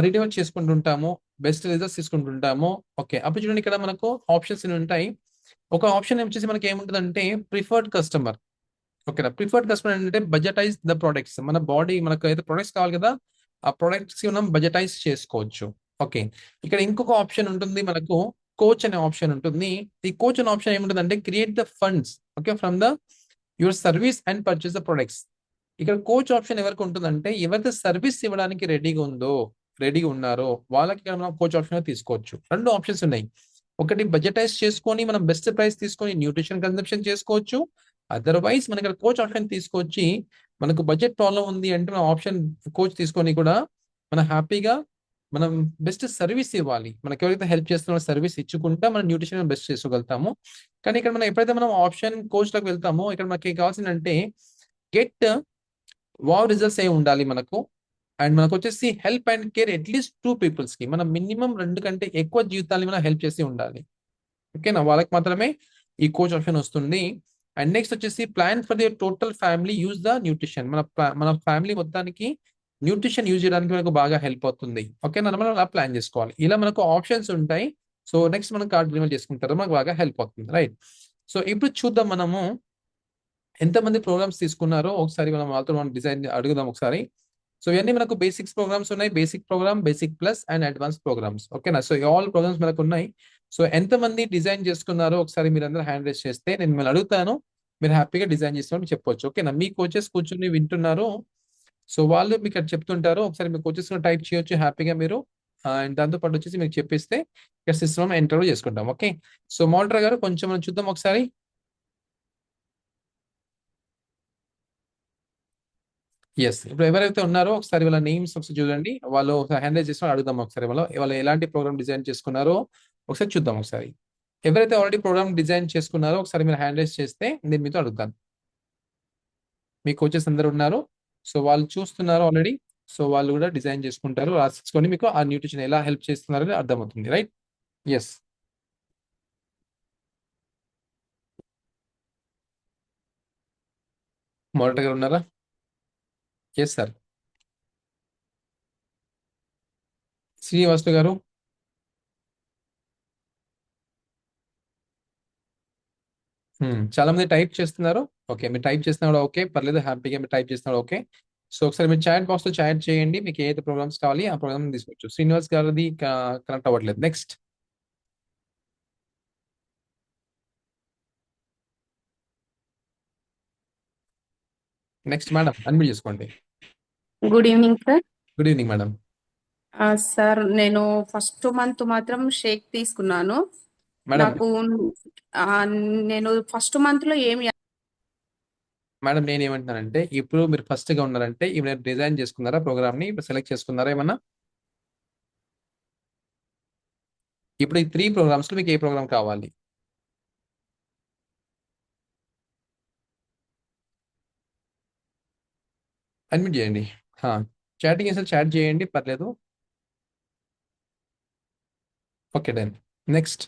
రెన్యువల్ చేసుకుంటుంటామో, బెస్ట్ రిజల్ట్స్ తీసుకుంటుంటామో, ఓకే, అప్పుడు చూడండి ఇక్కడ మనకు ఆప్షన్స్ ఉంటాయి. ఒక ఆప్షన్ వచ్చేసి మనకి ఏముంటుందంటే ప్రిఫర్డ్ కస్టమర్, ఓకేనా. ప్రిఫర్డ్ కస్టమర్ అంటే బడ్జెటైజ్ ద ప్రొడక్ట్స్, మన బాడీ మనకు అయితే ప్రొడక్ట్స్ కావాలి కదా, ఆ ప్రొడక్ట్స్ మనం బడ్జెటైజ్ చేసుకోవచ్చు. ఓకే. ఇక్కడ ఇంకొక ఆప్షన్ ఉంటుంది మనకు, కోచ్ అనే ఆప్షన్ ఉంటుంది. ఈ కోచ్ అనే ఆప్షన్ ఏముంటుందంటే create the funds, okay, from the your service and purchase the products. ఇక్కడ కోచ్ ఆప్షన్ ఎవరికి ఉంటుందంటే ఎవరైతే సర్వీస్ ఇవ్వడానికి రెడీగా ఉన్నారో వాళ్ళకి ఇక్కడ మనం కోచ్ ఆప్షన్ తీసుకోవచ్చు. 2 ఆప్షన్స్ ఉన్నాయి. ఒకటి బడ్జెటైజ్ చేసుకొని మనం బెస్ట్ ప్రైస్ తీసుకొని న్యూట్రిషన్ కన్సంప్షన్ చేసుకోవచ్చు. అదర్వైజ్ మన ఇక్కడ కోచ్ ఆప్షన్ తీసుకొచ్చి మనకు బడ్జెట్ ప్రాబ్లం ఉంది అంటే మన ఆప్షన్ కోచ్ తీసుకొని కూడా మనం హ్యాపీగా మనం బెస్ట్ సర్వీస్ ఇవ్వాలి. మనకి ఎవరైతే హెల్ప్ చేస్తున్న సర్వీస్ ఇచ్చుకుంటా మనం న్యూట్రిషన్ బెస్ట్ చేసుకోగలుగుతాము. కానీ ఇక్కడ మనం ఎప్పుడైతే మనం ఆప్షన్ కోచ్ లోకి వెళ్తామో ఇక్కడ మనకి కావాల్సిందంటే గెట్ వావ్ రిజల్ట్స్ ఏ ఉండాలి మనకు. అండ్ మనకు వచ్చేసి help and care at least 2 peoples కి మనం మినిమం 2 కంటే ఎక్కువ జీవితాన్ని మనం హెల్ప్ చేసి ఉండాలి. ఓకేనా, వాళ్ళకి మాత్రమే ఈ కోచ్ ఆప్షన్ వస్తుంది. అండ్ నెక్స్ట్ వచ్చేసి plan for the total family use the nutrition, మన ఫ్యామిలీ మొత్తానికి న్యూట్రిషన్ యూజ్ చేయడానికి మనకు బాగా హెల్ప్ అవుతుంది. ఓకేనా, మనం అలా ప్లాన్ చేసుకోవాలి. ఇలా మనకు ఆప్షన్స్ ఉంటాయి. సో నెక్స్ట్ మనం కార్డ్ రిమూవ్ చేసుకుంటారు, మనకు బాగా హెల్ప్ అవుతుంది, రైట్. సో ఇప్పుడు చూద్దాం మనము ఎంతమంది ప్రోగ్రామ్స్ తీసుకున్నారో ఒకసారి మనం వాళ్ళతో మనం డిజైన్ అడుగుదాం ఒకసారి. సో ఇవన్నీ మనకు బేసిక్స్ ప్రోగ్రామ్స్ ఉన్నాయి, basic programme, basic plus and advance programmes, ఓకేనా. సో ఆల్ ప్రోగ్రామ్స్ మనకు ఉన్నాయి. సో ఎంతమంది డిజైన్ చేసుకున్నారో ఒకసారి మీరు అందరూ హ్యాండ్ రైజ్ చేస్తే నేను మిమ్మల్ని అడుగుతాను, మీరు హ్యాపీగా డిజైన్ చేస్తామని చెప్పొచ్చు. ఓకేనా, మీ కోచెస్ కూర్చొని వింటున్నారు, సో వాళ్ళు మీకు అది చెప్తుంటారు, ఒకసారి మీ కోచెస్ టైప్ చేయొచ్చు హ్యాపీగా మీరు. అండ్ దాంతో పాటు వచ్చేసి మీకు చెప్పిస్తే ఇక్కడ సిస్టమ్ ఎంటర్ చేసుకుంటాం. ఓకే. సో మోల్టర్ గారు కొంచెం మనం చూద్దాం ఒకసారి. ఎస్, ఇప్పుడు ఎవరైతే ఉన్నారో ఒకసారి వాళ్ళ నేమ్స్ ఒకసారి చూడండి, వాళ్ళు హ్యాండ్ రైజ్ చేసుకొని అడుగుదాం ఒకసారి. వాళ్ళు ఎలాంటి ప్రోగ్రామ్ డిజైన్ చేసుకున్నారో ఒకసారి చూద్దాం ఒకసారి. ఎవరైతే ఆల్రెడీ ప్రోగ్రామ్ డిజైన్ చేసుకున్నారో ఒకసారి మీరు హ్యాండ్ రైజ్ చేస్తే నేను మీతో అడుగుతాను. మీ కోచెస్ అందరు ఉన్నారు, సో వాళ్ళు చూస్తున్నారు ఆల్రెడీ, సో వాళ్ళు కూడా డిజైన్ చేసుకుంటారు, రాసుకొని మీకు ఆ న్యూట్రిషన్ ఎలా హెల్ప్ చేస్తున్నారని అర్థమవుతుంది, రైట్. ఎస్, మోడరేటర్ గారు ఉన్నారా? Yes sir. శ్రీనివాసు గారు, చాలా మంది టైప్ చేస్తున్నారు. ఓకే, మీరు టైప్ చేస్తున్నారు ఓకే, పర్లేదు, హ్యాపీగా మీరు టైప్ చేస్తున్నారు ఓకే. సో ఒకసారి మీరు చాట్ బాక్స్ లో చాట్ చేయండి, మీకు ఏదైతే ప్రోగ్రామ్స్ కావాలి ఆ ప్రోగ్రామ్ తీసుకోవచ్చు. శ్రీనివాస్ గారిది కనెక్ట్ అవ్వట్లేదు. నెక్స్ట్ మేడం అన్మ్యూట్ చేసుకోండి. Good evening sir. Good evening madam. Sir నేను ఫస్ట్ మంత్ మాత్రం షేక్ తీసుకున్నాను. మేడం నాకు నేను ఫస్ట్ మంత్ లో ఏమి మేడం నేను ఏమంటున్నానంటే ఇప్పుడు మీరు ఫస్ట్ గా ఉన్నారంటే ఇప్పుడు డిజైన్ చేసుకున్నారా ప్రోగ్రామ్ ని, ఇప్పుడు సెలెక్ట్ చేసుకున్నారా ఏమన్నా? ఇప్పుడు ఈ 3 ప్రోగ్రామ్స్ లో మీకు ఏ ప్రోగ్రామ్ కావాలి? అడ్మిట్ చేయండి, చాటింగ్ చేస్తే చాట్ చేయండి, పర్లేదు. Okay done. నెక్స్ట్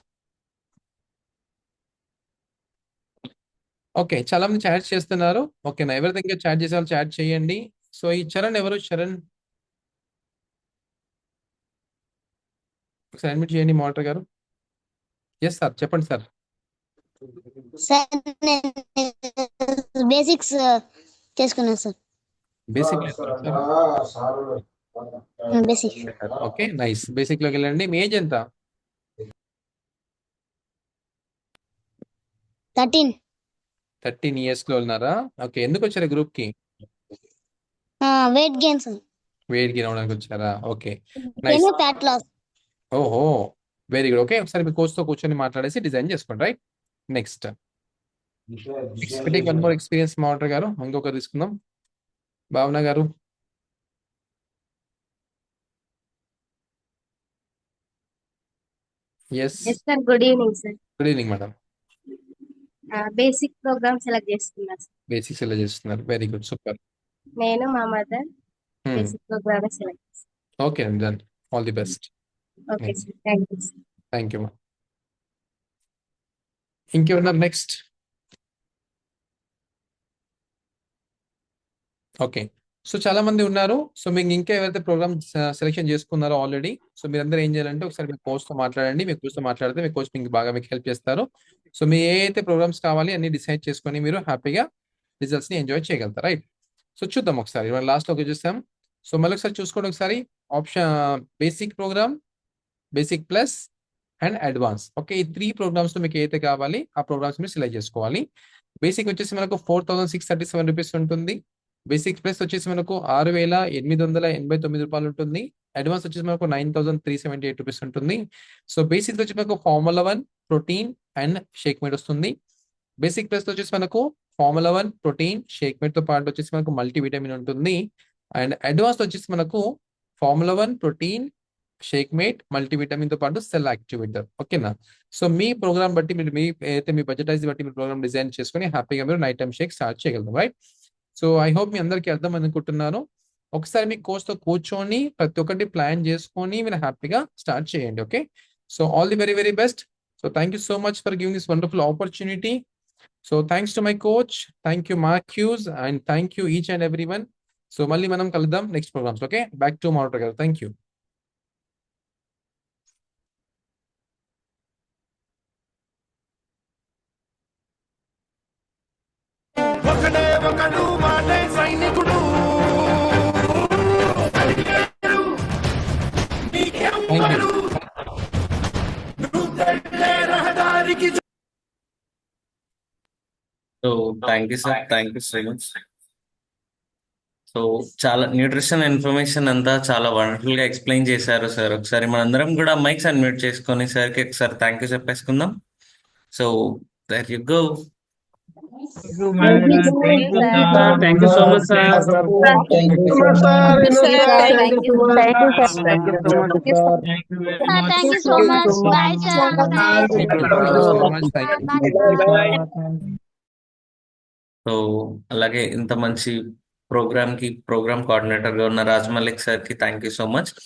ఓకే, చాలా మంది చాట్ చేస్తున్నారు. ఓకేనా, ఎవరైతే ఇంకా చాట్ చేసే వాళ్ళు చాట్ చేయండి. సో ఈ చరణ్ ఎవరు? చరణ్ ఒకసారి అడ్మిట్ చేయండి మానిటర్ గారు. ఎస్ సార్, చెప్పండి సార్. సార్ బేసిక్స్ చేసుకున్నాను sir. Basic basic okay, nice. Basic లోకి వెళ్ళండి. మీ ఏజ్ ఎంత? 13 ఇయర్స్ లో ఉన్నారా? ఓకే, ఎందుకు వచ్చారు గ్రూప్ కి? వెయిట్ గెయిన్స్ వెయిట్ గెయిన్ అవడానికి వచ్చారా? Okay, nice. Fat loss. ఓహో, వెరీ గుడ్. ఓకే, ఒకసారి మీ కోచ్ తో కూర్చొని మాట్లాడేసి డిజైన్ చేసుకోండి. Right, next one more experience monitor గారు. ఇంకొకరు తీసుకుందాం. భావన గారు. Yes, sir good evening sir. Good evening madam. Basic programme select చేసుకున్నా సార్. బేసిక్స్ ఎలా చేస్తున్నారు? Very good, super. నేను మా మదర్ బేసిక్ ప్రోగ్రామ్ సెలెక్ట్ చేస్తాను. Okay, done. All the best. Okay sir, thank you sir. Thank you మా. ఇంకెవరున్నారు next? Okay, so చాలా మంది ఉన్నారు. సో మీకు ఇంకా ఎవరైతే ప్రోగ్రామ్ సెలెక్షన్ చేసుకున్నారో ఆల్రెడీ, సో మీరందరూ ఏం చేయాలంటే ఒకసారి మీ కోచ్ తో మాట్లాడండి. మీ కోచ్ తో మాట్లాడితే మీ కోచ్ మీకు హెల్ప్ చేస్తారు. సో మీ ఏ అయితే ప్రోగ్రామ్స్ కావాలి అన్ని డిసైడ్ చేసుకొని మీరు హ్యాపీగా రిజల్ట్స్ ని ఎంజాయ్ చేయగలుగుతారు. రైట్, సో చూద్దాం ఒకసారి. మనం లాస్ట్ లోకి చూస్తాం. సో మళ్ళీ ఒకసారి చూసుకోండి. ఒకసారి option basic programme, basic plus and advance. Okay, ఈ 3 ప్రోగ్రామ్స్ లో మీకు ఏదైతే కావాలి ఆ ప్రోగ్రామ్స్ మీరు సెలెక్ట్ చేసుకోవాలి. బేసిక్ వచ్చేసి మనకు 4637 రూపీస్ ఉంటుంది. బేసిక్ ప్లస్ వచ్చేసి మనకు 6889 రూపాయలు ఉంటుంది. అడ్వాన్స్ వచ్చేసి మనకు 9378 రూపీస్ ఉంటుంది. సో బేసిక్ వచ్చి మనకు Formula 1 protein and shake mate వస్తుంది. బేసిక్ ప్లస్ వచ్చేసి మనకు Formula 1 ప్రోటీన్ షేక్ మేట్ తో పాటు వచ్చేసి మనకు మల్టీవిటమిన్ ఉంటుంది. అండ్ అడ్వాన్స్ వచ్చేసి మనకు Formula 1 protein shake mate multivitamin తో పాటు సెల్ యాక్టివేటర్. ఓకేనా, సో మీ ప్రోగ్రామ్ బట్టి మీరు మీ బడ్జెటైజ్ బట్టి మీరు ప్రోగ్రామ్ డిజైన్ చేసుకొని హ్యాపీగా మీరు నైట్ టైం షేక్ స్టార్ట్ చేయగలరు. రైట్, సో ఐ హోప్ మీ అందరికీ అర్థం అనుకుంటున్నాను. ఒకసారి మీ కోచ్ తో కూర్చొని ప్రతి ఒక్కటి ప్లాన్ చేసుకొని మీరు హ్యాపీగా స్టార్ట్ చేయండి. Okay, so all the very very best. So thank you so much for giving this wonderful opportunity. So thanks to my coach, thank you Marcus, and thank you each and every one. So మళ్ళీ మనం కలుద్దాం next programmes. Okay, back to monitor గారు. Thank you. So thank you sir, thank you so much. So చాలా nutrition information అంతా చాలా wonderful గా explain చేశారు sir. ఒకసారి మనందరం కూడా మైక్స్ అన్మ్యూట్ చేసుకొని సార్కి ఒకసారి థ్యాంక్ యూ చెప్పేసుకుందాం. So there you go. Thank you so much, sir. Thank you so much, sir. Thank you so much. Bye, sir. So అలాగే ఇంత మంచి ప్రోగ్రామ్ కోఆర్డినేటర్ గా ఉన్న రాజ్ మలిక్ సార్ కి థ్యాంక్ యూ సో మచ్.